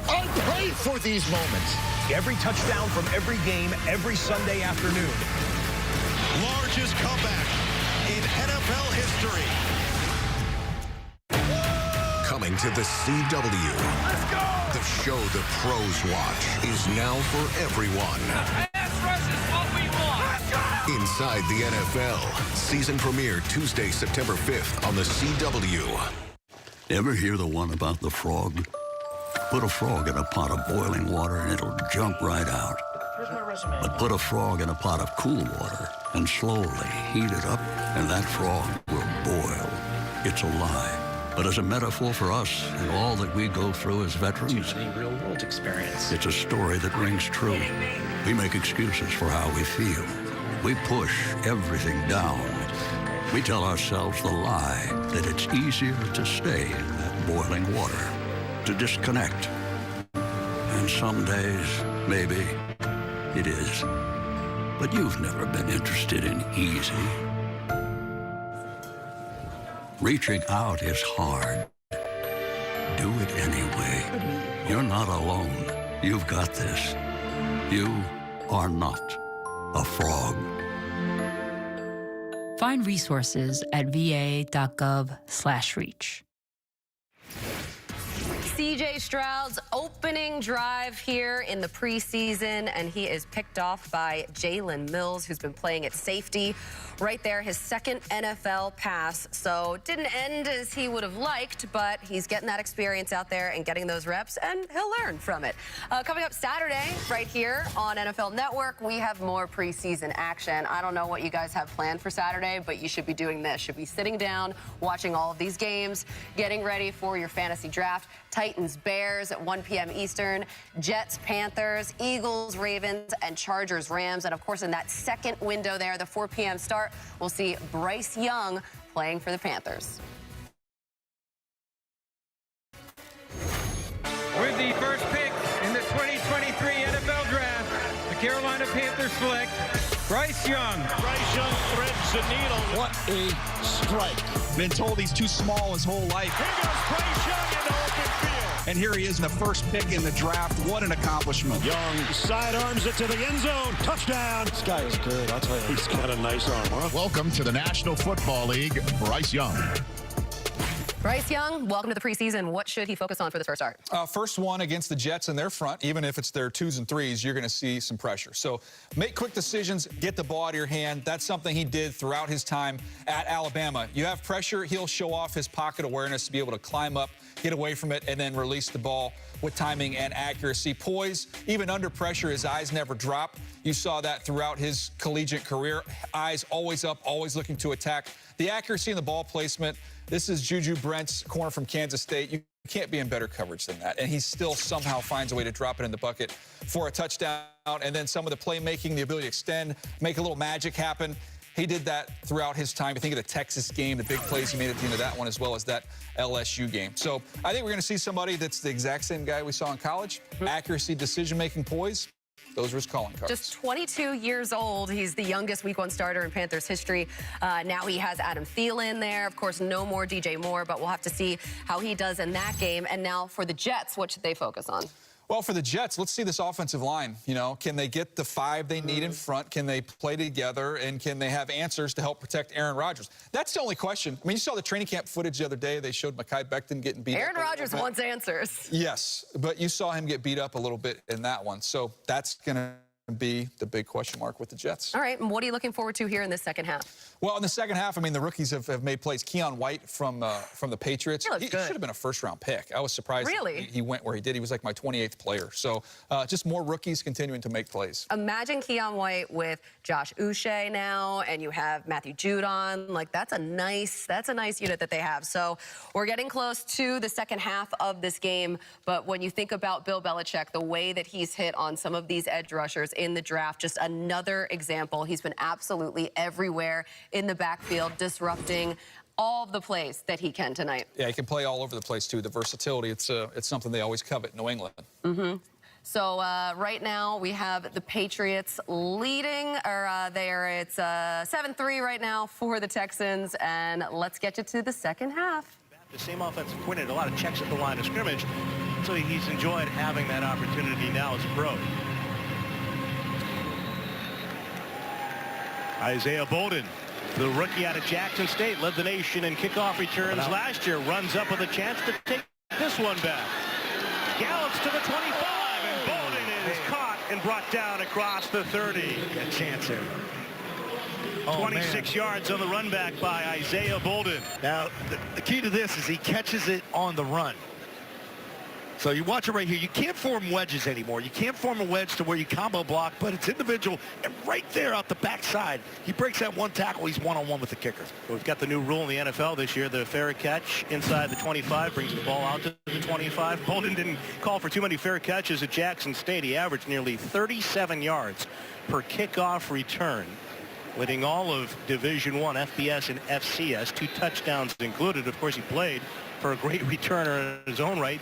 I pray for these moments. Every touchdown from every game, every Sunday afternoon. Largest comeback in NFL history. Coming to the CW. Let's go! The show the pros watch is now for everyone. Pass rush is what we want. Inside the NFL. Season premiere Tuesday, September 5th on the CW. Ever hear the one about the frog? Put a frog in a pot of boiling water and it'll jump right out. Here's my resume. But put a frog in a pot of cool water and slowly heat it up, and that frog will boil. It's a lie. But as a metaphor for us and all that we go through as veterans, Real-world experience. it's a story that rings true. We make excuses for how we feel. We push everything down. We tell ourselves the lie that it's easier to stay in that boiling water, to disconnect. And some days, maybe, it is. But you've never been interested in easy. Reaching out is hard. Do it anyway. You're not alone. You've got this. You are not a frog. Find resources at va.gov/reach. C.J. Stroud's opening drive here in the preseason, and he is picked off by Jalen Mills, who's been playing at safety. Right there, his second NFL pass. So didn't end as he would have liked, but he's getting that experience out there and getting those reps, and he'll learn from it. Coming up Saturday, right here on NFL Network, we have more preseason action. I don't know what you guys have planned for Saturday, but you should be doing this. Should be sitting down, watching all of these games, getting ready for your fantasy draft. Titans, Bears at 1 p.m. Eastern, Jets, Panthers, Eagles, Ravens, and Chargers, Rams. And, of course, in that second window there, the 4 p.m. start, we'll see Bryce Young playing for the Panthers. With the first pick in the 2023 NFL Draft, the Carolina Panthers select Bryce Young. Bryce Young threads the needle. What a strike. Been told he's too small his whole life. Here goes Bryce Young into open field. And here he is in the first pick in the draft. What an accomplishment. Young sidearms it to the end zone. Touchdown. This guy is good, I'll tell you. He's got a nice arm, huh? Welcome to the National Football League, Bryce Young. Bryce Young, welcome to the preseason. What should he focus on for the first start? First one against the Jets in their front. Even if it's their 2s and 3s, you're going to see some pressure. So make quick decisions, get the ball out of your hand. That's something he did throughout his time at Alabama. You have pressure, he'll show off his pocket awareness to be able to climb up, get away from it, and then release the ball with timing and accuracy. Poise, even under pressure, his eyes never drop. You saw that throughout his collegiate career. Eyes always up, always looking to attack. The accuracy and the ball placement. This is Juju Brent's corner from Kansas State. You can't be in better coverage than that. And he still somehow finds a way to drop it in the bucket for a touchdown. And then some of the playmaking, the ability to extend, make a little magic happen. He did that throughout his time. You think of the Texas game, the big plays he made at the end of that one, as well as that LSU game. So I think we're going to see somebody that's the exact same guy we saw in college. Accuracy, decision-making, poise. Those are his calling cards. Just 22 years old. He's the youngest Week 1 starter in Panthers history. Now he has Adam Thielen there. Of course, no more DJ Moore, but we'll have to see how he does in that game. And now for the Jets, what should they focus on? Well, for the Jets, let's see this offensive line. You know, can they get the 5 they need in front? Can they play together? And can they have answers to help protect Aaron Rodgers? That's the only question. I mean, you saw the training camp footage the other day. They showed Mekhi Becton getting beat up. Aaron Rodgers wants answers. Yes, but you saw him get beat up a little bit in that one. So that's going to be the big question mark with the Jets. All right, and what are you looking forward to here in the second half? Well, in the second half, I mean, the rookies have made plays. Keon White from the Patriots. He should have been a first-round pick. I was surprised he went where he did. He was like my 28th player. So just more rookies continuing to make plays. Imagine Keon White with Josh Uche now, and you have Matthew Judon. Like, that's a nice unit that they have. So we're getting close to the second half of this game. But when you think about Bill Belichick, the way that he's hit on some of these edge rushers in the draft, just another example. He's been absolutely everywhere in the backfield, disrupting all of the plays that he can tonight. Yeah, he can play all over the place, too. The versatility, it's something they always covet in New England. So right now we have the Patriots leading, it's 7-3 right now for the Texans, and let's get you to the second half. The same offensive coordinator, a lot of checks at the line of scrimmage, so he's enjoyed having that opportunity now as a pro. Isaiah Bolden, the rookie out of Jackson State, led the nation in kickoff returns last year, runs up with a chance to take this one back. Gallops to the 25, and Bolden is caught and brought down across the 30. A chance here. 26 yards on the run back by Isaiah Bolden. Now, the key to this is he catches it on the run. So you watch it right here. You can't form wedges anymore. You can't form a wedge to where you combo block, but it's individual. And right there out the backside, he breaks that one tackle. He's one-on-one with the kicker. We've got the new rule in the NFL this year. The fair catch inside the 25 brings the ball out to the 25. Bolden didn't call for too many fair catches at Jackson State. He averaged nearly 37 yards per kickoff return leading all of Division I, FBS and FCS, 2 touchdowns included. Of course, he played for a great returner in his own right,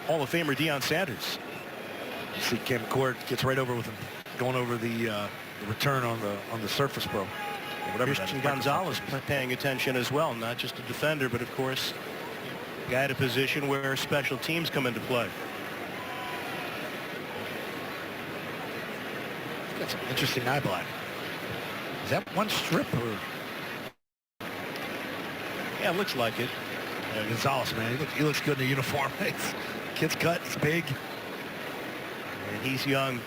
Hall of Famer Deion Sanders. You see Cam Court gets right over with him, going over the return on the Surface Pro. Christian Gonzalez paying attention as well, not just a defender, but of course, a guy at a position where special teams come into play. Got some interesting eye black. Is that one strip or? Yeah, it looks like it. Gonzalez, man, he looks good in the uniform. Kid's cut, he's big. And he's young.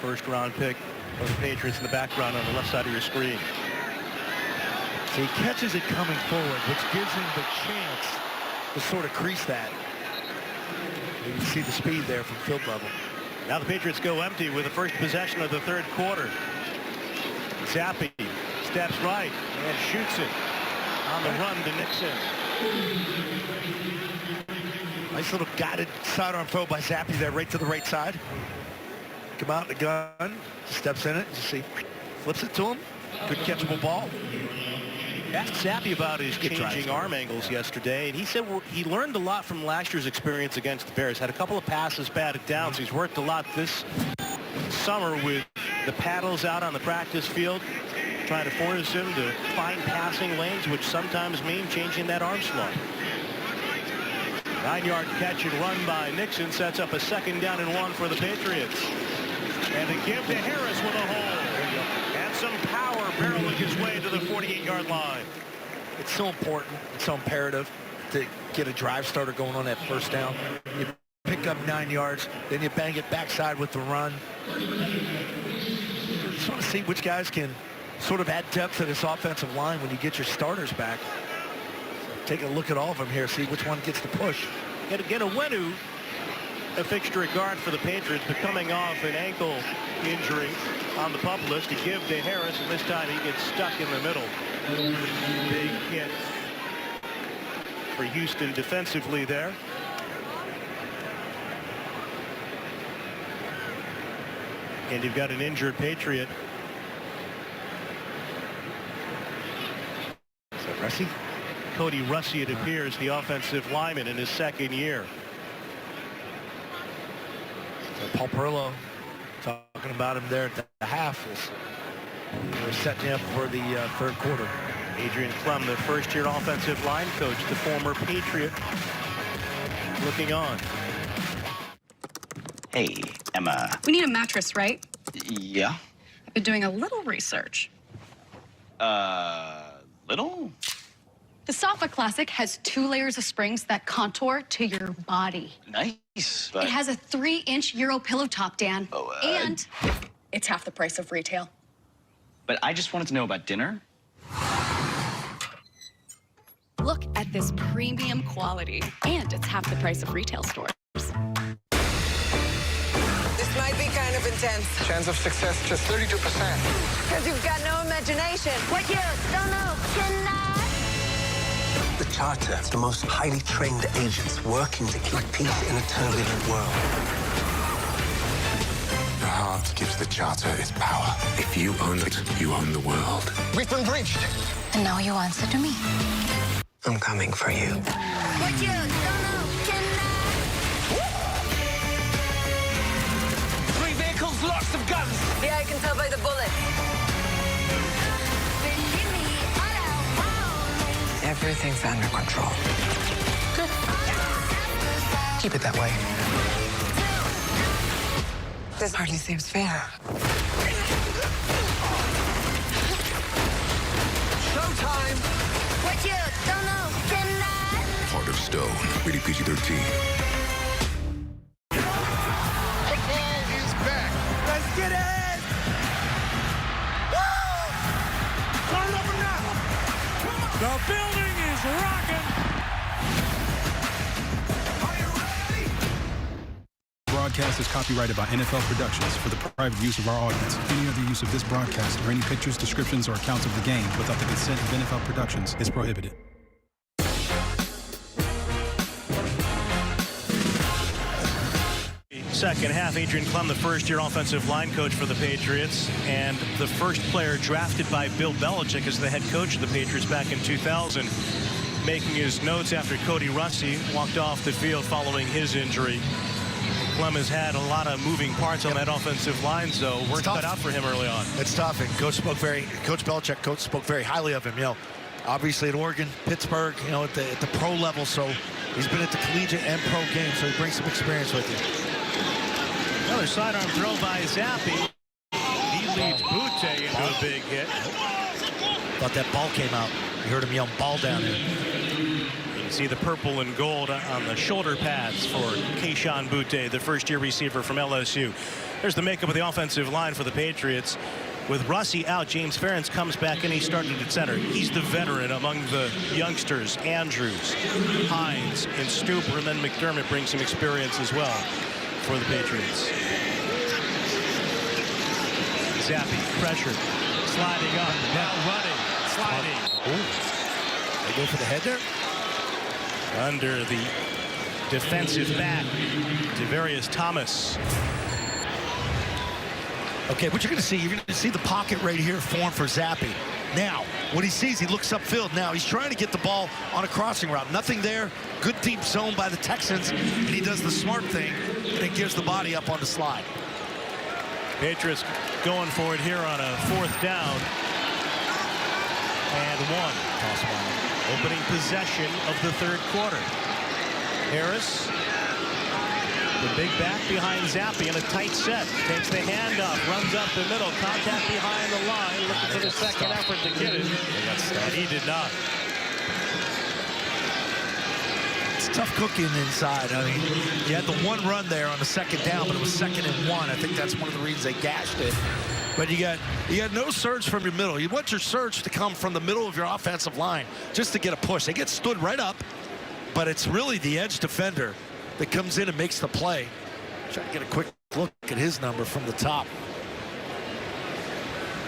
First round pick of the Patriots in the background on the left side of your screen. So he catches it coming forward, which gives him the chance to sort of crease that. You can see the speed there from field level. Now the Patriots go empty with the first possession of the third quarter. Zappi steps right and shoots it on the run to Nixon. Nice little guided sidearm throw by Zappi there, right to the right side. Come out the gun, steps in it, you see, flips it to him. Good catchable ball. Asked Zappi about his changing arm angles yesterday, and he said he learned a lot from last year's experience against the Bears. Had a couple of passes batted down, so he's worked a lot this summer with the paddles out on the practice field, trying to force him to find passing lanes, which sometimes mean changing that arm slot. 9-yard catch and run by Nixon sets up a 2nd down and 1 for the Patriots. And a give to Harris with a hole. And some power barreling his way to the 48-yard line. It's so important, it's so imperative to get a drive starter going on that first down. You pick up 9 yards, then you bang it backside with the run. Just want to see which guys can sort of add depth to this offensive line when you get your starters back. Take a look at all of them here, see which one gets the push. And again, Owenu, a fixture at guard for the Patriots, but coming off an ankle injury on the pup list to give to Harris, and this time he gets stuck in the middle. Big hit for Houston defensively there. And you've got an injured Patriot. Is that Russie? Cody Russie, it appears, the offensive lineman in his 2nd year. So Paul Perlo talking about him there at the half. We're setting him up for the third quarter. Adrian Clem, the first-year offensive line coach, the former Patriot, looking on. Hey, Emma. We need a mattress, right? Yeah? I've been doing a little research. Little? The Sofa Classic has 2 layers of springs that contour to your body. Nice, but... It has a 3-inch Euro pillow top, Dan. Oh, and it's half the price of retail. But I just wanted to know about dinner. Look at this premium quality. And it's half the price of retail stores. This might be kind of intense. Chance of success just 32%. Because you've got no imagination. What you don't know tonight? The Charter, the most highly trained agents working to keep peace in a turbulent world. The heart gives the Charter its power. If you own it, you own the world. We've been breached. And now you answer to me. I'm coming for you. What you don't know tonight? 3 vehicles, lots of guns. Yeah, I can tell by the bullets. Everything's under control. Good. Keep it that way. This hardly seems fair. Showtime! What you don't know tonight? Heart of Stone, rated PG-13. Football is back. Let's get it! Woo! Turn it over now. The building is rocking. Broadcast is copyrighted by NFL Productions for the private use of our audience. Any other use of this broadcast or any pictures, descriptions, or accounts of the game without the consent of NFL Productions is prohibited. second half. Adrian Clem, the first-year offensive line coach for the Patriots, and the first player drafted by Bill Belichick as the head coach of the Patriots back in 2000, making his notes after Cody Rusty walked off the field following his injury. Clem has had a lot of moving parts on that offensive line, so work cut out for him early on. It's tough, and Coach Belichick spoke very highly of him. You know, obviously at Oregon, Pittsburgh, you know, at the pro level, so he's been at the collegiate and pro game, so he brings some experience with you. Another sidearm throw by Zappi. He leads Butte into a big hit. Thought that ball came out. You heard him yell ball down here. You can see the purple and gold on the shoulder pads for Kayshon Butte, the first-year receiver from LSU. There's the makeup of the offensive line for the Patriots. With Russi out, James Ferentz comes back and he started at center. He's the veteran among the youngsters. Andrews, Hines, and Stuber, and then McDermott brings some experience as well for the Patriots. Zappi, pressure, sliding up, now running, sliding. They go for the head there? Under the defensive back, Devarius Thomas. Okay, what you're going to see the pocket right here form for Zappi. Now, what he sees, he looks upfield. Now, he's trying to get the ball on a crossing route. Nothing there. Good deep zone by the Texans, and he does the smart thing, and it gives the body up on the slide. Patriots going for it here on a 4th down. And 1. Opening possession of the 3rd quarter. Harris, the big back behind Zappi in a tight set. Takes the handoff, runs up the middle, contact behind the line, looking for the second effort to get it. And he did not. It's tough cooking inside. I mean, you had the one run there on the 2nd down, but it was 2nd and 1. I think that's one of the reasons they gashed it. But you got no surge from your middle. You want your surge to come from the middle of your offensive line just to get a push. They get stood right up, but it's really the edge defender that comes in and makes the play. Try to get a quick look at his number from the top.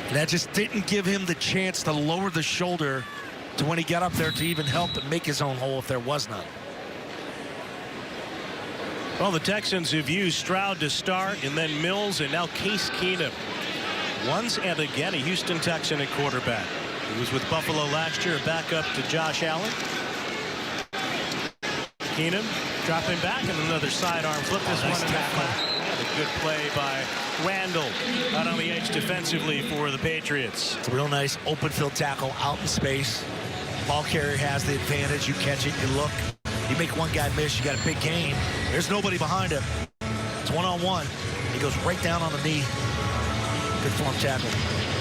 And that just didn't give him the chance to lower the shoulder to when he got up there to even help and make his own hole if there was none. Well, the Texans have used Stroud to start, and then Mills, and now Case Keenum. Once and again, a Houston Texan at quarterback. He was with Buffalo last year, back up to Josh Allen. Keenum dropping back, and another sidearm flip. This one tackle. A good play by Randall out on the edge defensively for the Patriots. It's a real nice open field tackle out in space. Ball carrier has the advantage. You catch it, you look. You make one guy miss, you got a big gain. There's nobody behind him. It's one-on-one. He goes right down on the knee. Good form tackle.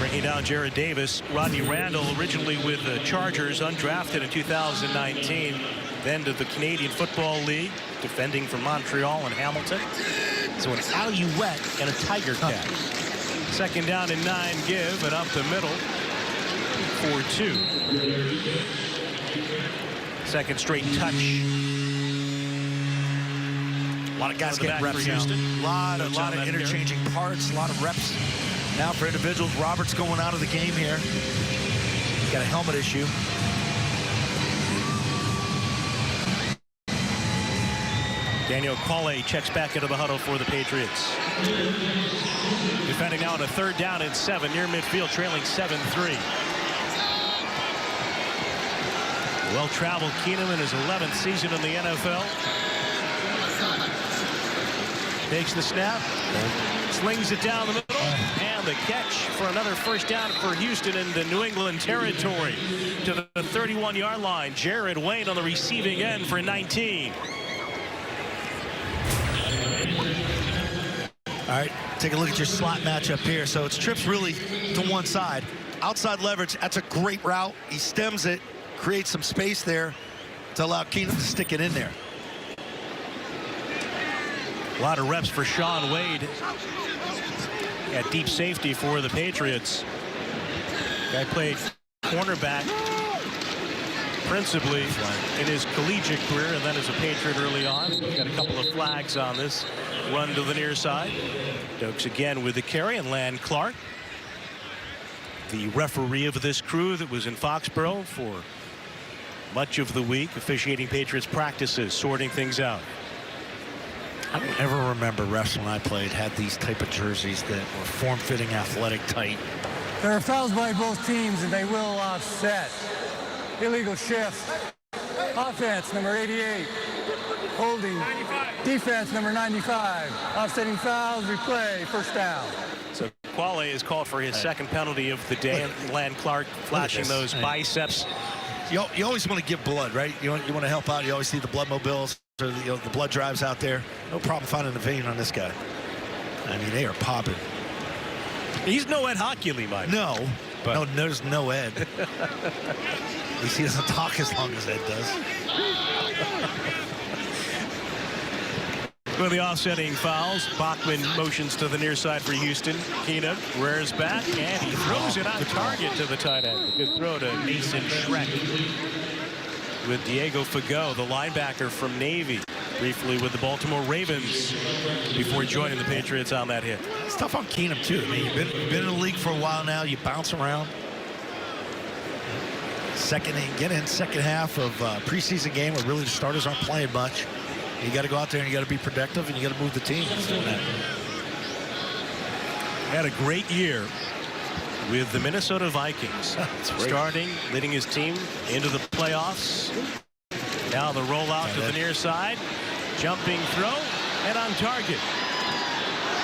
Bringing down Jared Davis. Rodney Randall, originally with the Chargers, undrafted in 2019. Then to the Canadian Football League, defending from Montreal and Hamilton. So an Alouette and a Tiger catch. 2nd down and 9 give, and up the middle for 2. 2nd straight touch. A lot of guys getting reps now. A lot of interchanging parts, a lot of reps. Now for individuals, Roberts going out of the game here. Got a helmet issue. Daniel Quale checks back into the huddle for the Patriots. Defending now on a 3rd down and 7 near midfield, trailing 7-3. Well-traveled Keenum in his 11th season in the NFL. Takes the snap, slings it down the middle, and the catch for another 1st down for Houston into New England territory to the 31-yard line. Jared Wayne on the receiving end for 19. All right, take a look at your slot matchup here. So it's trips really to one side. Outside leverage, that's a great route. He stems it, creates some space there to allow Keenum to stick it in there. A lot of reps for Sean Wade at deep safety for the Patriots. Guy played cornerback principally in his collegiate career and then as a Patriot early on. Got a couple of flags on this run to the near side. Dokes again with the carry, and Lan Clark, the referee of this crew that was in Foxborough for much of the week, officiating Patriots practices, sorting things out. I don't ever remember refs when I played had these type of jerseys that were form-fitting, athletic, tight. There are fouls by both teams, and they will offset. Illegal shift. Offense, number 88. Holding. 95. Defense, number 95. Offsetting fouls, replay, first down. So Quale is called for his second penalty of the day, and Lan Clark flashing those biceps. You always want to give blood, right? You want to help out. You always see the blood mobiles or the blood drives out there. No problem finding a vein on this guy. I mean, they are popping. He's no Ed Hockley, Mike. No, but no, there's no Ed. At least he doesn't talk as long as Ed does. With the offsetting fouls, Bachman motions to the near side for Houston. Keenum rears back, and he throws it on target to the tight end. A good throw to Mason Shrek. With Diego Fagot, the linebacker from Navy, briefly with the Baltimore Ravens before joining the Patriots on that hit. It's tough on Keenum, too. I mean, you've been in the league for a while now. You bounce around. Second half of preseason game where really the starters aren't playing much. You got to go out there and you got to be productive and you got to move the team. Had a great year with the Minnesota Vikings. Starting, leading his team into the playoffs. Now the rollout to the near side. Jumping throw and on target.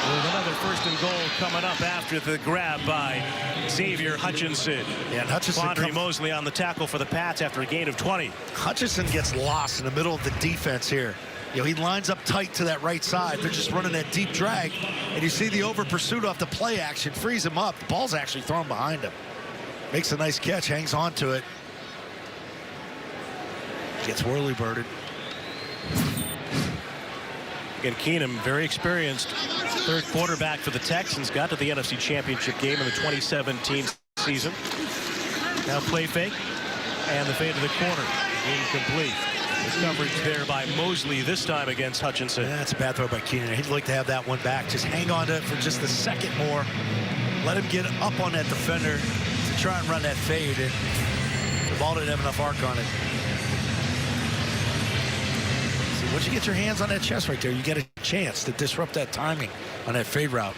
With another first and goal coming up after the grab by Xavier Hutchinson. Yeah, and Hutchinson Quandre Mosley on the tackle for the Pats after a gain of 20. Hutchinson gets lost in the middle of the defense here. You know, he lines up tight to that right side. They're just running that deep drag. And you see the over pursuit off the play action. Frees him up. The ball's actually thrown behind him. Makes a nice catch. Hangs on to it. Gets whirly-birded. Again, Keenum, very experienced third quarterback for the Texans. Got to the NFC Championship game in the 2017 season. Now play fake. And the fade to the corner. Incomplete. The coverage there by Mosley this time against Hutchinson. Yeah, that's a bad throw by Keenan. He'd like to have that one back. Just hang on to it for just a second more. Let him get up on that defender to try and run that fade. And the ball didn't have enough arc on it. See, once you get your hands on that chest right there, you get a chance to disrupt that timing on that fade route.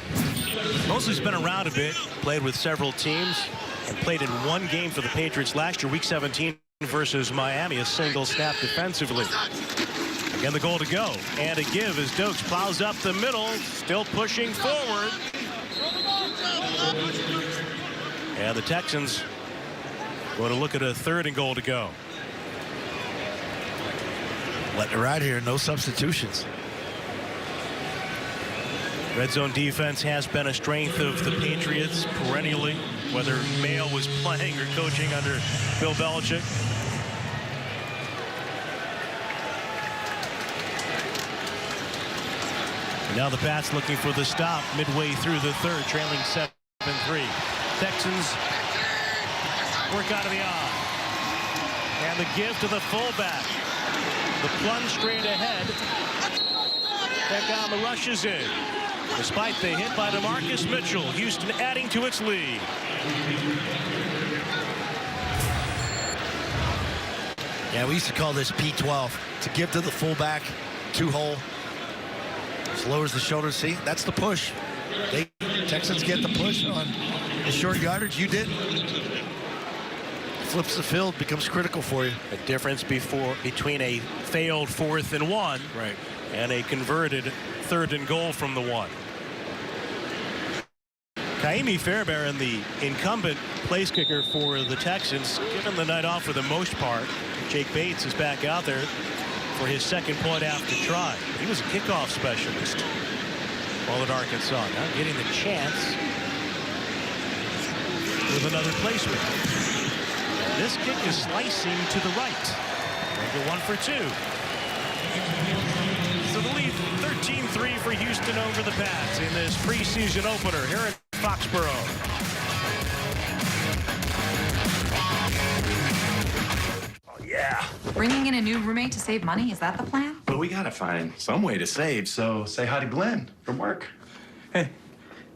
Mosley's been around a bit, played with several teams, and played in one game for the Patriots last year, Week 17. Versus Miami, a single snap defensively. Again, the goal to go. And a give as Dokes plows up the middle, still pushing forward. And the Texans going to look at a third and goal to go. Letting it ride here, no substitutions. Red zone defense has been a strength of the Patriots perennially, whether Mayo was playing or coaching under Bill Belichick. And now the Pats looking for the stop midway through the third, trailing 7-3. Texans work out of the eye. And the give to the fullback. The plunge straight ahead. Back down the rushes in. Despite the hit by DeMarcus Mitchell, Houston adding to its lead. Yeah, we used to call this P12. To give to the fullback, two-hole. Just lowers the shoulder. See, that's the push. Texans get the push on the short yardage. You didn't. Flips the field, becomes critical for you. A difference between a failed 4th and 1 and a converted 3rd and goal from the 1. Kaimi Fairbairn, the incumbent place kicker for the Texans, given the night off for the most part. Jake Bates is back out there for his second point after try. He was a kickoff specialist while at Arkansas. Now getting the chance with another placement. This kick is slicing to the right. They go 1 for 2. So the lead 13-3 for Houston over the Pats in this preseason opener here at Foxborough. Yeah. Bringing in a new roommate to save money, is that the plan? But we gotta find some way to save, so say hi to Glenn from work. Hey.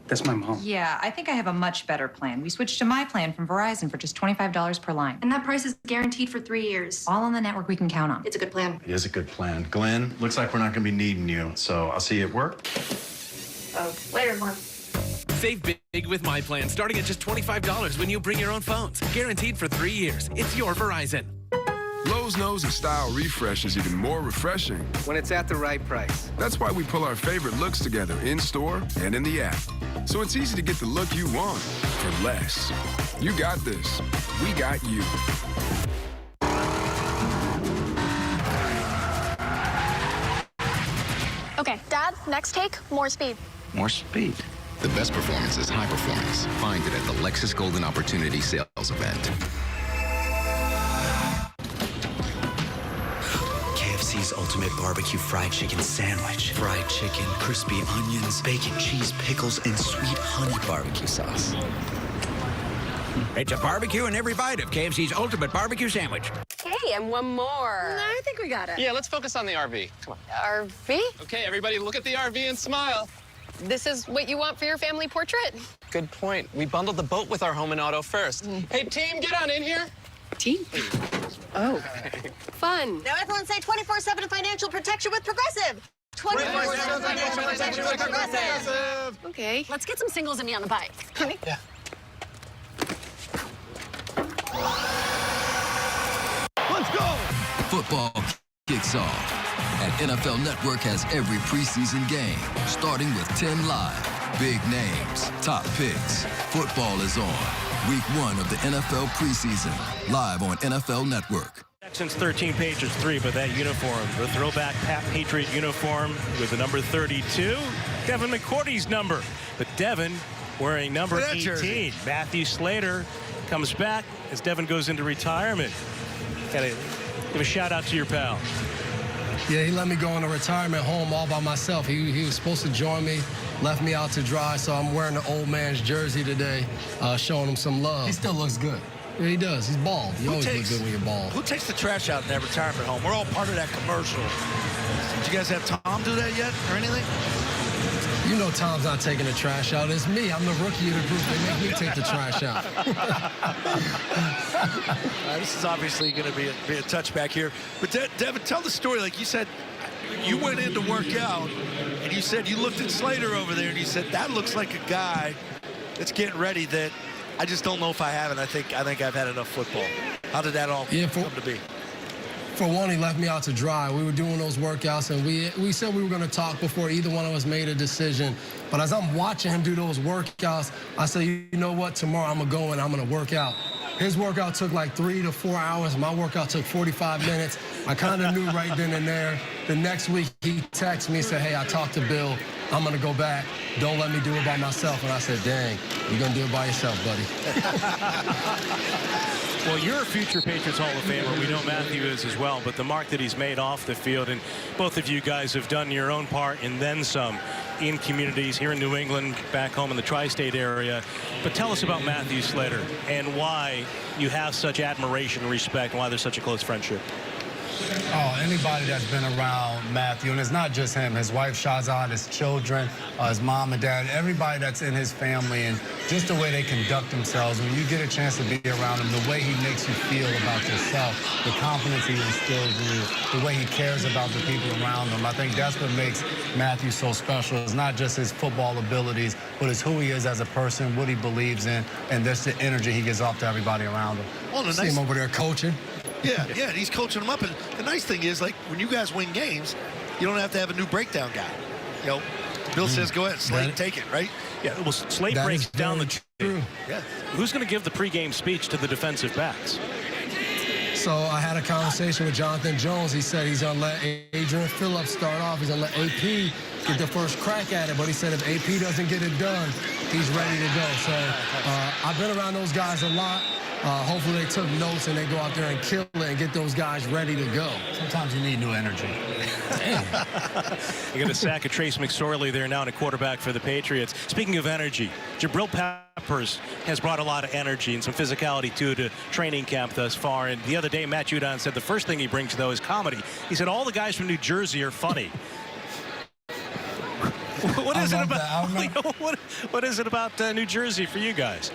That's my mom. Yeah, I think I have a much better plan. We switched to my plan from Verizon for just $25 per line. And that price is guaranteed for 3 years. All on the network we can count on. It's a good plan. It is a good plan. Glenn, looks like we're not going to be needing you, so I'll see you at work. Oh, later, Mom. Save big with my plan, starting at just $25 when you bring your own phones. Guaranteed for 3 years. It's your Verizon. Lowe's knows a style refresh is even more refreshing when it's at the right price. That's why we pull our favorite looks together in-store and in the app. So it's easy to get the look you want for less. You got this. We got you. Okay, Dad, next take, more speed. More speed. The best performance is high performance. Find it at the Lexus Golden Opportunity Sales Event. KFC's ultimate barbecue fried chicken sandwich. Fried chicken, crispy onions, bacon, cheese, pickles, and sweet honey barbecue sauce. It's a barbecue in every bite of KFC's ultimate barbecue sandwich. Okay, and one more. I think we got it. Yeah, let's focus on the RV. Come on. RV? Okay, everybody look at the RV and smile. This is what you want for your family portrait? Good point. We bundled the boat with our home and auto first. Hey, team, get on in here. Team? Oh. Fun. Now everyone say 24/7 financial protection with Progressive. 24/7 financial protection with Progressive. Okay, let's get some singles in me on the bike. Honey? Yeah. Let's go! Football kicks off, and NFL Network has every preseason game, starting with 10 live. Big names, top picks. Football is on. Week 1 of the NFL preseason, live on NFL Network. Texans 13, Patriots 3, but that uniform, the throwback Patriot uniform with the number 32, Devin McCourty's number. But Devin wearing number 18. Jersey. Matthew Slater comes back as Devin goes into retirement. Gotta give a shout out to your pal. Yeah, he let me go in a retirement home all by myself. He was supposed to join me, left me out to dry, so I'm wearing the old man's jersey today, showing him some love. He still looks good. Yeah, he does. He's bald. You always look good when you're bald. Who takes the trash out in that retirement home? We're all part of that commercial. Did you guys have Tom do that yet or anything? You know Tom's not taking the trash out. It's me. I'm the rookie of the group. They make me take the trash out. This is obviously going to be a touchback here. But Devin, tell the story. Like you said, you went in to work out, and you said you looked at Slater over there, and you said, that looks like a guy that's getting ready that I just don't know if I have it. I think I've had enough football. How did that all come to be? For one, he left me out to dry. We were doing those workouts, and we said we were going to talk before either one of us made a decision. But as I'm watching him do those workouts, I said, you know what? Tomorrow I'm going to go and I'm going to work out. His workout took like 3 to 4 hours. My workout took 45 minutes. I kind of knew right then and there. The next week, he texted me and said, hey, I talked to Bill. I'm going to go back. Don't let me do it by myself. And I said, dang, you're going to do it by yourself, buddy. Well, you're a future Patriots Hall of Famer. We know Matthew is as well, but the mark that he's made off the field, and both of you guys have done your own part and then some in communities here in New England, back home in the tri-state area. But tell us about Matthew Slater and why you have such admiration and respect and why there's such a close friendship. Oh, anybody that's been around Matthew, and it's not just him, his wife Shahzad, his children, his mom and dad, everybody that's in his family, and just the way they conduct themselves. When you get a chance to be around him, the way he makes you feel about yourself, the confidence he instills in you, the way he cares about the people around him, I think that's what makes Matthew so special. It's not just his football abilities, but it's who he is as a person, what he believes in, and that's the energy he gives off to everybody around him. Well, See him over there coaching. Yeah, he's coaching them up. And the nice thing is, like, when you guys win games, you don't have to have a new breakdown guy. You know, Bill says, go ahead, Slate, take it, right? Yeah, well, Slate breaks down the true. Yeah. Who's going to give the pregame speech to the defensive backs? So I had a conversation with Jonathan Jones. He said he's going to let Adrian Phillips start off. He's going to let AP get the first crack at it. But he said if AP doesn't get it done, he's ready to go. So I've been around those guys a lot. Hopefully they took notes and they go out there and kill it and get those guys ready to go. Sometimes you need new energy. You got a sack of Trace McSorley there now, and a quarterback for the Patriots. Speaking of energy, Jabril Peppers has brought a lot of energy and some physicality to training camp thus far. And the other day, Matt Judon said the first thing he brings, though, is comedy. He said all the guys from New Jersey are funny. What is it love about? that. What is it about New Jersey for you guys?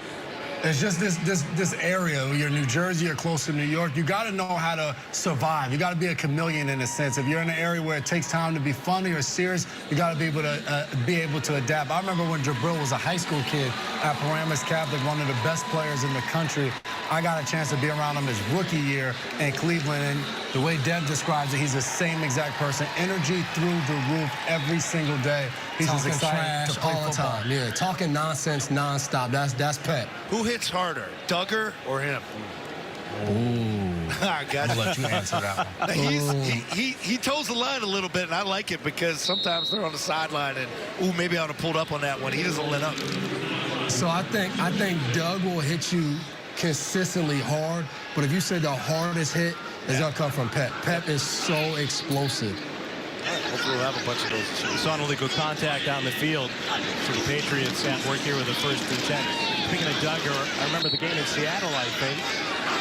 It's just this area. You're in New Jersey, you're close to New York. You got to know how to survive. You got to be a chameleon in a sense. If you're in an area where it takes time to be funny or serious, you got to be able to adapt. I remember when Jabril was a high school kid at Paramus Catholic, one of the best players in the country. I got a chance to be around him his rookie year in Cleveland, and the way Dev describes it, he's the same exact person. Energy through the roof every single day. He's just excited to play all the football. time. Yeah, talking nonsense nonstop. That's Pep. Who hits harder, Duggar or him? Ooh. I got I'm gonna let you answer that one. He toes the line a little bit, and I like it because sometimes they're on the sideline, and ooh, maybe I would have pulled up on that one. He doesn't let up. So I think Doug will hit you consistently hard, but if you say the hardest hit is gonna come from Pep. Pep is so explosive. Hopefully we'll have a bunch of those. We saw an illegal contact on the field. So the Patriots at work here with a 1st and 10. Speaking of Duggar, I remember the game in Seattle, I think.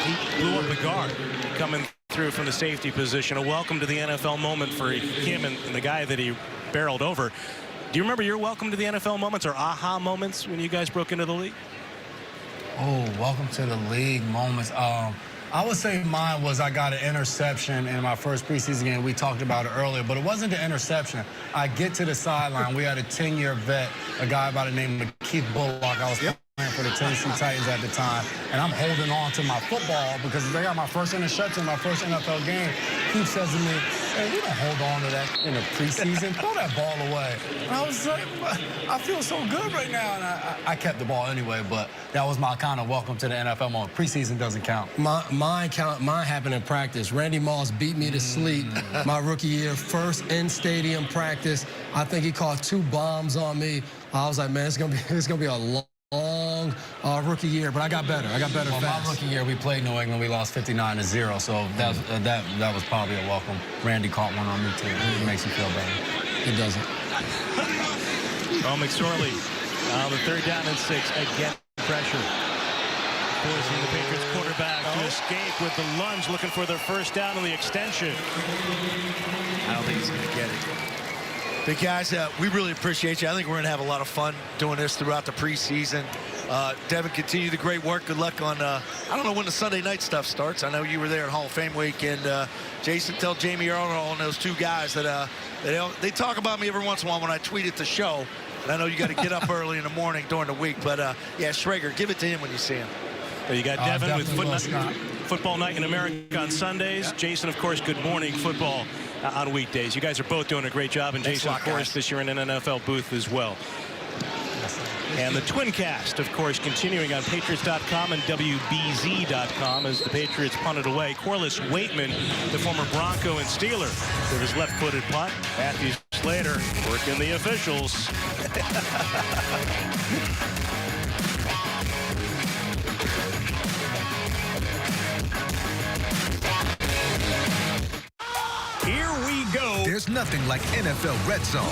He blew up the guard coming through from the safety position. A welcome to the NFL moment for him and the guy that he barreled over. Do you remember your welcome to the NFL moments or aha moments when you guys broke into the league? Oh, welcome to the league moments. I would say mine was I got an interception in my first preseason game. We talked about it earlier, but it wasn't the interception. I get to the sideline. We had a 10-year vet, a guy by the name of Keith Bullock. I was playing for the Tennessee Titans at the time, and I'm holding on to my football because they got my first interception, my first NFL game. Keith says to me, hey, we don't hold on to that in the preseason. Throw that ball away. And I was like, I feel so good right now. And I kept the ball anyway, but that was my kind of welcome to the NFL moment. Preseason doesn't count. Mine happened in practice. Randy Moss beat me to sleep my rookie year, first in-stadium practice. I think he caught 2 bombs on me. I was like, man, it's gonna be a long rookie year, but I got better. I got better fast. My rookie year, we played New England. We lost 59-0, so that was probably a welcome. Randy caught one on me, too. It makes you feel better. It doesn't. Oh, McSorley on the 3rd down and 6. Again, pressure. Forcing the Patriots quarterback to escape with the lunge, looking for their 1st down on the extension. I don't think he's going to get it. But guys, we really appreciate you. I think we're going to have a lot of fun doing this throughout the preseason. Devin, continue the great work. Good luck on, I don't know when the Sunday night stuff starts. I know you were there at Hall of Fame week. And Jason, tell Jamie Earl and those 2 guys that they talk about me every once in a while when I tweet at the show. And I know you got to get up early in the morning during the week. But, yeah, Schrager, give it to him when you see him. Well, you got Devin with Football Night in America on Sundays. Jason, of course, Good Morning Football on weekdays. You guys are both doing a great job, and Jason, of course, this year in an NFL booth as well. And the Twin Cast, of course, continuing on Patriots.com and WBZ.com as the Patriots punted away. Corliss Waitman, the former Bronco and Steeler, with his left-footed punt. Matthew Slater working the officials. Here we go. There's nothing like NFL Red Zone.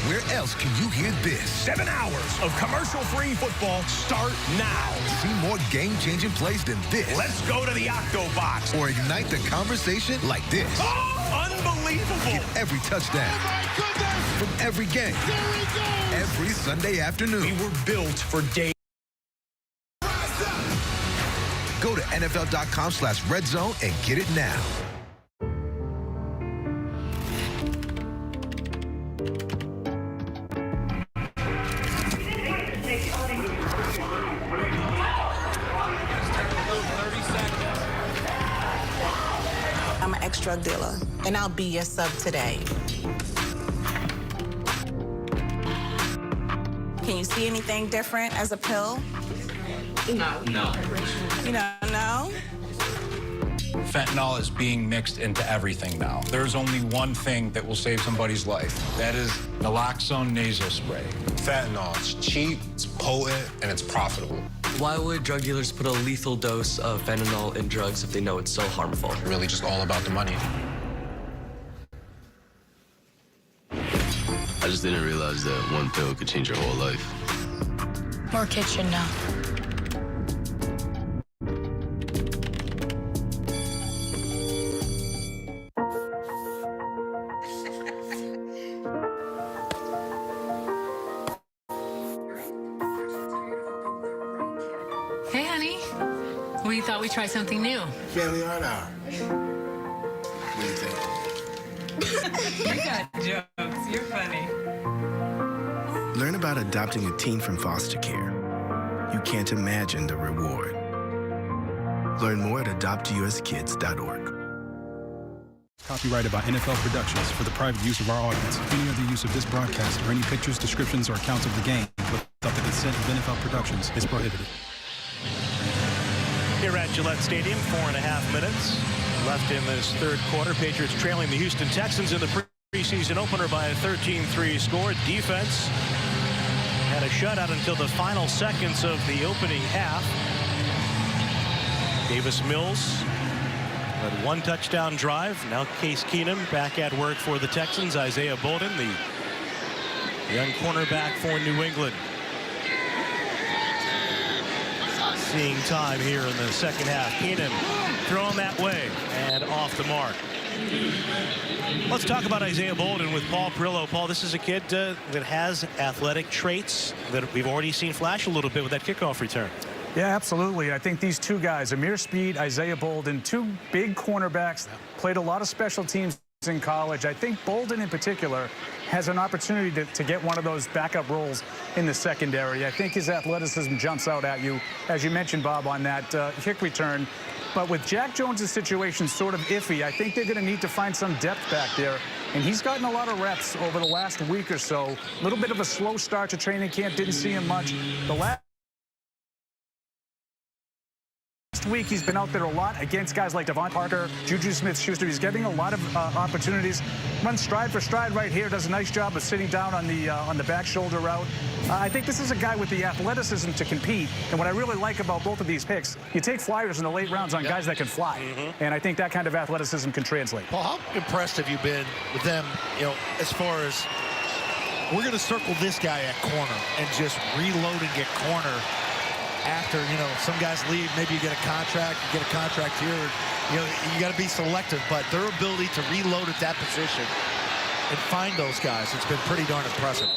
Where else can you hear this? 7 hours of commercial-free football start now. See more game-changing plays than this. Let's go to the Octo Box. Or ignite the conversation like this. Oh, unbelievable. Get every touchdown. Oh, my goodness. From every game. There we go. Every Sunday afternoon. We were built for day. Go to NFL.com/redzone and get it now. I'm an ex-drug dealer, and I'll be your sub today. Can you see anything different as a pill? No. No. You don't know? Fentanyl is being mixed into everything now. There's only one thing that will save somebody's life. That is naloxone nasal spray. Fentanyl, it's cheap, it's potent, and it's profitable. Why would drug dealers put a lethal dose of fentanyl in drugs if they know it's so harmful? Really just all about the money. I just didn't realize that one pill could change your whole life. More kids should know. we thought we'd try something new. Family Art Hour. What do you think? You got jokes. You're funny. Learn about adopting a teen from foster care. You can't imagine the reward. Learn more at adoptuskids.org. Copyrighted by NFL Productions for the private use of our audience. Any other use of this broadcast or any pictures, descriptions, or accounts of the game without the consent of NFL Productions is prohibited. Here at Gillette Stadium, 4.5 minutes left in this third quarter. Patriots trailing the Houston Texans in the preseason opener by a 13-3 score. Defense had a shutout until the final seconds of the opening half. Davis Mills led one touchdown drive. Now Case Keenum back at work for the Texans. Isaiah Bolden, the young cornerback for New England, seeing time here in the second half. Keenum thrown that way and off the mark. Let's talk about Isaiah Bolden with Paul Perillo. Paul, this is a kid that has athletic traits that we've already seen flash a little bit with that kickoff return. Yeah, absolutely. I think these two guys, Amir Speed, Isaiah Bolden, two big cornerbacks, played a lot of special teams in college. I think Bolden in particular has an opportunity to get one of those backup roles in the secondary. I think his athleticism jumps out at you, as you mentioned, Bob, on that kick return. But with Jack Jones' situation sort of iffy, I think they're going to need to find some depth back there. And he's gotten a lot of reps over the last week or so. A little bit of a slow start to training camp. Didn't see him much. The last week, he's been out there a lot against guys like Devon Parker, Juju Smith-Schuster. He's getting a lot of opportunities. Runs stride for stride right here. Does a nice job of sitting down on the back shoulder route. I think this is a guy with the athleticism to compete. And what I really like about both of these picks, you take flyers in the late rounds on guys that can fly. And I think that kind of athleticism can translate. Paul, how impressed have you been with them, as far as we're going to circle this guy at corner and just reloading at corner after, some guys leave, maybe you get a contract here, you got to be selective, but their ability to reload at that position and find those guys, it's been pretty darn impressive.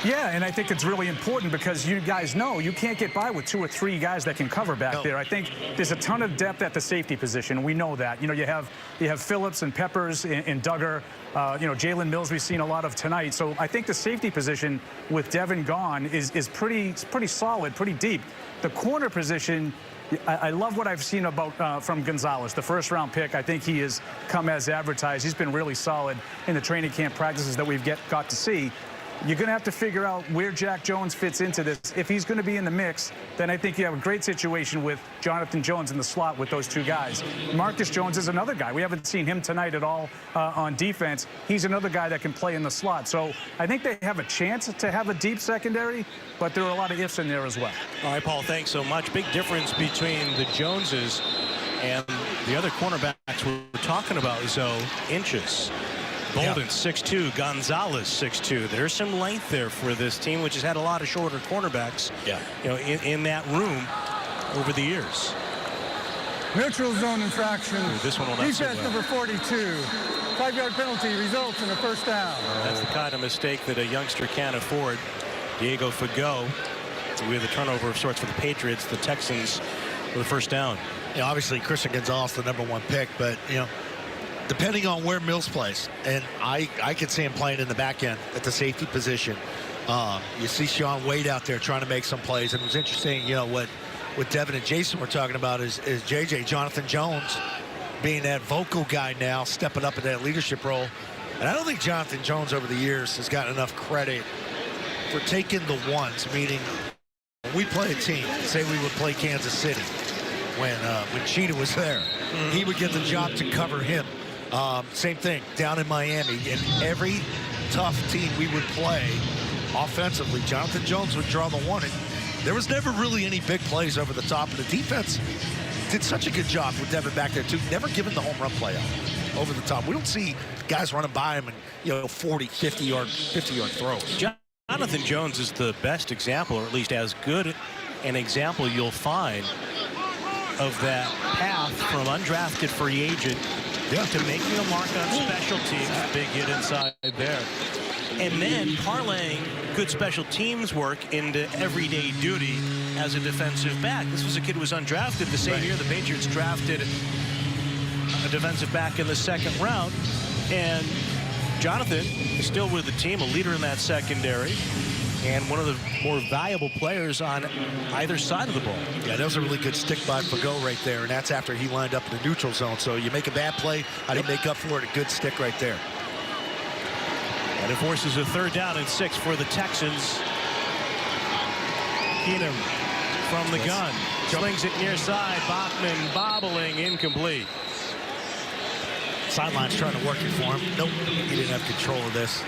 Yeah, and I think it's really important because you guys know you can't get by with 2 or 3 guys that can cover back there. I think there's a ton of depth at the safety position. We know that. You have Phillips and Peppers and Duggar. Jalen Mills we've seen a lot of tonight. So I think the safety position with Devin gone is pretty solid, pretty deep. The corner position, I love what I've seen about from Gonzalez, the first-round pick. I think he has come as advertised. He's been really solid in the training camp practices that we've got to see. You're going to have to figure out where Jack Jones fits into this. If he's going to be in the mix, then I think you have a great situation with Jonathan Jones in the slot with those two guys. Marcus Jones is another guy. We haven't seen him tonight at all on defense. He's another guy that can play in the slot. So I think they have a chance to have a deep secondary, but there are a lot of ifs in there as well. All right, Paul, thanks so much. Big difference between the Joneses and the other cornerbacks we're talking about, so inches. Bolden 6'2", Gonzalez 6'2". There's some length there for this team, which has had a lot of shorter cornerbacks, in that room over the years. Neutral zone infraction. This one will not defense number 42. 5-yard penalty results in a first down. That's the kind of mistake that a youngster can't afford. Diego Fagot with a turnover of sorts for the Patriots. The Texans with a first down. Obviously, Christian Gonzalez, the #1 pick, but, depending on where Mills plays, and I could see him playing in the back end at the safety position. You see Sean Wade out there trying to make some plays. And it was interesting, what Devin and Jason were talking about is Jonathan Jones being that vocal guy now, stepping up in that leadership role. And I don't think Jonathan Jones over the years has gotten enough credit for taking the ones, meaning when we play a team, say we would play Kansas City, when Cheetah was there, he would get the job to cover him. Same thing down in Miami. And every tough team we would play offensively, Jonathan Jones would draw the one. And there was never really any big plays over the top. And the defense did such a good job with Devin back there, too. Never given the home run play out over the top. We don't see guys running by him and, 40, 50-yard throws. Jonathan Jones is the best example, or at least as good an example you'll find of that path from undrafted free agent to making a mark on special teams. Big hit inside there. and then parlaying good special teams work into everyday duty as a defensive back. This was a kid who was undrafted the same year the Patriots drafted a defensive back in the second round. And Jonathan is still with the team, a leader in that secondary, and one of the more valuable players on either side of the ball. Yeah, that was a really good stick by Fagot right there, and that's after he lined up in the neutral zone. So you make a bad play, how do you make up for it? A good stick right there. And it forces a 3rd down and 6 for the Texans. Keenum from the gun. Slings it near side. Bachman bobbling, incomplete. Sideline's trying to work it for him. Nope, he didn't have control of this.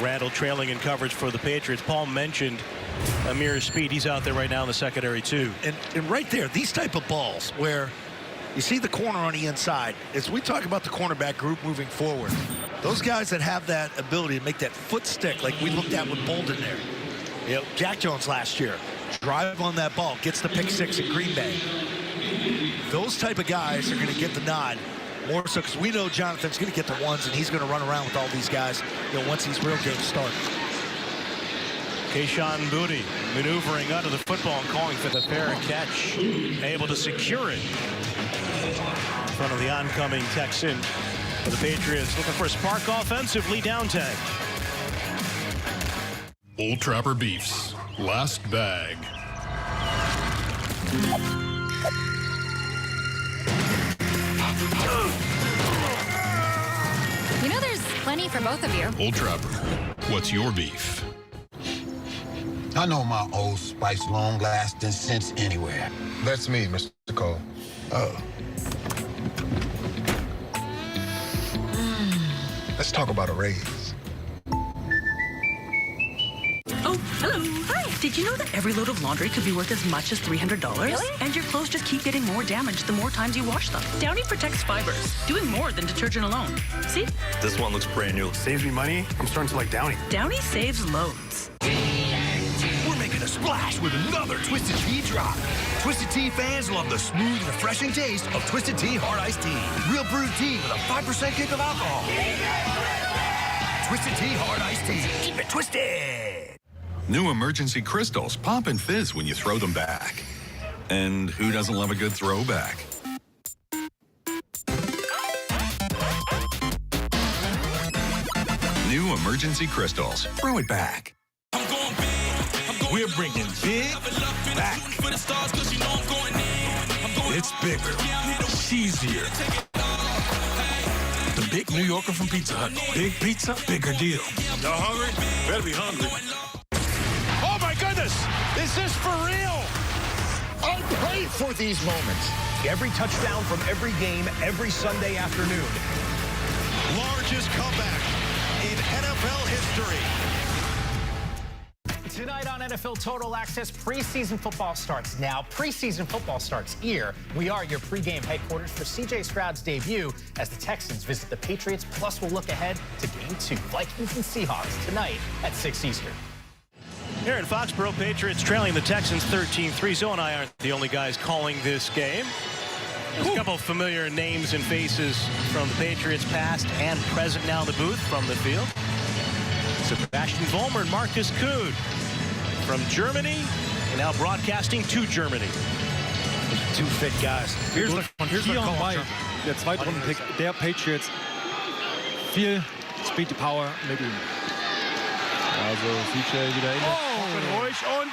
Randall trailing in coverage for the Patriots. Paul mentioned Amir Speed. He's out there right now in the secondary too. And right there, these type of balls where you see the corner on the inside, as we talk about the cornerback group moving forward, those guys that have that ability to make that foot stick like we looked at with Bolden there. You know, Jack Jones last year, drive on that ball, gets the pick 6 in Green Bay. Those type of guys are going to get the nod. More so because we know Jonathan's going to get the ones, and he's going to run around with all these guys, you know, once these real games start. Keyshawn Boutte maneuvering under the football and calling for the fair catch. Able to secure it in front of the oncoming Texan. For the Patriots looking for a spark offensively, down 10. Old Trapper Beefs. Last bag. You know there's plenty for both of you. Old Trapper, what's your beef? I know my Old Spice long-lasting sense anywhere. That's me, Mr. Cole. Oh. Let's talk about a raise. Oh, hello. Hi. Did you know that every load of laundry could be worth as much as $300? Really? And your clothes just keep getting more damaged the more times you wash them. Downy protects fibers, doing more than detergent alone. See? This one looks brand new. Saves me money. I'm starting to like Downy. Downy saves loads. We're making a splash with another Twisted Tea drop. Twisted Tea fans love the smooth, refreshing taste of Twisted Tea Hard Iced Tea. Real brewed tea with a 5% kick of alcohol. Twisted Tea Hard Iced Tea. Keep it twisted. New emergency crystals pop and fizz when you throw them back. And who doesn't love a good throwback? New emergency crystals. Throw it back. We're bringing big back. It's bigger, cheesier. The Big New Yorker from Pizza Hut. Big pizza, bigger deal. Y'all hungry? Better be hungry. Oh my goodness, is this for real? I pray for these moments. Every touchdown from every game, every Sunday afternoon. Largest comeback in NFL history. Tonight on NFL Total Access, preseason football starts now. Preseason football starts here. We are your pregame headquarters for C.J. Stroud's debut as the Texans visit the Patriots. Plus, we'll look ahead to Game 2, Vikings and Seahawks, tonight at 6 Eastern. Here in Foxborough, Patriots trailing the Texans 13-3. Zoe and I aren't the only guys calling this game. There's a couple of familiar names and faces from the Patriots past and present now in the booth from the field. Sebastian Vollmer and Marcus Kuhn from Germany, and now broadcasting to Germany. Two fit guys. Here's the call. Der Zweitrunden-Pick der Patriots. Viel Speed Power mit ihm. Also CJ wieder in der ruhig und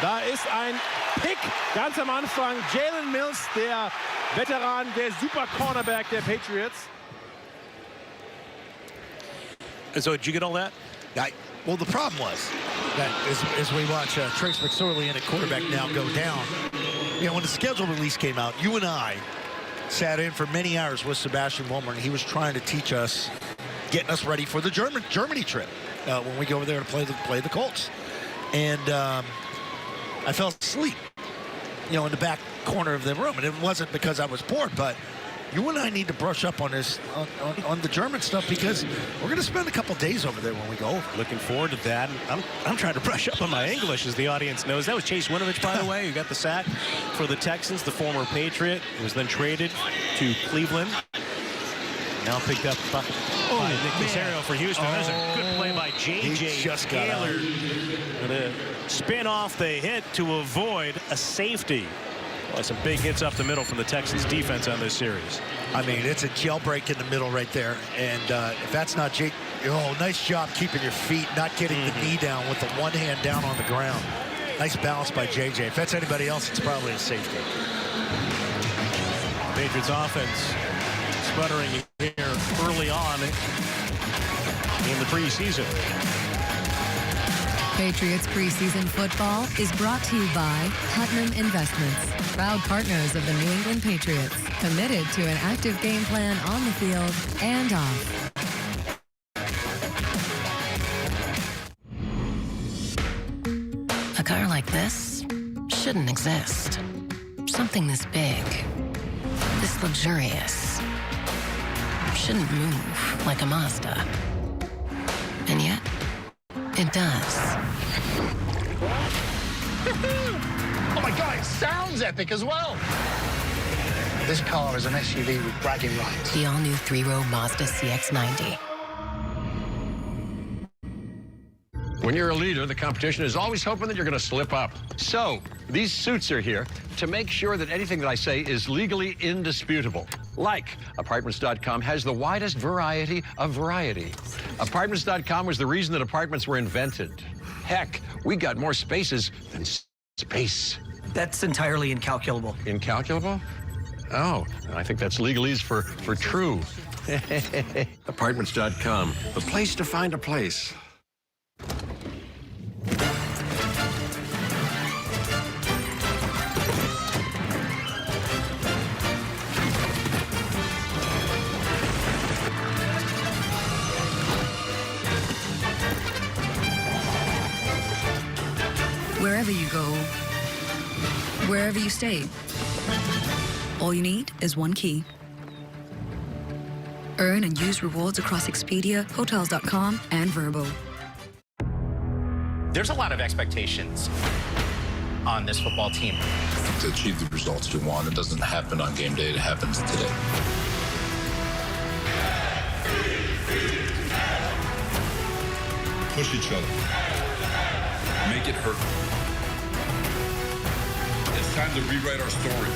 da ist ein Pick ganz am Anfang. Jalen Mills, der Veteran, der Super Cornerback der Patriots. And so did you get all that? Well, the problem was that as we watch Trace McSorley at quarterback now go down, you know, when the schedule release came out, you and I sat in for many hours with Sebastian Vollmer, and he was trying to teach us, getting us ready for the Germany trip when we go over there to play the Colts. And I fell asleep, you know, in the back corner of the room, and it wasn't because I was bored, but you and I need to brush up on this, on the German stuff, because we're going to spend a couple days over there when we go over. Looking forward to that. I'm trying to brush up on my English, as the audience knows. That was Chase Winovich, by the way, who got the sack for the Texans, the former Patriot, who was then traded to Cleveland. Now picked up by Nick Casario for Houston. There's a good play by J.J. Taylor. The spin off they hit to avoid a safety. Well, some big hits up the middle from the Texans defense on this series. I mean, it's a jailbreak in the middle right there. And if that's not Jake, nice job keeping your feet, not getting the knee down with the one hand down on the ground. Nice balance by J.J. If that's anybody else, it's probably a safety. Patriots offense sputtering here early on in the preseason. Patriots preseason football is brought to you by Putnam Investments, proud partners of the New England Patriots, committed to an active game plan on the field and off. A car like this shouldn't exist. Something this big, this luxurious, shouldn't move like a Mazda. And yet, it does. Oh my God, it sounds epic as well. This car is an SUV with bragging rights. The all-new three-row Mazda CX-90. When you're a leader, the competition is always hoping that you're going to slip up. So, these suits are here to make sure that anything that I say is legally indisputable. Like, Apartments.com has the widest variety of variety. Apartments.com was the reason that apartments were invented. Heck, we got more spaces than space. That's entirely incalculable. Incalculable? Oh, I think that's legalese for true. Apartments.com, the place to find a place. Wherever you go, wherever you stay, all you need is one key. Earn and use rewards across Expedia, Hotels.com, and Vrbo. There's a lot of expectations on this football team. To achieve the results you want, it doesn't happen on game day, it happens today. Push each other. Make it hurt. It's time to rewrite our story.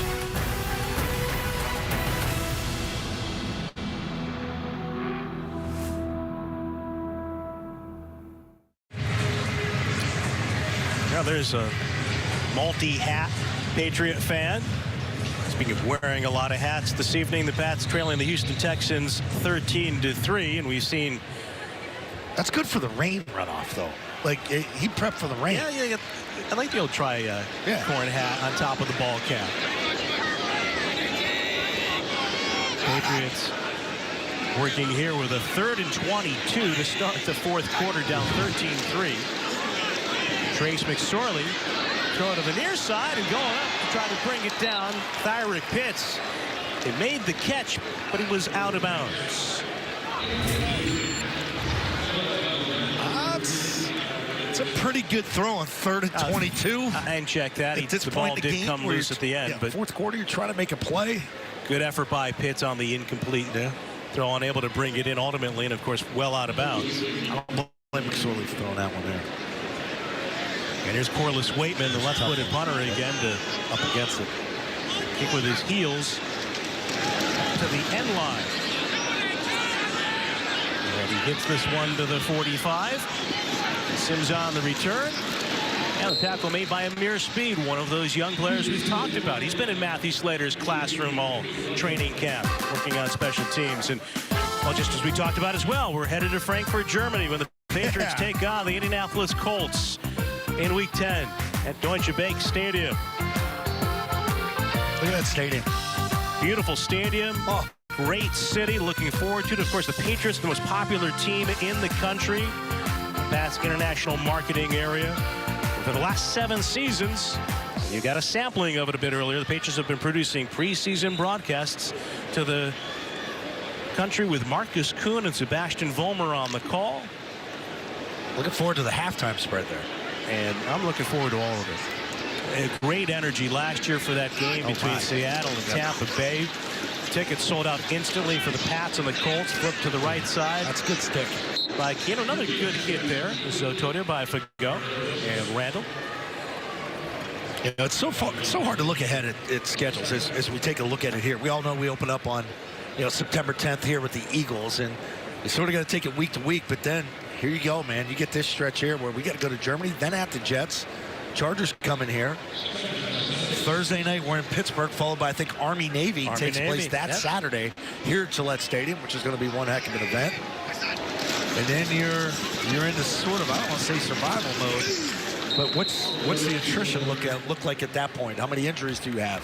Now there's a multi-hat Patriot fan. Speaking of wearing a lot of hats, this evening the Pats trailing the Houston Texans 13-3, and we've seen. That's good for the rain runoff, though. Like, he prepped for the rain. Yeah. I like the old corn hat on top of the ball cap. Patriots working here with a 3rd and 22 to start the fourth quarter, down 13-3. Trace McSorley throwing to the near side and going up to try to bring it down. Thyrick Pitts. He made the catch, but he was out of bounds. It's a pretty good throw on 3rd and 22. And check that. The ball did come loose at the end. But fourth quarter, you're trying to make a play. Good effort by Pitts on the incomplete throw, unable to bring it in ultimately, and of course, well out of bounds. I don't blame McSorley for throwing that one there. And here's Corliss Waitman, the left-footed punter again, up against it. Kick with his heels to the end line. And he hits this one to the 45. Sims on the return. And the tackle made by Amir Speed, one of those young players we've talked about. He's been in Matthew Slater's classroom all training camp, working on special teams. And, well, just as we talked about as well, we're headed to Frankfurt, Germany, when the Patriots take on the Indianapolis Colts in Week 10 at Deutsche Bank Stadium. Look at that stadium. Beautiful stadium. Oh. Great city. Looking forward to it. Of course, the Patriots, the most popular team in the country. Pats international marketing area. For the last 7 seasons, you got a sampling of it a bit earlier. The Patriots have been producing preseason broadcasts to the country with Marcus Kuhn and Sebastian Vollmer on the call. Looking forward to the halftime spread there. And I'm looking forward to all of it. A great energy last year for that game between Seattle and Tampa Bay. Tickets sold out instantly for the Pats and the Colts. Flip to the right side. That's a good stick. By Keno, another good hit there. Zotodia by Fago and Randall. You know, it's so hard to look ahead at schedules as we take a look at it here. We all know we open up on, September 10th here with the Eagles, and you sort of got to take it week to week. But then here you go, man. You get this stretch here where we got to go to Germany, then at the Jets. Chargers coming here. Thursday night we're in Pittsburgh, followed by I think Army-Navy takes place that Saturday here at Gillette Stadium, which is going to be one heck of an event. And then you're into sort of, I don't want to say survival mode, but what's the attrition look like at that point? How many injuries do you have?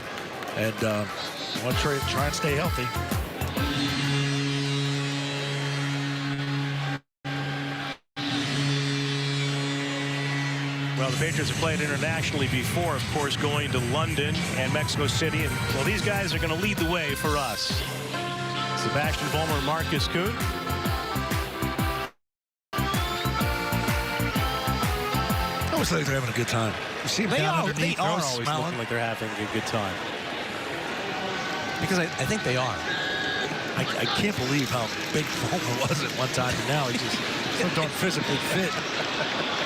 And I want to try and stay healthy. Well, the Patriots have played internationally before, of course, going to London and Mexico City. And, well, these guys are going to lead the way for us. Sebastian Vollmer and Marcus Kuhn. I always think they're having a good time. You see them down underneath. They are always looking like they're having a good time. Because I think they are. I can't believe how big Vollmer was at one time, and now he's just so darn physically fit.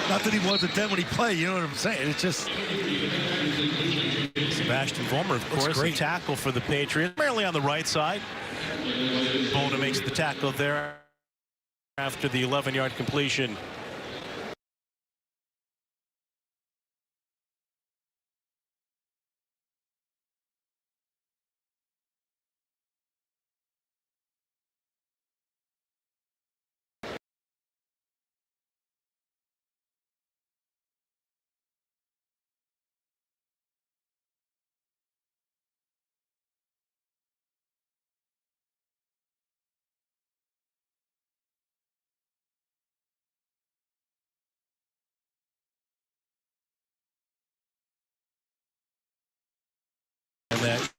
Not that he wasn't then when he played, you know what I'm saying? It's just... Sebastian Vollmer, of course, a tackle for the Patriots, primarily on the right side. Bona makes the tackle there after the 11-yard completion. That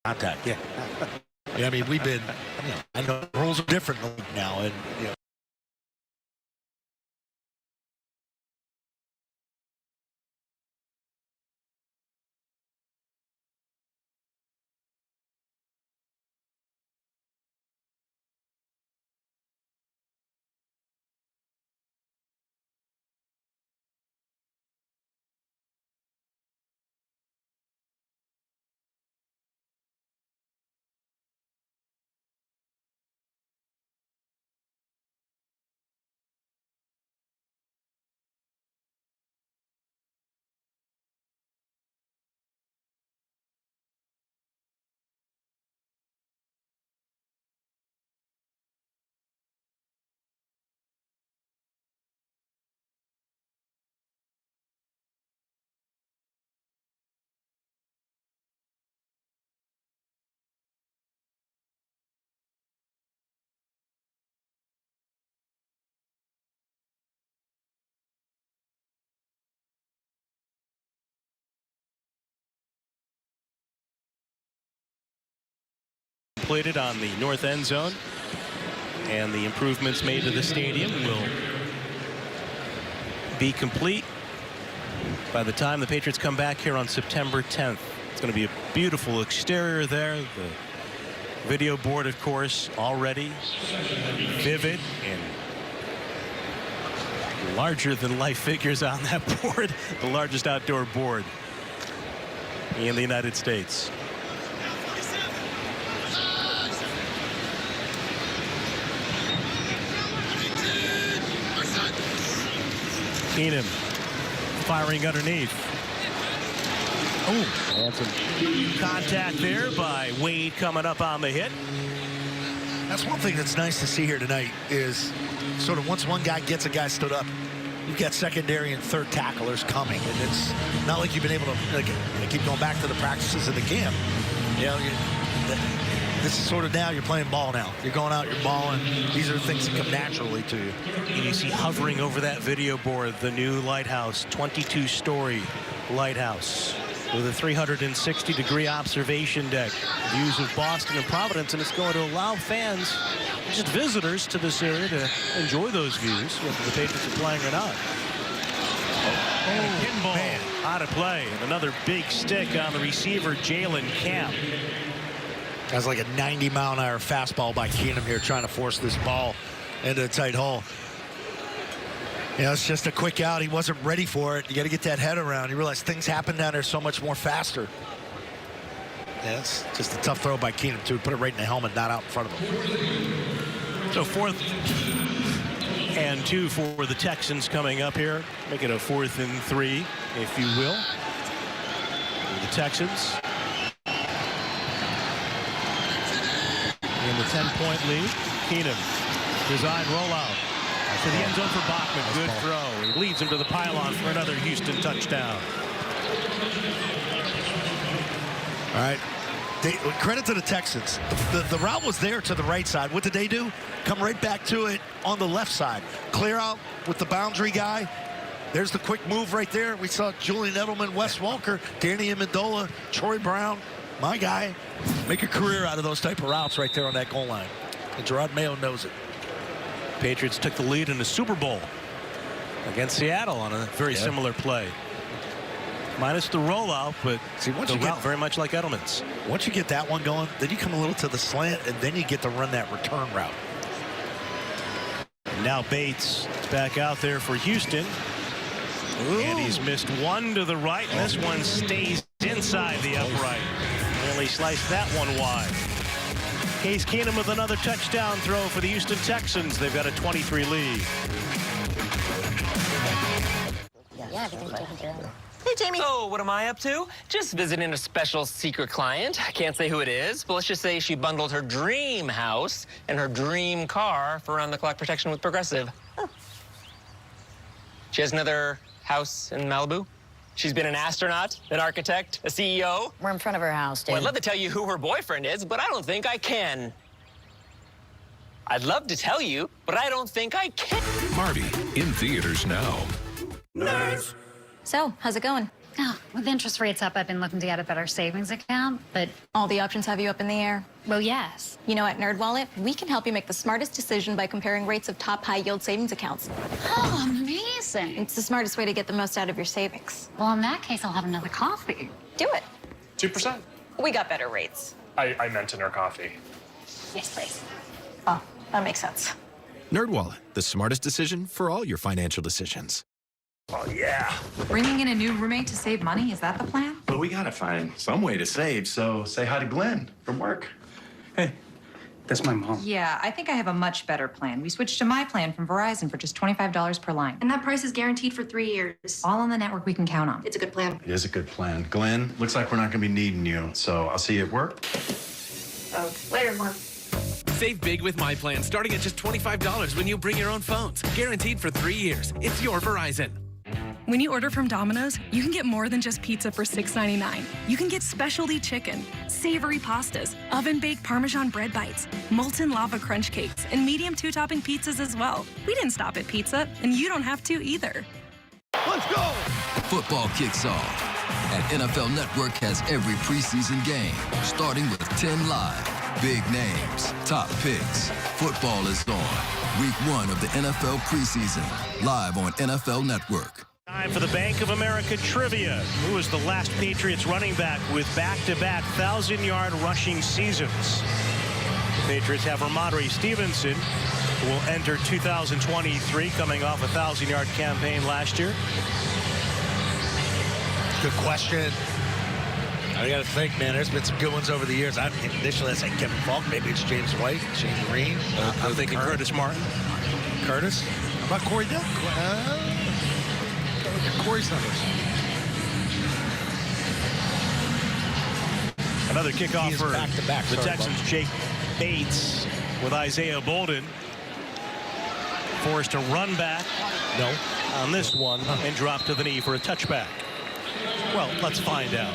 contact, yeah. I mean, we've been, I know rules are different now, and completed on the north end zone, and the improvements made to the stadium will be complete by the time the Patriots come back here on September 10th. It's going to be a beautiful exterior there. The video board, of course, already vivid and larger than life figures on that board. The largest outdoor board in the United States. Keenum firing underneath. Oh, and some contact there by Wade coming up on the hit. That's one thing that's nice to see here tonight is sort of once one guy gets a guy stood up, you've got secondary and third tacklers coming, and it's not like you've been able to keep going back to the practices of the camp. You know, this is sort of now you're playing ball now. You're going out, you're balling. These are things that come naturally to you. And you see hovering over that video board the new lighthouse, 22-story lighthouse with a 360-degree observation deck. Views of Boston and Providence, and it's going to allow fans, just visitors to this area, to enjoy those views, whether the Patriots are playing or not. And a pinball out of play. And another big stick on the receiver, Jalen Camp. That's like a 90-mile-an-hour fastball by Keenum here, trying to force this ball into a tight hole. You know, it's just a quick out. He wasn't ready for it. You got to get that head around. You realize things happen down there so much more faster. Yeah, it's just a tough throw by Keenum, too. Put it right in the helmet, not out in front of him. So 4th and 2 for the Texans coming up here. Make it a 4th and 3, if you will. For the Texans. In the 10-point lead. Keenum, design rollout to the end zone for Bachman. Good throw. He leads him to the pylon for another Houston touchdown. All right. Credit to the Texans. The route was there to the right side. What did they do? Come right back to it on the left side. Clear out with the boundary guy. There's the quick move right there. We saw Julian Edelman, Wes Walker, Danny Amendola, Troy Brown. My guy, make a career out of those type of routes right there on that goal line. And Gerard Mayo knows it. Patriots took the lead in the Super Bowl against Seattle on a very similar play. Minus the rollout, but see, once the you route get very much like Edelman's. Once you get that one going, then you come a little to the slant, and then you get to run that return route. Now Bates is back out there for Houston. Ooh. And he's missed one to the right, and this one stays inside the upright. Nearly sliced that one wide. Case Keenum with another touchdown throw for the Houston Texans. They've got a 23 lead. Yeah, everything's taken care of. Hey, Jamie. Oh, what am I up to? Just visiting a special secret client. I can't say who it is, but let's just say she bundled her dream house and her dream car for around-the-clock protection with Progressive. Oh. She has another house in Malibu. She's been an astronaut, an architect, a CEO. We're in front of her house, dude. Well, I'd love to tell you who her boyfriend is, but I don't think I can. I'd love to tell you, but I don't think I can. Marty, in theaters now. Nerds. So, how's it going? Oh, with interest rates up, I've been looking to get a better savings account, but... All the options have you up in the air? Well, yes. You know, at NerdWallet, we can help you make the smartest decision by comparing rates of top high-yield savings accounts. Oh, amazing. It's the smartest way to get the most out of your savings. Well, in that case, I'll have another coffee. Do it. 2%. We got better rates. I meant in our coffee. Yes, please. Oh, that makes sense. NerdWallet, the smartest decision for all your financial decisions. Oh, yeah. Bringing in a new roommate to save money, is that the plan? But we gotta find some way to save, so say hi to Glenn from work. Hey, that's my mom. Yeah, I think I have a much better plan. We switched to my plan from Verizon for just $25 per line. And that price is guaranteed for 3 years. All on the network we can count on. It's a good plan. It is a good plan. Glenn, looks like we're not gonna be needing you, so I'll see you at work. Oh, later, Mom. Save big with my plan, starting at just $25 when you bring your own phones. Guaranteed for 3 years. It's your Verizon. When you order from Domino's, you can get more than just pizza for $6.99. You can get specialty chicken, savory pastas, oven-baked Parmesan bread bites, molten lava crunch cakes, and medium 2-topping pizzas as well. We didn't stop at pizza, and you don't have to either. Let's go! Football kicks off, and NFL Network has every preseason game, starting with 10 live. Big names, top picks. Football is on. Week 1 of the NFL preseason, live on NFL Network. Time for the Bank of America trivia. Who was the last Patriots running back with back-to-back 1,000-yard rushing seasons? The Patriots have Ramondre Stevenson, who will enter 2023, coming off a 1,000-yard campaign last year. Good question. I got to think, man. There's been some good ones over the years. Initially, I said Kevin Falk. Maybe it's James White, Shane Green. I'm thinking Curtis Martin. Curtis? How about Corey Dell? Corey's numbers. Another kickoff for back-to-back, the Texans. Jake Bates with Isaiah Bolden. Forced to run back. No. On this one and drop to the knee for a touchback. Well, let's find out.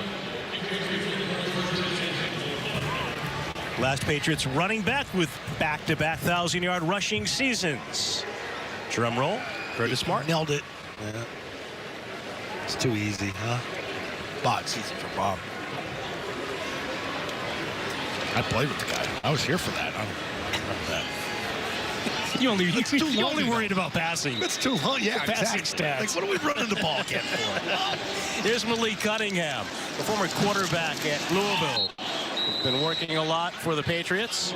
Last Patriots running back with back-to-back 1,000-yard rushing seasons. Drum roll. Curtis Martin. Nailed it. Yeah. It's too easy, huh? Bob season for Bob. I played with the guy. I was here for that. I don't remember that. You only worried about passing. It's too long. Yeah, passing exactly. stats. Like, what are we running the ball again for? Here's Malik Cunningham, the former quarterback at Louisville. He's been working a lot for the Patriots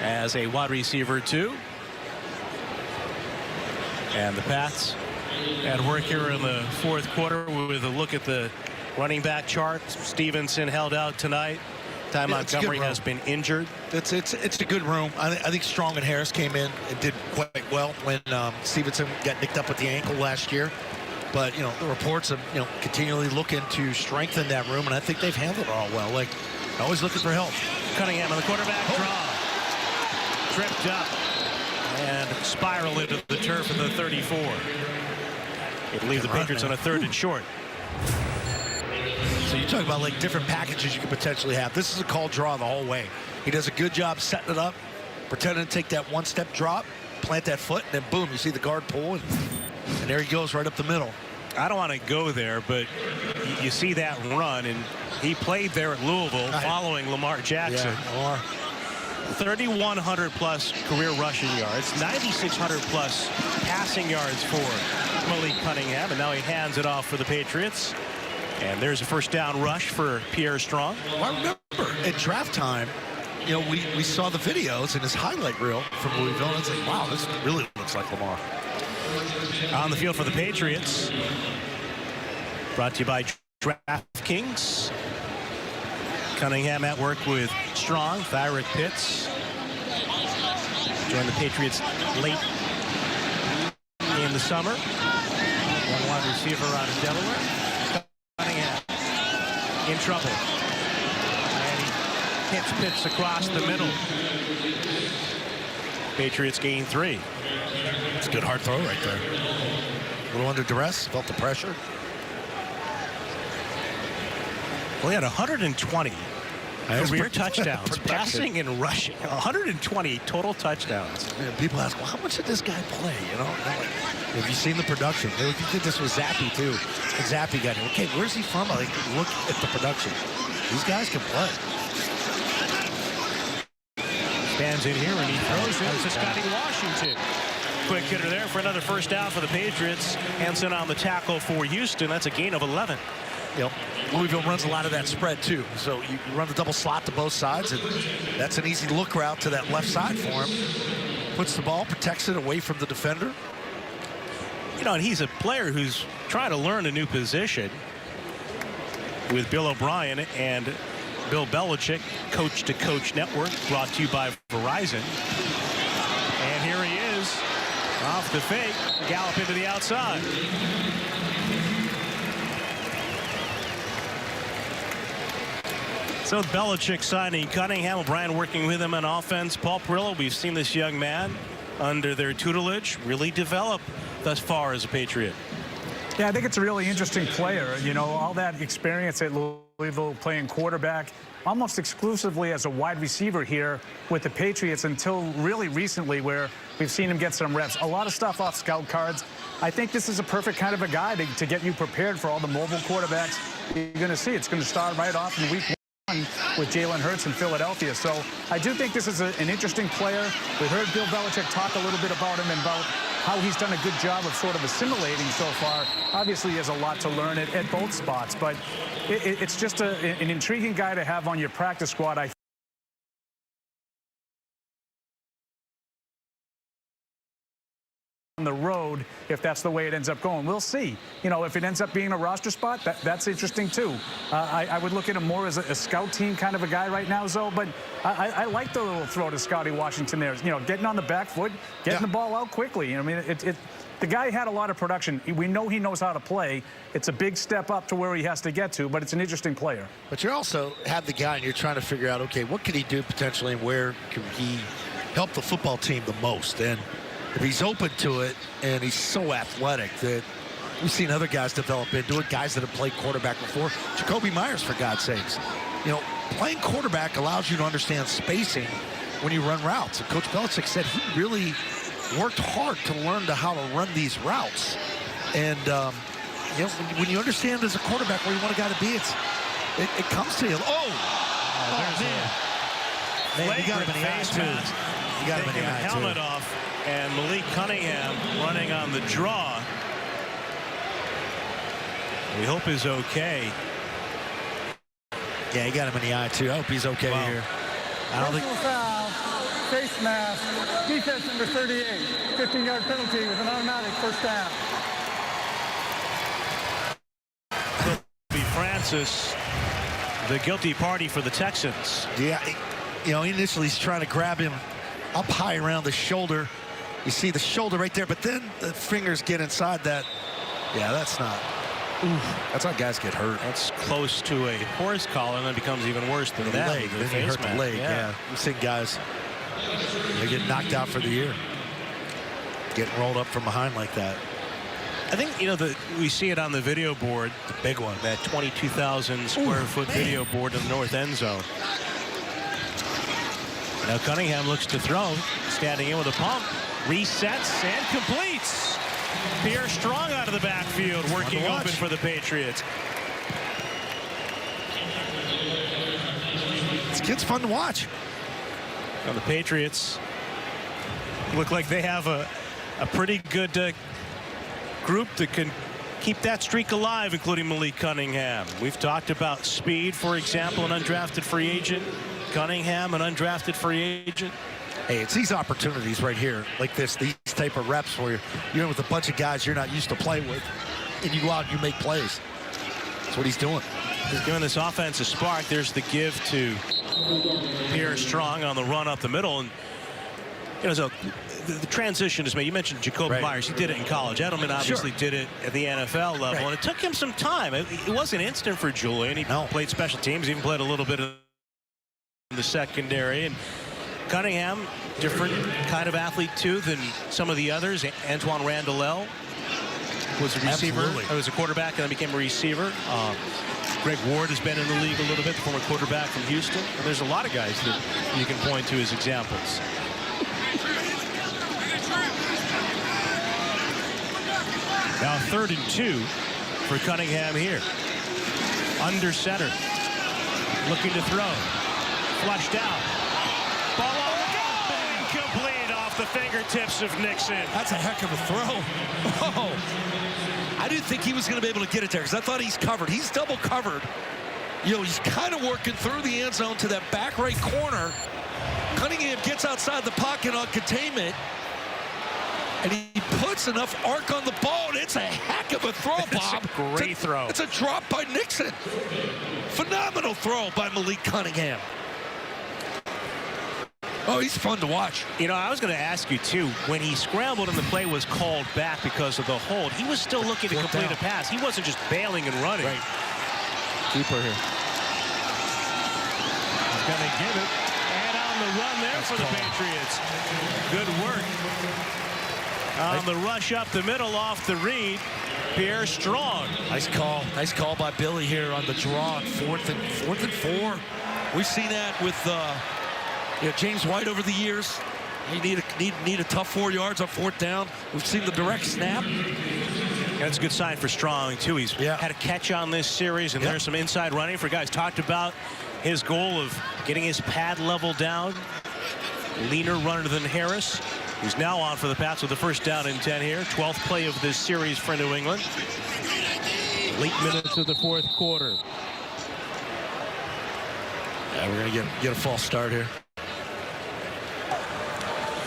as a wide receiver too. And the Pats at work here in the fourth quarter with a look at the running back chart. Stevenson held out tonight. Ty Montgomery has been injured. It's a good room. I think Strong and Harris came in and did quite well when Stevenson got nicked up with the ankle last year. But the reports of continually looking to strengthen that room, and I think they've handled it all well. Like always looking for help. Cunningham on the quarterback draw, tripped up and spiraled into the turf at the 34. It leaves the Patriots on a 3rd and short. So you talk about like different packages you could potentially have. This is a call draw the whole way. He does a good job setting it up, pretending to take that one-step drop, plant that foot, and then boom, you see the guard pull, and there he goes right up the middle. I don't want to go there, but you see that run, and he played there at Louisville following Lamar Jackson. Yeah, Lamar. 3,100 plus career rushing yards, 9,600 plus passing yards for Malik Cunningham, and now he hands it off for the Patriots. And there's a first down rush for Pierre Strong. Well, I remember at draft time, we saw the videos in his highlight reel from Louisville, and it's like, wow, this really looks like Lamar. On the field for the Patriots, brought to you by DraftKings. Cunningham at work with Strong. Thyrick Pitts joined the Patriots late in the summer. One wide receiver out of Delaware. Cunningham in trouble. And he hits Pitts across the middle. Patriots gain 3. It's a good hard throw right there. A little under duress, felt the pressure. Well, he had 120 career touchdowns, passing and rushing. 120 total touchdowns. And people ask, well, how much did this guy play? Have you seen the production? You did this with Zappy, too. And Zappy got him. Okay, where's he from? Like, look at the production. These guys can play. Stands in here and he throws it to Scotty Washington. Quick hitter there for another first down for the Patriots. Henson on the tackle for Houston. That's a gain of 11. Louisville runs a lot of that spread, too. So you run the double slot to both sides, and that's an easy look route to that left side for him. Puts the ball, protects it away from the defender. And he's a player who's trying to learn a new position with Bill O'Brien and Bill Belichick, Coach to Coach Network, brought to you by Verizon. And here he is, off the fake, gallop into the outside. So Belichick signing Cunningham, O'Brien working with him on offense. Paul Perillo, we've seen this young man under their tutelage really develop thus far as a Patriot. Yeah, I think it's a really interesting player. All that experience at Louisville playing quarterback, almost exclusively as a wide receiver here with the Patriots until really recently where we've seen him get some reps. A lot of stuff off scout cards. I think this is a perfect kind of a guy to get you prepared for all the mobile quarterbacks you're going to see. It's going to start right off in week 1 with Jalen Hurts in Philadelphia. So I do think this is an interesting player. We heard Bill Belichick talk a little bit about him and about how he's done a good job of sort of assimilating so far. Obviously, he has a lot to learn at both spots, but it's just an intriguing guy to have on your practice squad. On the road, if that's the way it ends up going. We'll see. If it ends up being a roster spot, that's interesting too. I would look at him more as a scout team kind of a guy right now, Zoe, but I like the little throw to Scotty Washington there. Getting on the back foot, getting the ball out quickly. The guy had a lot of production. We know he knows how to play. It's a big step up to where he has to get to, but it's an interesting player. But you also have the guy and you're trying to figure out, okay, what could he do potentially and where can he help the football team the most? And if he's open to it and he's so athletic that we've seen other guys develop into it, guys that have played quarterback before. Jacoby Myers, for God's sakes. Playing quarterback allows you to understand spacing when you run routes. And Coach Belichick said he really worked hard to learn how to run these routes. And you know, when you understand as a quarterback where you want a guy to be, it comes to you. Man, you got him in the eye, too. You got him in the eye, helmet off, and Malik Cunningham running on the draw. We hope he's okay. Yeah, he got him in the eye, too. I hope he's okay here. I don't think... Foul, face mask, defense number 38, 15-yard penalty with an automatic first down. Francis, the guilty party for the Texans. Yeah, you know, initially he's trying to grab him up high around the shoulder. You see the shoulder right there, but then the fingers get inside that. Yeah, that's not. That's how guys get hurt. That's close to a horse collar, and then becomes even worse than that. Leg. Then you hurt the leg. Yeah, we've seen guys they get knocked out for the year, getting rolled up from behind like that. I think, you know, we see it on the video board, the big one, that 22,000 square foot video board in the north end zone. Now Cunningham looks to throw, standing in with a pump, resets and completes. Pierre Strong out of the backfield, working open for the Patriots. This kid's fun to watch. Now the Patriots look like they have a pretty good group that can keep that streak alive, including Malik Cunningham. We've talked about Speed, for example, an undrafted free agent. Cunningham, an undrafted free agent. Hey, it's these opportunities right here, like this, these type of reps where you're in with a bunch of guys you're not used to play with, and you go out and you make plays. That's what he's doing. He's giving this offense a spark. There's the give to Pierre Strong on the run up the middle. And, you know, so the transition is made. You mentioned Jacoby Myers. He did it in college. Edelman obviously did it at the NFL level, and it took him some time. It wasn't instant for Julian. He played special teams, even played a little bit in the secondary. And Cunningham, different kind of athlete, too, than some of the others. Antoine Randall was a receiver. He was a quarterback and then became a receiver. Greg Ward has been in the league a little bit, the former quarterback from Houston. And there's a lot of guys that you can point to as examples. Now 3rd and 2 for Cunningham here. Under center. Looking to throw. Flushed out. Ball on the go! Incomplete off the fingertips of Nixon. That's a heck of a throw. Oh, I didn't think he was going to be able to get it there because I thought he's covered. He's double covered. You know, he's kind of working through the end zone to that back right corner. Cunningham gets outside the pocket on containment. And he puts enough arc on the ball, and it's a heck of a throw, Bob. It's a great throw. It's a drop by Nixon. Phenomenal throw by Malik Cunningham. Oh, he's fun to watch. You know, I was going to ask you, too, when he scrambled and the play was called back because of the hold, he was still looking to complete a pass. He wasn't just bailing and running. Right. Keeper here. He's going to give it. And on the run there for the Patriots. Good work. On the rush up the middle off the read, Pierre Strong. Nice call. Nice call by Billy here on the draw. 4th and 4. We've seen that with James White over the years. You need a tough 4 yards on 4th down. We've seen the direct snap. That's a good sign for Strong, too. He's had a catch on this series, and there's some inside running for guys. Talked about his goal of getting his pad level down. Leaner runner than Harris, who's now on for the Pats with the first down and 10 here. 12th play of this series for New England. Late minutes of the 4th quarter. Yeah, we're going to get a false start here.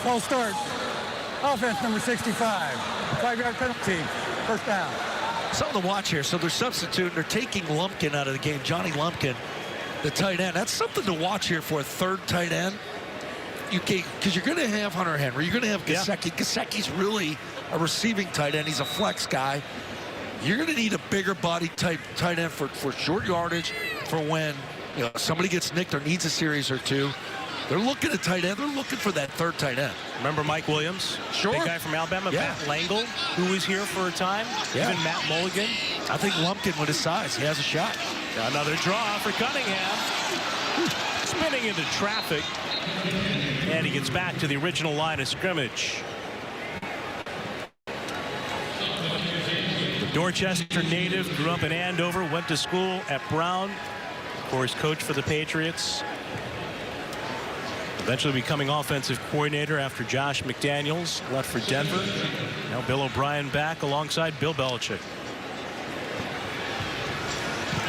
False start. Offense number 65. 5-yard penalty. First down. Something to watch here. So they're substituting. They're taking Lumpkin out of the game. Johnny Lumpkin, the tight end. That's something to watch here for a 3rd tight end. Because you're going to have Hunter Henry. You're going to have Gesicki. Gesicki's really a receiving tight end. He's a flex guy. You're going to need a bigger body type tight end for short yardage, for when somebody gets nicked or needs a series or two. They're looking at tight end. They're looking for that 3rd tight end. Remember Mike Williams? Sure. Big guy from Alabama. Matt Langle, who was here for a time. Even Matt Mulligan. I think Lumpkin, with his size, he has a shot. Another draw for Cunningham. Spinning into traffic. And he gets back to the original line of scrimmage. The Dorchester native, grew up in Andover, went to school at Brown. Of course, coach for the Patriots. Eventually becoming offensive coordinator after Josh McDaniels left for Denver. Now Bill O'Brien back alongside Bill Belichick.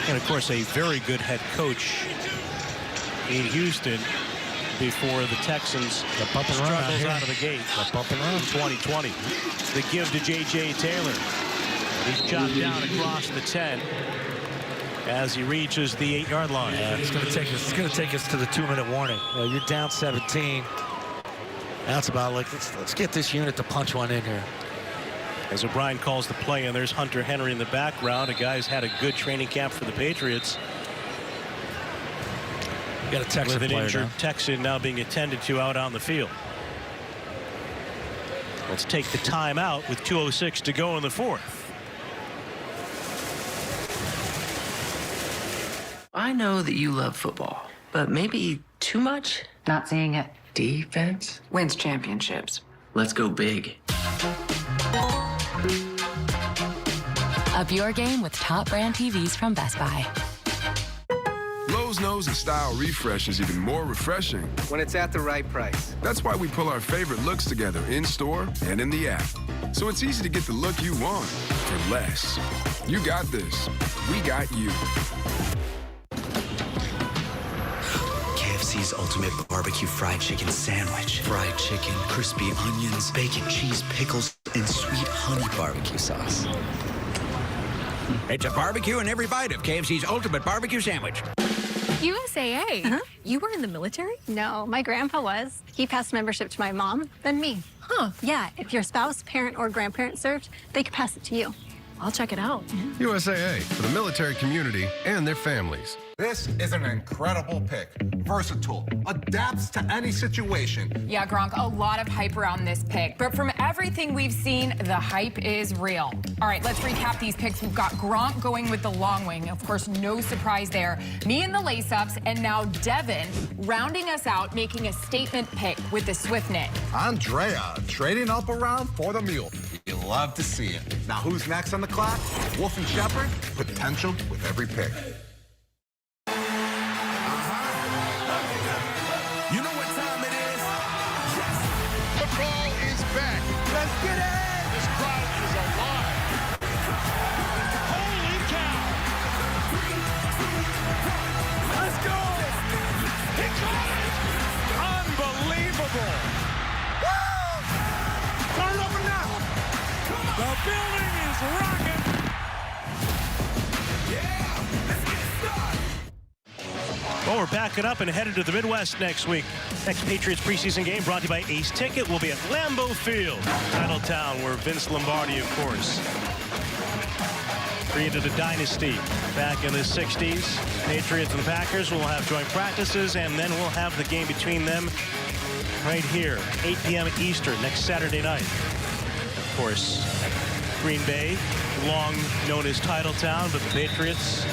And of course, a very good head coach in Houston before the Texans struggles out of the gate. The bump and run. 2020. The give to J.J. Taylor. He's chopped down across the 10 as he reaches the 8-yard line. Yeah, it's going to take us. It's going to take us to the 2-minute warning. You're down 17. Now it's about like let's get this unit to punch one in here. As O'Brien calls the play, and there's Hunter Henry in the background. A guy's had a good training camp for the Patriots. Got a Texan with an player injured now. Texan now being attended to out on the field. Let's take the timeout with 2:06 to go in the fourth. I know that you love football, but maybe too much? Not seeing it. Defense? Wins championships. Let's go big. Up your game with top brand TVs from Best Buy. Lowe's knows a style refresh is even more refreshing when it's at the right price. That's why we pull our favorite looks together in-store and in the app. So it's easy to get the look you want for less. You got this. We got you. KFC's Ultimate Barbecue Fried Chicken Sandwich. Fried chicken, crispy onions, bacon, cheese, pickles, and sweet honey barbecue sauce. It's a barbecue in every bite of KFC's Ultimate Barbecue Sandwich. USAA? You were in the military? No, my grandpa was. He passed membership to my mom, then me. Huh. Yeah, if your spouse, parent, or grandparent served, they could pass it to you. I'll check it out. USAA, for the military community and their families. This is an incredible pick. Versatile, adapts to any situation. Yeah, Gronk, a lot of hype around this pick. But from everything we've seen, the hype is real. All right, let's recap these picks. We've got Gronk going with the long wing. Of course, no surprise there. Me and the lace-ups, and now Devin rounding us out, making a statement pick with the swift knit. Andrea, trading up around for the mule. You love to see it. Now, who's next on the clock? Wolf and Shepherd, potential with every pick. You know what time it is? Yes! Football is back. Let's get it! This crowd is alive. Holy cow! Let's go! He caught it! Unbelievable! Woo! Turn it over now! The building is rocking! Yeah! Let's get started! Well, we're backing up and headed to the Midwest next week. Next Patriots preseason game brought to you by Ace Ticket will be at Lambeau Field, Titletown, where Vince Lombardi, of course, created a dynasty back in the 60s. Patriots and Packers will have joint practices, and then we'll have the game between them right here, 8 p.m. Eastern, next Saturday night. Of course, Green Bay, long known as Titletown, but the Patriots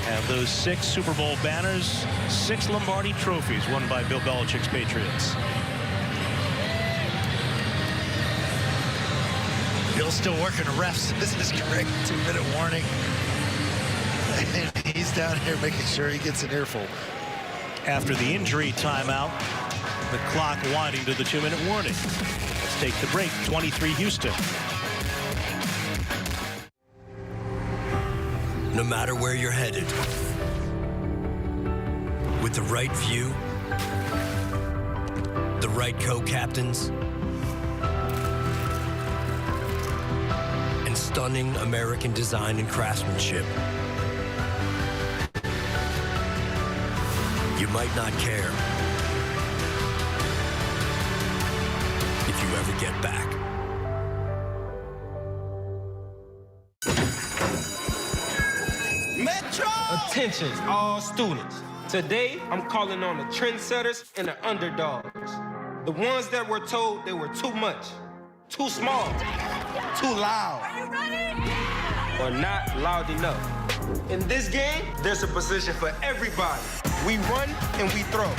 have those 6 Super Bowl banners, 6 Lombardi trophies won by Bill Belichick's Patriots. Bill's still working the refs. This is correct. 2-minute warning. And he's down here making sure he gets an earful. After the injury timeout, the clock winding to the 2-minute warning. Let's take the break. 23 Houston. No matter where you're headed, with the right view, the right co-captains, and stunning American design and craftsmanship, you might not care if you ever get back. Attention, all students. Today, I'm calling on the trendsetters and the underdogs. The ones that were told they were too much, too small, too loud, or not loud enough. In this game, there's a position for everybody. We run and we throw.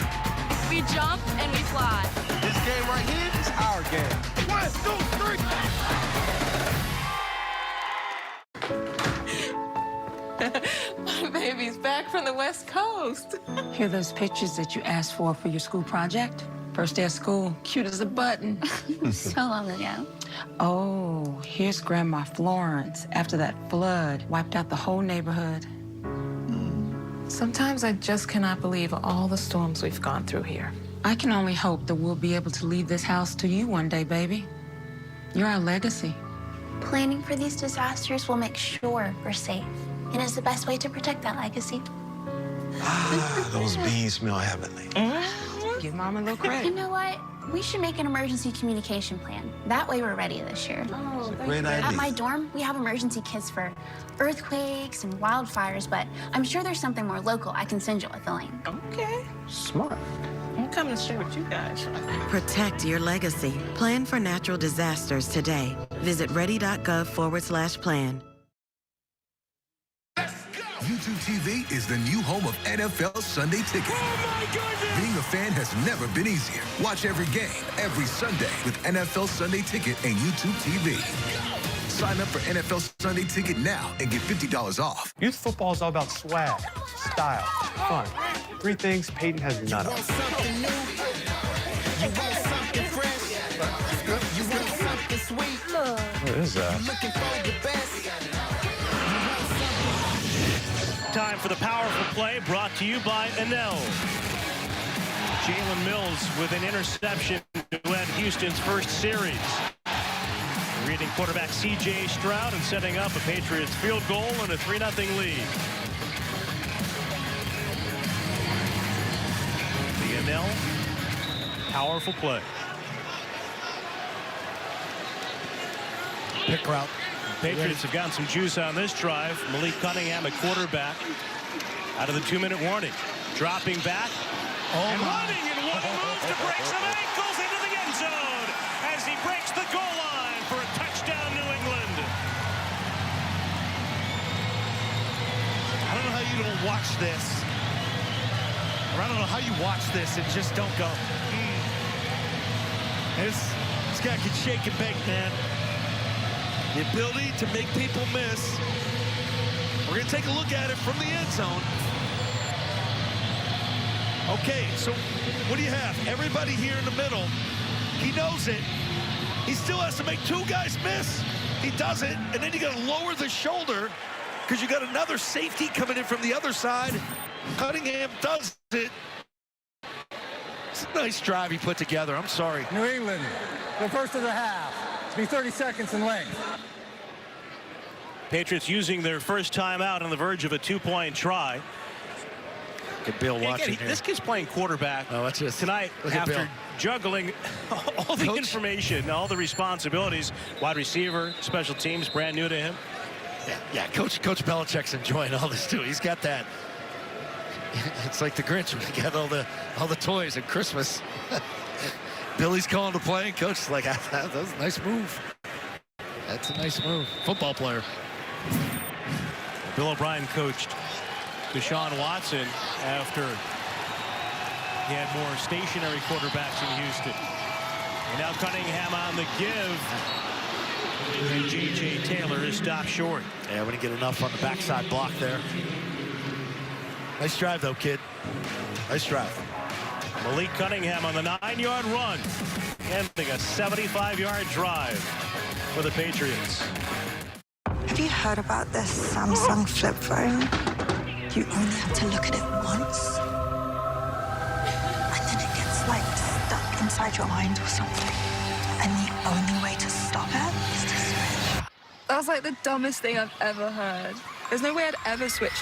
We jump and we fly. This game right here is our game. 1, 2, 3. West Coast. Here are those pictures that you asked for your school project? First day of school, cute as a button. So long ago. Oh, here's Grandma Florence after that flood wiped out the whole neighborhood. Sometimes I just cannot believe all the storms we've gone through here. I can only hope that we'll be able to leave this house to you one day, baby. You're our legacy. Planning for these disasters will make sure we're safe. And it's the best way to protect that legacy. Ah, those beans smell heavenly. Give Mom a little credit. You know what? We should make an emergency communication plan. That way we're ready this year. Oh, great idea. At my dorm, we have emergency kits for earthquakes and wildfires, but I'm sure there's something more local I can send you with the link. Okay. Smart. I'm coming to share with you guys. Protect your legacy. Plan for natural disasters today. Visit ready.gov/plan. YouTube TV is the new home of NFL Sunday Ticket. Oh my goodness! Being a fan has never been easier. Watch every game, every Sunday with NFL Sunday Ticket and YouTube TV. Sign up for NFL Sunday Ticket now and get $50 off. Youth football is all about swag, style, fun. 3 things Peyton has none of. What is that? Time for the powerful play brought to you by Enel. Jalen Mills with an interception to end Houston's first series. Reading quarterback C.J. Stroud and setting up a Patriots field goal and a 3-0 lead. The Enel powerful play. Pick route. Patriots have gotten some juice on this drive. Malik Cunningham, a quarterback, out of the 2-minute warning. Dropping back and running, and what a move to break some ankles into the end zone as he breaks the goal line for a touchdown, New England. I don't know how you don't watch this. Or I don't know how you watch this and just don't go, This guy can shake and bake, man. The ability to make people miss. We're going to take a look at it from the end zone. Okay, so what do you have? Everybody here in the middle. He knows it. He still has to make 2 guys miss. He does it, and then you got to lower the shoulder because you got another safety coming in from the other side. Cunningham does it. It's a nice drive he put together. I'm sorry. New England, the first of the half. It'll be 30 seconds in length. Patriots using their first timeout on the verge of a 2-point try. Look at Bill watching This kid's playing quarterback tonight after juggling all the information, all the responsibilities. Wide receiver, special teams, brand new to him. Yeah, Coach Belichick's enjoying all this too. He's got that. It's like the Grinch when he got all the toys at Christmas. Billy's calling the play, and Coach is like, that was a nice move. That's a nice move. Football player. Bill O'Brien coached Deshaun Watson after he had more stationary quarterbacks in Houston. And now Cunningham on the give. And J.J. Taylor is stopped short. Yeah, we didn't get enough on the backside block there. Nice drive, though, kid. Nice drive. Malik Cunningham on the 9-yard run, ending a 75-yard drive for the Patriots. Have you heard about this Samsung flip phone? You only have to look at it once, and then it gets like stuck inside your mind or something. And the only way to stop it is to switch. That's like the dumbest thing I've ever heard. There's no way I'd ever switch.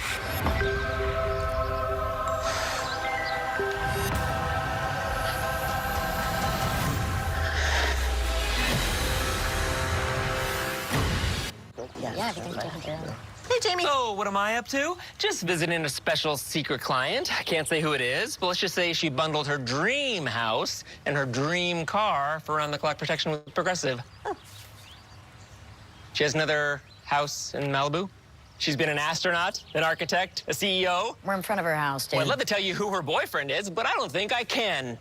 Yeah, everything's taken care of. Hey, Jamie. Oh, what am I up to? Just visiting a special secret client. I can't say who it is, but let's just say she bundled her dream house and her dream car for around-the-clock protection with Progressive. Oh. She has another house in Malibu. She's been an astronaut, an architect, a CEO. We're in front of her house, dude. Well, I'd love to tell you who her boyfriend is, but I don't think I can.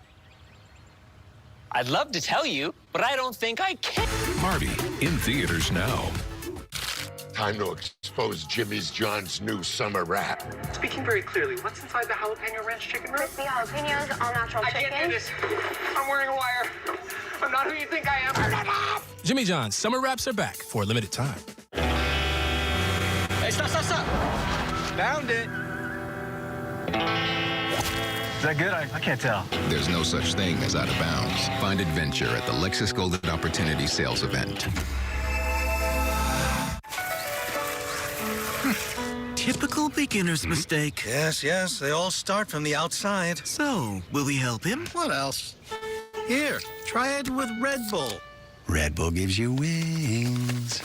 I'd love to tell you, but I don't think I can. Marty, in theaters now. Time to expose Jimmy's John's new summer wrap. Speaking very clearly, what's inside the jalapeno ranch chicken wrap? Crispy jalapenos, all natural chicken. I can't do this. I'm wearing a wire. I'm not who you think I am. Turn it off! Jimmy John's summer wraps are back for a limited time. Hey, stop. Found it. Is that good? I can't tell. There's no such thing as out of bounds. Find adventure at the Lexus Golden Opportunity Sales Event. Typical beginner's mistake. Yes, they all start from the outside. So, will we help him? What else? Here, try it with Red Bull. Red Bull gives you wings.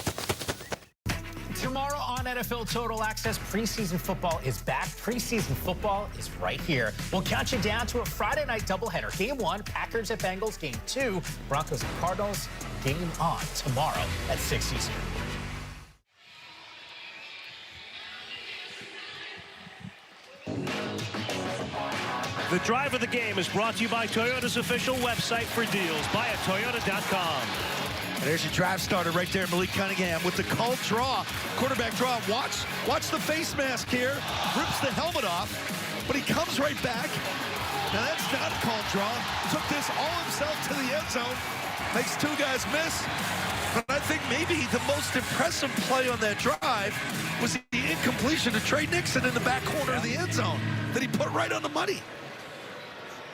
Tomorrow on NFL Total Access, preseason football is back. Preseason football is right here. We'll count you down to a Friday night doubleheader. Game 1, Packers at Bengals. Game 2, Broncos and Cardinals. Game on tomorrow at 6 Eastern. The drive of the game is brought to you by Toyota's official website for deals. Buyatoyota.com. And there's your drive starter right there, Malik Cunningham with the called draw, quarterback draw. Watch the face mask here. Rips the helmet off, but he comes right back. Now that's not a called draw. Took this all himself to the end zone. Makes two guys miss. But I think maybe the most impressive play on that drive was the incompletion to Trey Nixon in the back corner of the end zone that he put right on the money.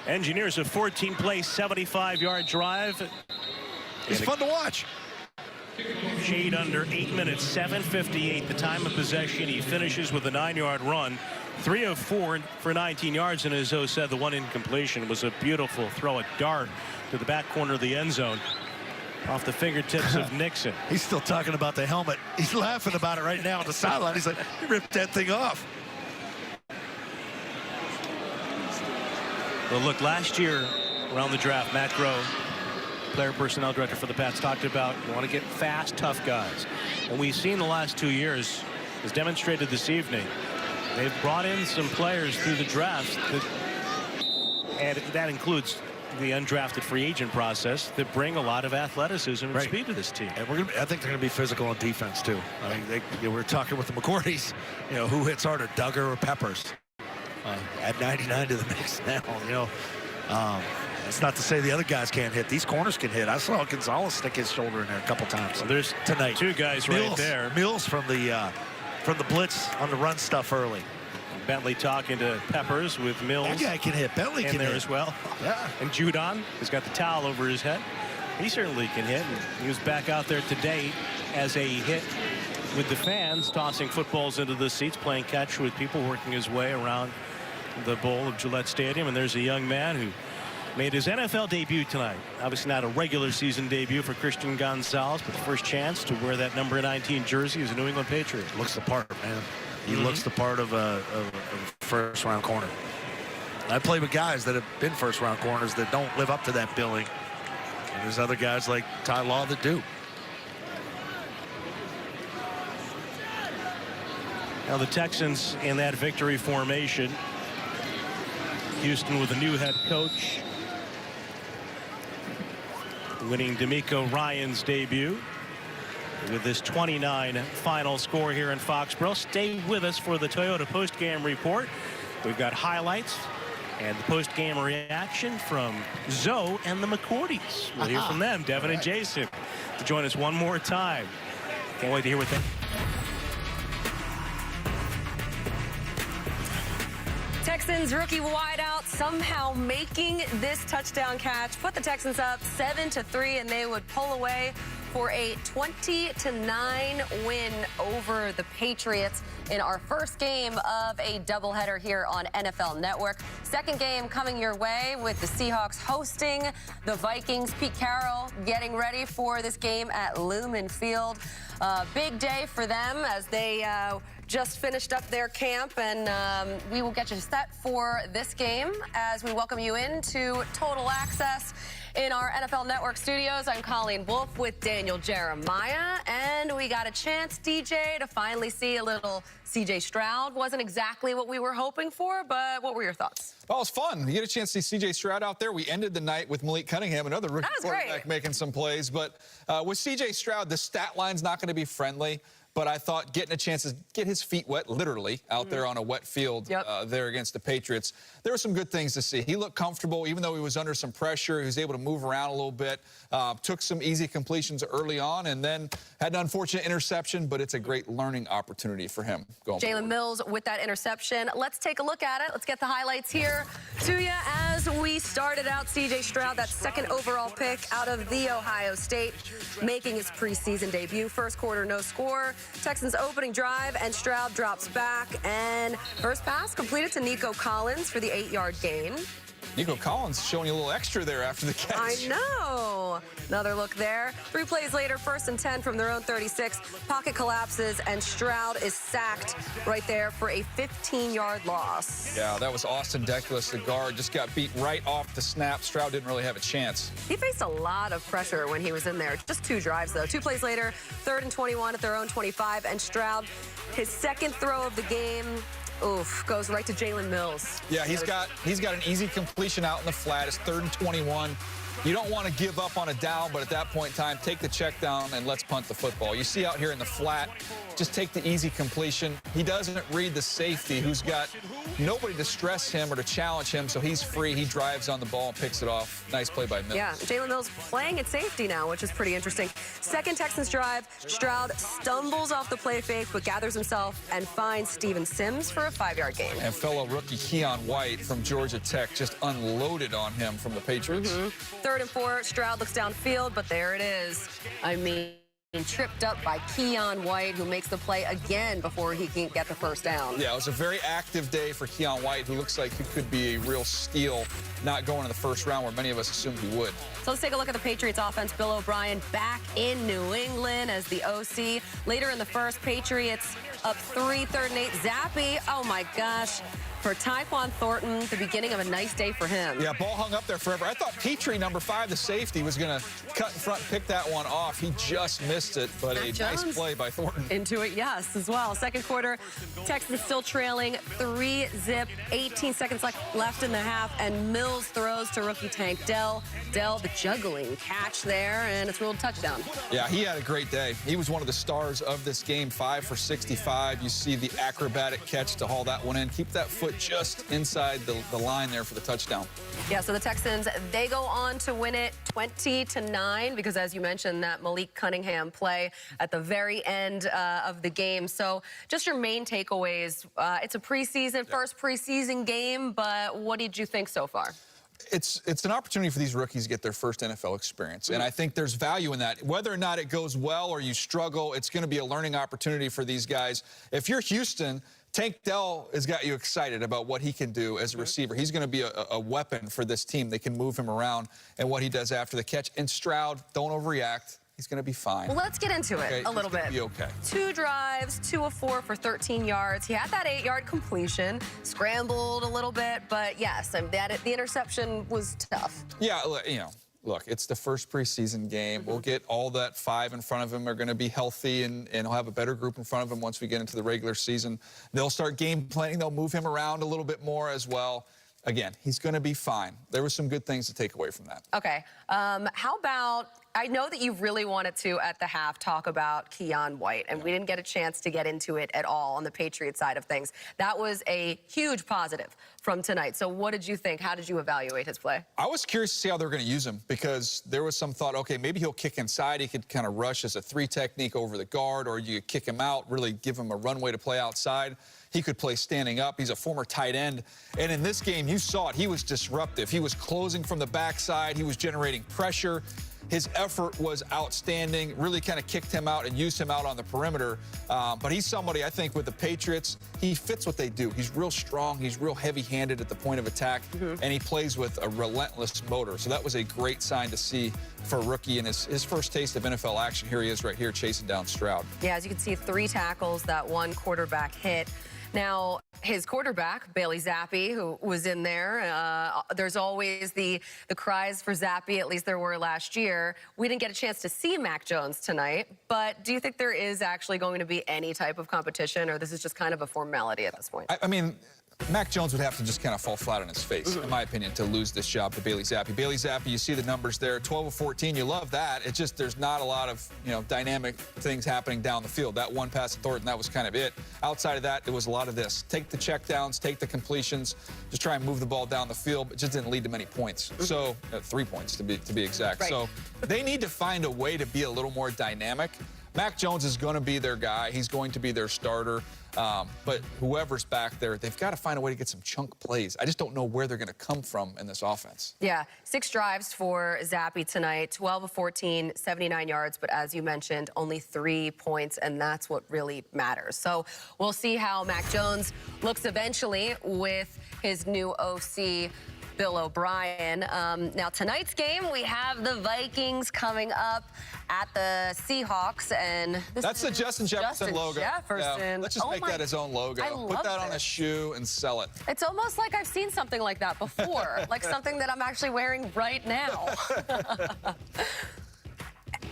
Engineers a 14-play, 75-yard drive. It's fun to watch. Shade under 8 minutes, 7:58 the time of possession. He finishes with a 9-yard run, 3 of 4 for 19 yards. And as Zoe said, the one incompletion was a beautiful throw, a dart to the back corner of the end zone off the fingertips of Nixon. He's still talking about the helmet. He's laughing about it right now on the sideline. He's like, he ripped that thing off. Well, look, last year around the draft, Matt Grove, player personnel director for the Pats, talked about you want to get fast, tough guys. And we've seen the last 2 years, as demonstrated this evening, they've brought in some players through the drafts, and that includes the undrafted free agent process, that bring a lot of athleticism and speed to this team. And I think they're going to be physical on defense, too. I mean, we're talking with the McCourties, who hits harder, Duggar or Peppers? Add 99 to the mix now, It's not to say the other guys can't hit. These corners can hit. I saw Gonzalez stick his shoulder in there a couple times. Well, there's tonight. Two guys right there. Mills from the blitz on the run stuff early. Bentley talking to Peppers with Mills. That guy can hit. Bentley can hit. hit as well. Yeah. And Judon has got the towel over his head. He certainly can hit. And he was back out there today as a hit with the fans, tossing footballs into the seats, playing catch with people, working his way around the bowl of Gillette Stadium. And there's a young man who made his NFL debut tonight. Obviously not a regular season debut for Christian Gonzalez, but the first chance to wear that number 19 jersey as a New England Patriot. Looks the part, man. He looks the part of a first-round corner. I play with guys that have been first-round corners that don't live up to that billing. And there's other guys like Ty Law that do. Now the Texans in that victory formation. Houston with a new head coach, winning D'Amico Ryan's debut with this 29 final score here in Foxborough. Stay with us for the Toyota post-game report. We've got highlights and the post-game reaction from Zoe and the McCourties. We'll hear from them, Devin and Jason, to join us one more time. Can't wait to hear what they... Texans rookie wideout somehow making this touchdown catch, put the Texans up 7-3, and they would pull away for a 20-9 win over the Patriots in our first game of a doubleheader here on NFL Network. Second game coming your way with the Seahawks hosting the Vikings. Pete Carroll getting ready for this game at Lumen Field. Big day for them as they just finished up their camp, and we will get you set for this game as we welcome you into Total Access in our NFL Network studios. I'm Colleen Wolfe with Daniel Jeremiah, and we got a chance, DJ, to finally see a little C.J. Stroud. Wasn't exactly what we were hoping for, but what were your thoughts? Well, it was fun. You get a chance to see C.J. Stroud out there. We ended the night with Malik Cunningham, another rookie quarterback, making some plays. But with C.J. Stroud, the stat line's not going to be friendly. but I thought getting a chance to get his feet wet, literally, out there on a wet field there against the Patriots, there were some good things to see. He looked comfortable, even though he was under some pressure. He was able to move around a little bit, took some easy completions early on, and then had an unfortunate interception, but it's a great learning opportunity for him going Jalen Mills with that interception. Let's take a look at it. Let's get the highlights here to you as we started out. C.J. Stroud, that second overall pick out of the Ohio State, making his preseason debut. First quarter, no score. Texans opening drive, and Stroud drops back, and first pass completed to Nico Collins for the 8-yard gain. Nico Collins showing you a little extra there after the catch. I know. Another look there. 3 plays later, 1st and 10 from their own 36. Pocket collapses, and Stroud is sacked right there for a 15-yard loss. Yeah, that was Austin Deculus, the guard, just got beat right off the snap. Stroud didn't really have a chance. He faced a lot of pressure when he was in there. Just 2 drives, though. 2 plays later, 3rd and 21 at their own 25, and Stroud, his second throw of the game, goes right to Jalen Mills. Yeah, he's got an easy completion out in the flat. It's 3rd and 21. You don't want to give up on a down, but at that point in time, take the check down and let's punt the football. You see out here in the flat, just take the easy completion. He doesn't read the safety, who's got nobody to stress him or to challenge him, so he's free. He drives on the ball and picks it off. Nice play by Mills. Yeah, Jalen Mills playing at safety now, which is pretty interesting. Second Texans drive, Stroud stumbles off the play fake, but gathers himself and finds Steven Sims for a 5-yard gain. And fellow rookie Keon White from Georgia Tech just unloaded on him from the Patriots. 3rd and 4, Stroud looks downfield, but there it is. I mean, tripped up by Keon White, who makes the play again before he can get the first down. Yeah, it was a very active day for Keon White, who looks like he could be a real steal, not going in the first round where many of us assumed he would. So let's take a look at the Patriots offense. Bill O'Brien back in New England as the OC. Later in the first, Patriots up 3, 3rd and 8. Zappy, oh my gosh. For Tyquan Thornton, the beginning of a nice day for him. Yeah, ball hung up there forever. I thought Petrie, number 5, the safety, was going to cut in front and pick that one off. He just missed it, but a nice play by Thornton. Into it, yes, as well. Second quarter, Texans still trailing 3-zip, 18 seconds left in the half, and Mills throws to rookie Tank Dell. Dell, the juggling catch there, and it's ruled touchdown. Yeah, he had a great day. He was one of the stars of this game, 5 for 65. You see the acrobatic catch to haul that one in. Keep that foot just inside the line there for the touchdown. Yeah, so the Texans, they go on to win it 20-9 because, as you mentioned, that Malik Cunningham play at the very end of the game. So just your main takeaways. It's a preseason, first preseason game, but what did you think so far? It's an opportunity for these rookies to get their first NFL experience, and I think there's value in that. Whether or not it goes well or you struggle, it's going to be a learning opportunity for these guys. If you're Houston, Tank Dell has got you excited about what he can do as a receiver. He's going to be a weapon for this team. They can move him around and what he does after the catch. And Stroud, don't overreact. He's going to be fine. Well, let's get into it a little bit. He's going to be okay. 2 drives, 2 of 4 for 13 yards. He had that 8-yard completion, scrambled a little bit, but yes, the interception was tough. Yeah, you know. Look, it's the first preseason game. We'll get all that 5 in front of him are going to be healthy, and he'll have a better group in front of him once we get into the regular season. They'll start game planning. They'll move him around a little bit more as well. Again, he's going to be fine. There were some good things to take away from that. Okay. How about, I know that you really wanted to, at the half, talk about Keon White, and we didn't get a chance to get into it at all on the Patriots side of things. That was a huge positive from tonight. So what did you think? How did you evaluate his play? I was curious to see how they're going to use him because there was some thought, okay, maybe he'll kick inside. He could kind of rush as a 3 technique over the guard, or you kick him out, really give him a runway to play outside. He could play standing up. He's a former tight end. And in this game, you saw it. He was disruptive. He was closing from the backside. He was generating pressure. His effort was outstanding, really kind of kicked him out and used him out on the perimeter. But he's somebody, I think, with the Patriots, he fits what they do. He's real strong. He's real heavy-handed at the point of attack, and he plays with a relentless motor. So that was a great sign to see for a rookie in his first taste of NFL action. Here he is right here chasing down Stroud. Yeah, as you can see, 3 tackles, that 1 quarterback hit. Now, his quarterback, Bailey Zappi, who was in there, there's always the cries for Zappi, at least there were last year. We didn't get a chance to see Mac Jones tonight, but do you think there is actually going to be any type of competition, or this is just kind of a formality at this point? I mean, Mac Jones would have to just kind of fall flat on his face, in my opinion, to lose this job to Bailey Zappi. Bailey Zappi, you see the numbers there, 12 of 14. You love that. It's just there's not a lot of, dynamic things happening down the field. That one pass to Thornton, that was kind of it. Outside of that, it was a lot of this. Take the checkdowns, take the completions, just try and move the ball down the field, but just didn't lead to many points. So 3 points to be exact. Right. So they need to find a way to be a little more dynamic. Mac Jones is going to be their guy. He's going to be their starter. But whoever's back there, they've got to find a way to get some chunk plays. I just don't know where they're going to come from in this offense. Yeah, 6 drives for Zappi tonight, 12 of 14, 79 yards, but as you mentioned, only 3 points, and that's what really matters. So we'll see how Mac Jones looks eventually with his new OC, Bill O'Brien. Now, tonight's game, we have the Vikings coming up at the Seahawks, and that's the Justin Jefferson logo. Jefferson. Yeah, let's just make that his own logo. Put that on a shoe and sell it. It's almost like I've seen something like that before, like something that I'm actually wearing right now.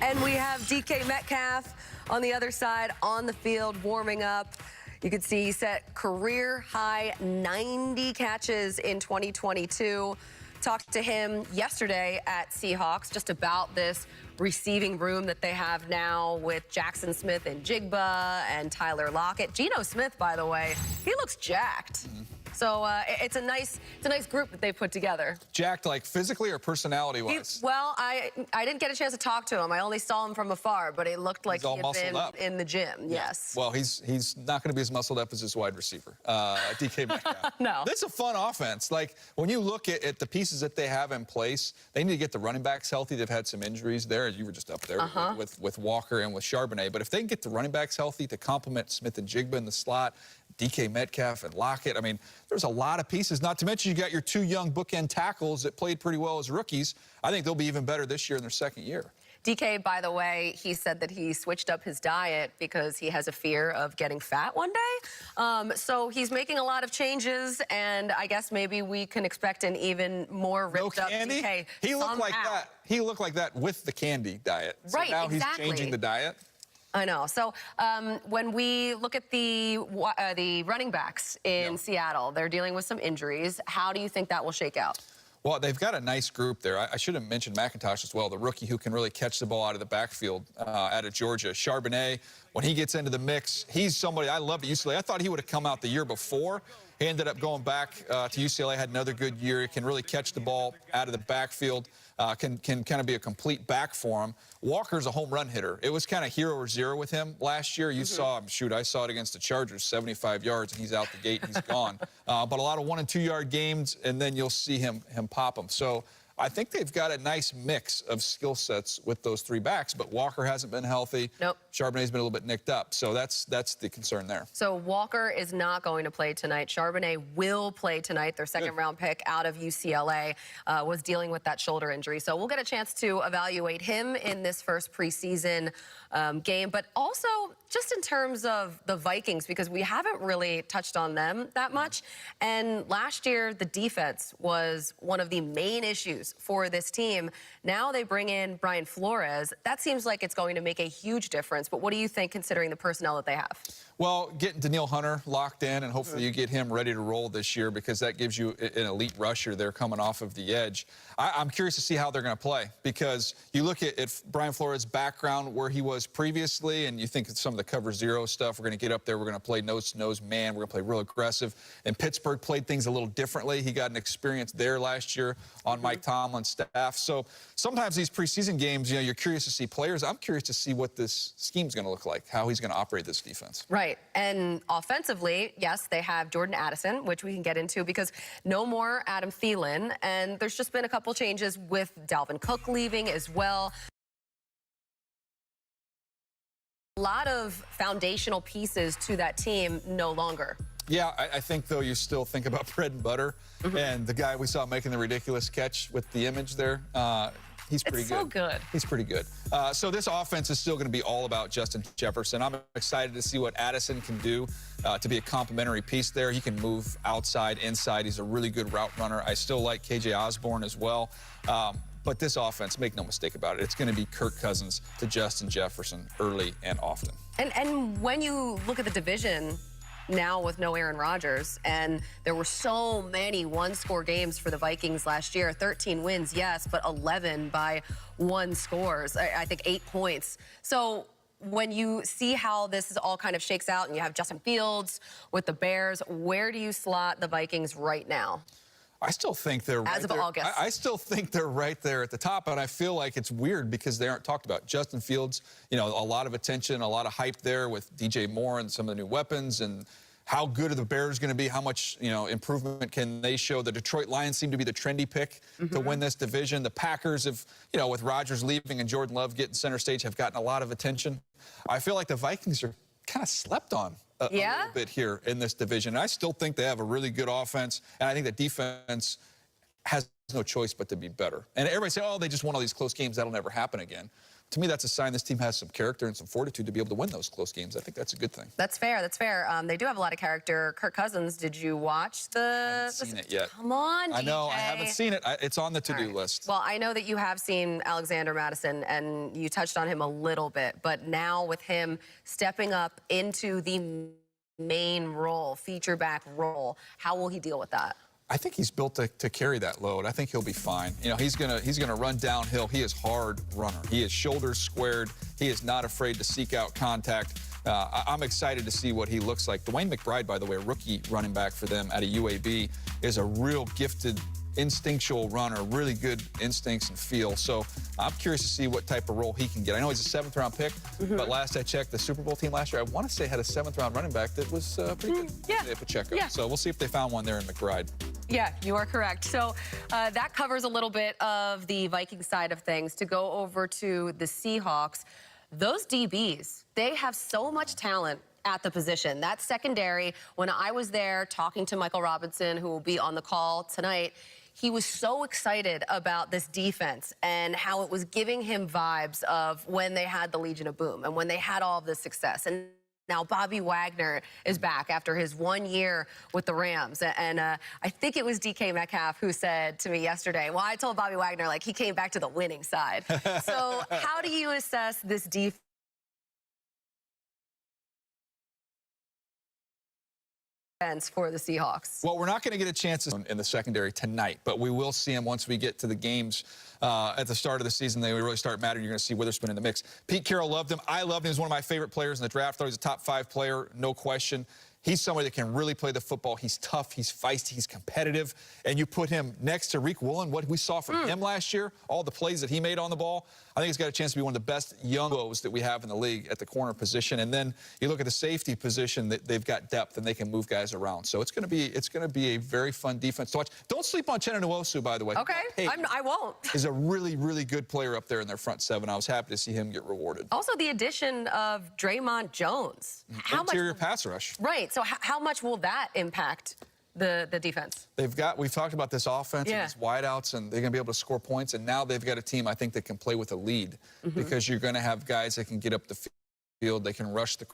And we have DK Metcalf on the other side on the field warming up. You can see he set career-high 90 catches in 2022. Talked to him yesterday at Seahawks just about this receiving room that they have now with Jackson Smith and Jigba and Tyler Lockett. Geno Smith, by the way, he looks jacked. So it's a nice group that they put together. Jacked, like physically or personality-wise? Well, I didn't get a chance to talk to him. I only saw him from afar, but it looked like he had been in the gym. Yes. Well, he's not going to be as muscled up as his wide receiver, DK Metcalf. No. This is a fun offense. Like when you look at the pieces that they have in place, they need to get the running backs healthy. They've had some injuries there. You were just up there with Walker and with Charbonnet. But if they can get the running backs healthy to complement Smith and Jigba in the slot, DK Metcalf and Lockett. I mean, there's a lot of pieces. Not to mention you got your 2 young bookend tackles that played pretty well as rookies. I think they'll be even better this year in their second year. DK, by the way, he said that he switched up his diet because he has a fear of getting fat one day. So he's making a lot of changes, and I guess maybe we can expect an even more ripped up DK. He looked like that. He looked like that with the candy diet. So right, now exactly. He's changing the diet. I know. So when we look at the running backs in Seattle, they're dealing with some injuries. How do you think that will shake out? Well, they've got a nice group there. I should have mentioned McIntosh as well, the rookie who can really catch the ball out of the backfield out of Georgia. Charbonnet, when he gets into the mix, he's somebody I loved at UCLA. I thought he would have come out the year before. He ended up going back to UCLA, had another good year. He can really catch the ball out of the backfield, can kind of be a complete back for him. Walker's a home run hitter. It was kind of hero or zero with him last year. You saw him shoot. I saw it against the Chargers, 75 yards, and he's out the gate and he's gone. But a lot of 1- and 2-yard games, and then you'll see him pop them. So I think they've got a nice mix of skill sets with those 3 backs, but Walker hasn't been healthy. Nope. Charbonnet's been a little bit nicked up, so that's the concern there. So Walker is not going to play tonight. Charbonnet will play tonight. Their second-round pick out of UCLA was dealing with that shoulder injury. So we'll get a chance to evaluate him in this first preseason game, but also just in terms of the Vikings, because we haven't really touched on them that much. And last year, the defense was one of the main issues for this team. Now they bring in Brian Flores. That seems like it's going to make a huge difference. But what do you think, considering the personnel that they have? Well, getting Danielle Hunter locked in, and hopefully you get him ready to roll this year, because that gives you an elite rusher there coming off of the edge. I'm curious to see how they're going to play, because you look at Brian Flores' background, where he was previously, and you think some of the cover zero stuff, we're going to get up there, we're going to play nose-to-nose man, we're going to play real aggressive. And Pittsburgh played things a little differently. He got an experience there last year on Mike Tomlin's staff. So sometimes these preseason games, you're curious to see players. I'm curious to see what this scheme's going to look like, how he's going to operate this defense. Right. And offensively, yes, they have Jordan Addison, which we can get into, because no more Adam Thielen. And there's just been a couple changes with Dalvin Cook leaving as well. A lot of foundational pieces to that team no longer. Yeah, I think, though, you still think about bread and butter. And the guy we saw making the ridiculous catch with the image there, he's pretty good. It's so good. He's pretty good. So this offense is still going to be all about Justin Jefferson. I'm excited to see what Addison can do to be a complementary piece there. He can move outside, inside. He's a really good route runner. I still like KJ Osborne as well. But this offense, make no mistake about it, it's going to be Kirk Cousins to Justin Jefferson early and often. And when you look at the division, now with no Aaron Rodgers. And there were so many one-score games for the Vikings last year. 13 wins, yes, but 11 by one scores. I think 8 points. So when you see how this is all kind of shakes out and you have Justin Fields with the Bears, where do you slot the Vikings right now? I still think they're right As of there. August. I still think they're right there at the top, and I feel like it's weird because they aren't talked about. Justin Fields, you know, a lot of attention, a lot of hype there with DJ Moore and some of the new weapons, and how good are the Bears going to be? How much, you know, improvement can they show? The Detroit Lions seem to be the trendy pick to win this division. The Packers have, you know, with Rodgers leaving and Jordan Love getting center stage, have gotten a lot of attention. I feel like the Vikings are kind of slept on a little bit here in this division. And I still think they have a really good offense, and I think the defense has no choice but to be better. And everybody say, oh, they just won all these close games. That'll never happen again. To me, that's a sign this team has some character and some fortitude to be able to win those close games. I think that's a good thing. That's fair. That's fair. They do have a lot of character. Kirk Cousins, did you watch the... I haven't seen it yet. Come on, DJ. I know. I haven't seen it. It's on the to-do list. Well, I know that you have seen Alexander Madison, and you touched on him a little bit. But now with him stepping up into the main role, feature back role, how will he deal with that? I think he's built to carry that load. I think he'll be fine. You know, he's gonna run downhill. He is hard runner. He is shoulders squared. He is not afraid to seek out contact. I'm excited to see what he looks like. Dwayne McBride, by the way, a rookie running back for them at a UAB, is a real gifted, instinctual runner, really good instincts and feel. So I'm curious to see what type of role he can get. I know he's a 7th-round pick, but last I checked, the Super Bowl team last year, I want to say had a 7th-round running back that was pretty good. Yeah. Pacheco. Yeah. So we'll see if they found one there in McBride. Yeah, you are correct. So that covers a little bit of the Viking side of things. To go over to the Seahawks, those DBs, they have so much talent at the position. That secondary, when I was there talking to Michael Robinson, who will be on the call tonight, he was so excited about this defense and how it was giving him vibes of when they had the Legion of Boom and when they had all of this success. And now Bobby Wagner is back after his 1 year with the Rams. And I think it was DK Metcalf who said to me yesterday, well, I told Bobby Wagner, like, he came back to the winning side. So how do you assess this defense for the Seahawks? Well, we're not going to get a chance in the secondary tonight, but we will see him once we get to the games at the start of the season. They really start mattering. You're going to see Witherspoon in the mix. Pete Carroll loved him. I loved him. He's one of my favorite players in the draft. I thought he was a top 5 player, no question. He's somebody that can really play the football. He's tough, he's feisty, he's competitive. And you put him next to Reek Woolen, what we saw from him last year, all the plays that he made on the ball, I think he's got a chance to be one of the best young O's that we have in the league at the corner position. And then you look at the safety position, that they've got depth and they can move guys around. So it's going to be a very fun defense to watch. Don't sleep on Chenna Nwosu, by the way. Okay, I won't. He's a really, really good player up there in their front 7. I was happy to see him get rewarded. Also, the addition of Draymond Jones. Interior pass rush. Right. So how much will that impact the defense? We've talked about this offense and these wideouts, and they're going to be able to score points. And now they've got a team, I think, that can play with a lead because you're going to have guys that can get up the field. They can rush the.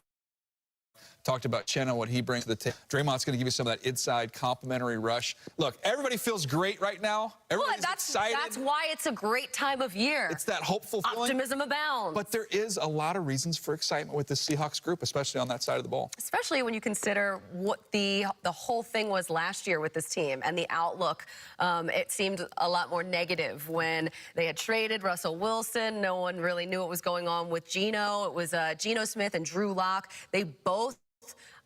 Talked about Chenna, what he brings to the table. Draymond's going to give you some of that inside complimentary rush. Look, everybody feels great right now. Everybody's excited. That's why it's a great time of year. It's that hopeful feeling. Optimism abounds. But there is a lot of reasons for excitement with the Seahawks group, especially on that side of the ball. Especially when you consider what the whole thing was last year with this team and the outlook. It seemed a lot more negative when they had traded Russell Wilson. No one really knew what was going on with Geno. It was Geno Smith and Drew Lock. They both,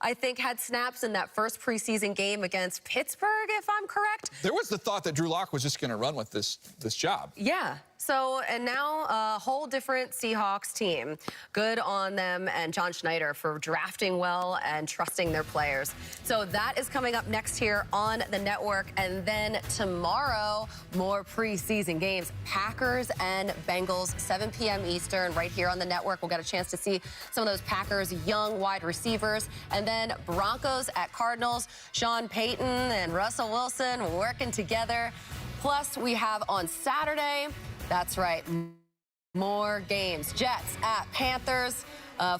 I think, had snaps in that first preseason game against Pittsburgh, if I'm correct. There was the thought that Drew Lock was just going to run with this job. Yeah. So, and now a whole different Seahawks team. Good on them and John Schneider for drafting well and trusting their players. So that is coming up next here on the network. And then tomorrow, more preseason games. Packers and Bengals, 7 p.m. Eastern, right here on the network. We'll get a chance to see some of those Packers young wide receivers. And then Broncos at Cardinals. Sean Payton and Russell Wilson working together. Plus, we have on Saturday, that's right, more games. Jets at Panthers,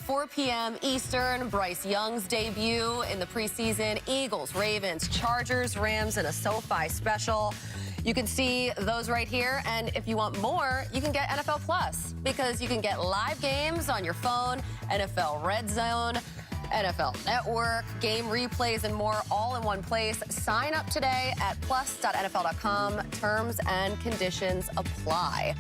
4 p.m. Eastern. Bryce Young's debut in the preseason. Eagles, Ravens, Chargers, Rams in a SoFi special. You can see those right here. And if you want more, you can get NFL Plus because you can get live games on your phone, NFL Red Zone, NFL Network, game replays, and more all in one place. Sign up today at plus.nfl.com. Terms and conditions apply.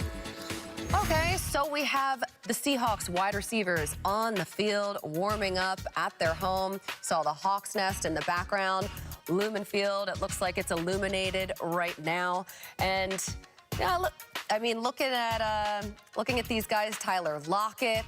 Okay, so we have the Seahawks wide receivers on the field warming up at their home. Saw the Hawks Nest in the background. Lumen Field, it looks like it's illuminated right now. And yeah, look, I mean, looking at these guys, Tyler Lockett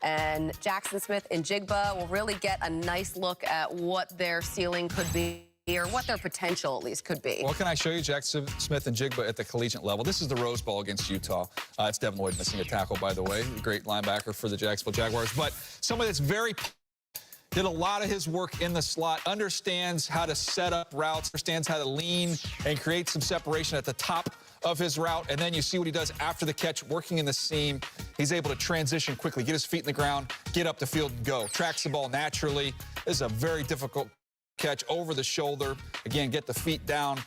and Jackson Smith and Jigba will really get a nice look at what their ceiling could be, or what their potential at least could be. Well, can I show you Jackson Smith and Jigba at the collegiate level? This is the Rose Bowl against Utah. It's Devin Lloyd missing a tackle, by the way. Great linebacker for the Jacksonville Jaguars. But somebody that's did a lot of his work in the slot, understands how to set up routes, understands how to lean and create some separation at the top of his route. And then you see what he does after the catch, working in the seam. He's able to transition quickly, get his feet in the ground, get up the field and go. Tracks the ball naturally. This is a very difficult catch over the shoulder. Again, get the feet down.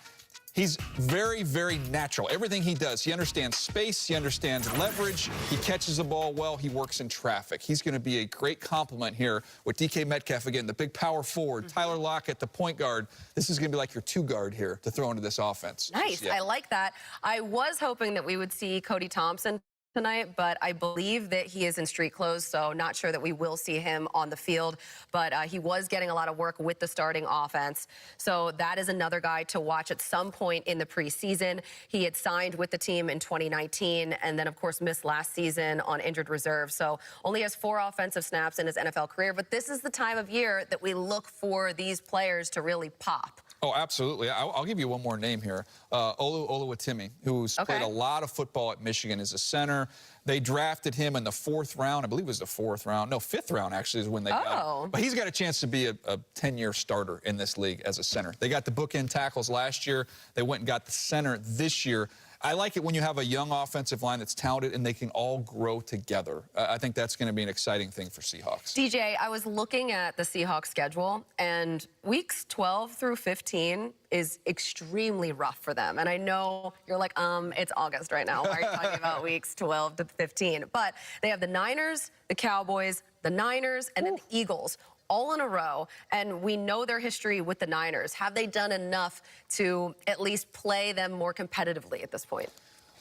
He's very, very natural. Everything he does, he understands space, he understands leverage, he catches the ball well, he works in traffic. He's going to be a great complement here with DK Metcalf, again, the big power forward, Tyler Lockett, the point guard. This is going to be like your two guard here to throw into this offense. Nice. Yeah. I like that. I was hoping that we would see Cody Thompson tonight, but I believe that he is in street clothes, so not sure that we will see him on the field. But he was getting a lot of work with the starting offense, so that is another guy to watch at some point in the preseason. He had signed with the team in 2019 and then, of course, missed last season on injured reserve, so only has 4 offensive snaps in his NFL career. But this is the time of year that we look for these players to really pop. Oh, absolutely. I'll give you one more name here. Oluwatimi, who's played a lot of football at Michigan as a center. They drafted him in the 4th round. I believe it was the 4th round. No, 5th round, actually, is when they got him. But he's got a chance to be a 10-year starter in this league as a center. They got the bookend tackles last year. They went and got the center this year. I like it when you have a young offensive line that's talented and they can all grow together. I think that's going to be an exciting thing for Seahawks. DJ, I was looking at the Seahawks schedule, and weeks 12 through 15 is extremely rough for them. And I know you're like, it's August right now. Why are you talking about weeks 12 to 15? But they have the Niners, the Cowboys, the Niners, and then the Eagles, all in a row, and we know their history with the Niners. Have they done enough to at least play them more competitively at this point?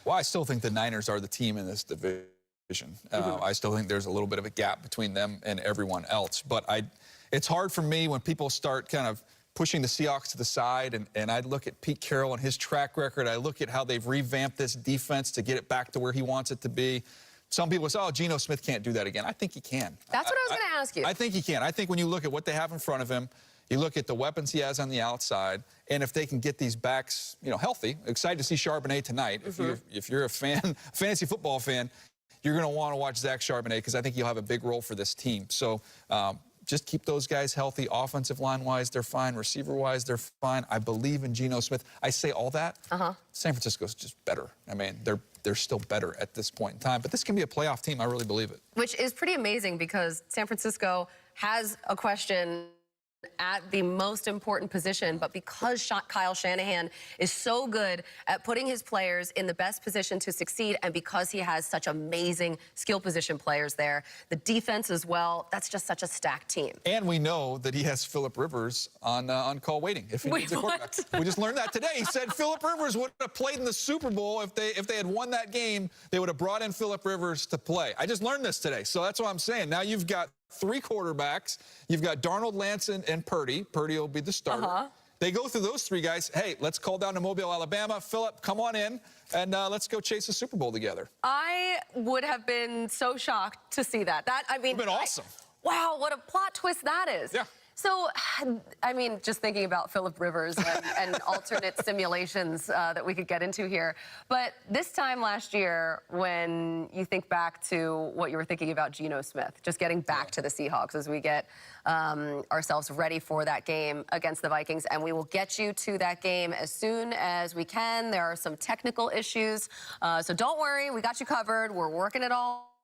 Well, I still think the Niners are the team in this division. I still think there's a little bit of a gap between them and everyone else. But it's hard for me when people start kind of pushing the Seahawks to the side, and I look at Pete Carroll and his track record. I look at how they've revamped this defense to get it back to where he wants it to be. Some people say, oh, Geno Smith can't do that again. I think he can. That's what I was going to ask you. I think he can. I think when you look at what they have in front of him, you look at the weapons he has on the outside, and if they can get these backs, healthy. Excited to see Charbonnet tonight. If you're a fantasy football fan, you're going to want to watch Zach Charbonnet because I think he'll have a big role for this team. So just keep those guys healthy. Offensive line-wise, they're fine. Receiver-wise, they're fine. I believe in Geno Smith. I say all that. San Francisco's just better. I mean, they're still better at this point in time. But this can be a playoff team. I really believe it. Which is pretty amazing because San Francisco has a question at the most important position, but because Kyle Shanahan is so good at putting his players in the best position to succeed, and because he has such amazing skill position players there, the defense as well, that's just such a stacked team. And we know that he has Phillip Rivers on call waiting if he needs a quarterback. We just learned that today. He said Phillip Rivers would have played in the Super Bowl if they had won that game. They would have brought in Phillip Rivers to play. I just learned this today, so that's what I'm saying. Now you've got 3 quarterbacks. You've got Darnold, Lance, and Purdy. Purdy will be the starter. They go through those 3 guys. Hey, let's call down to Mobile, Alabama. Phillip, come on in, and let's go chase the Super Bowl together. I would have been so shocked to see that. I mean, it's been awesome. Wow, what a plot twist that is. Yeah. So, I mean, just thinking about Phillip Rivers and alternate simulations that we could get into here. But this time last year, when you think back to what you were thinking about Geno Smith, just getting back to the Seahawks as we get ourselves ready for that game against the Vikings, and we will get you to that game as soon as we can. There are some technical issues, so don't worry, we got you covered. We're working it all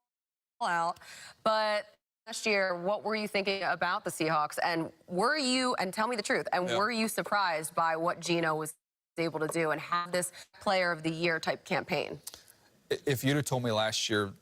out. But last year, what were you thinking about the Seahawks? And were you, and tell me the truth, and were you surprised by what Geno was able to do and have this player of the year type campaign? If you'd have told me last year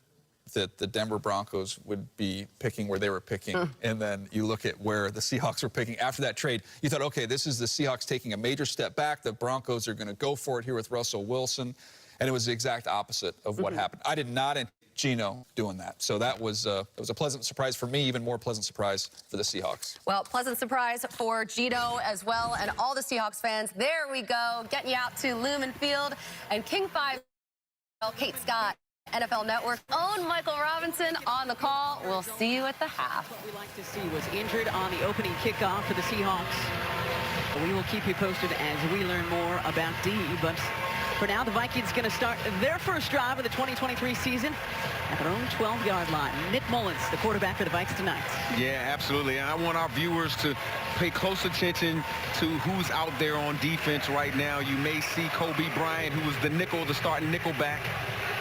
that the Denver Broncos would be picking where they were picking. And then you look at where the Seahawks were picking after that trade. You thought, okay, this is the Seahawks taking a major step back. The Broncos are going to go for it here with Russell Wilson. And it was the exact opposite of what happened. I did not anticipate Geno doing that. So that was a pleasant surprise for me, even more pleasant surprise for the Seahawks. Well, pleasant surprise for Geno as well and all the Seahawks fans. There we go, getting you out to Lumen Field. And King 5, Kate Scott, NFL Network own Michael Robinson on the call. We'll see you at the half. What we like to see was injured on the opening kickoff for the Seahawks. We will keep you posted as we learn more about D. But for now, the Vikings going to start their first drive of the 2023 season at their own 12-yard line. Nick Mullins, the quarterback for the Vikes tonight. Yeah, absolutely. And I want our viewers to pay close attention to who's out there on defense right now. You may see Kobe Bryant, who was the starting nickelback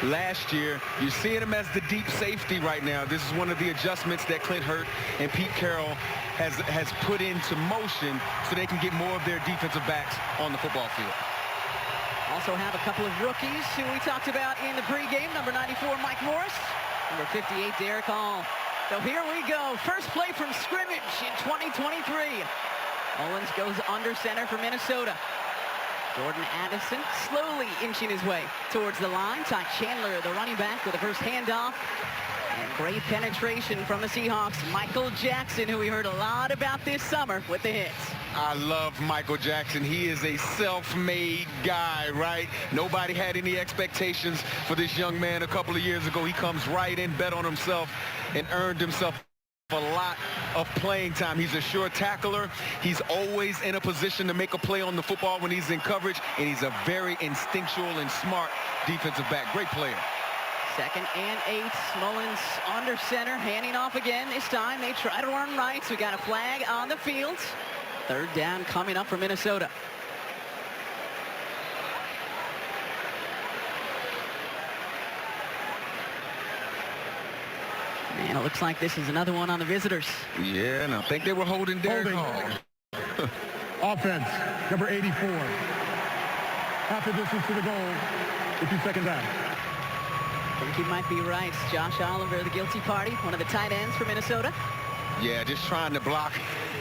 last year. You're seeing him as the deep safety right now. This is one of the adjustments that Clint Hurt and Pete Carroll has put into motion so they can get more of their defensive backs on the football field. Also have a couple of rookies who we talked about in the pregame. Number 94, Mike Morris. Number 58, Derek Hall. So here we go. First play from scrimmage in 2023. Owens goes under center for Minnesota. Jordan Addison slowly inching his way towards the line. Ty Chandler, the running back, with the first handoff. And great penetration from the Seahawks. Michael Jackson, who we heard a lot about this summer with the hits. I love Michael Jackson. He is a self-made guy, right? Nobody had any expectations for this young man a couple of years ago. He comes right in, bet on himself, and earned himself a lot of playing time. He's a sure tackler. He's always in a position to make a play on the football when he's in coverage, and he's a very instinctual and smart defensive back. Great player. 2nd and 8. Mullins under center, handing off again. This time they try to run right. So we got a flag on the field. 3rd down coming up for Minnesota. Man, it looks like this is another one on the visitors. Yeah, and I think they were holding Derek Hall. Offense, number 84. Half the distance to the goal, 52nd down. I think you might be right. Josh Oliver, the guilty party, one of the tight ends for Minnesota. Yeah, just trying to block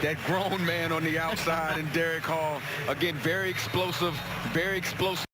that grown man on the outside and Derek Hall. Again, very explosive, very explosive.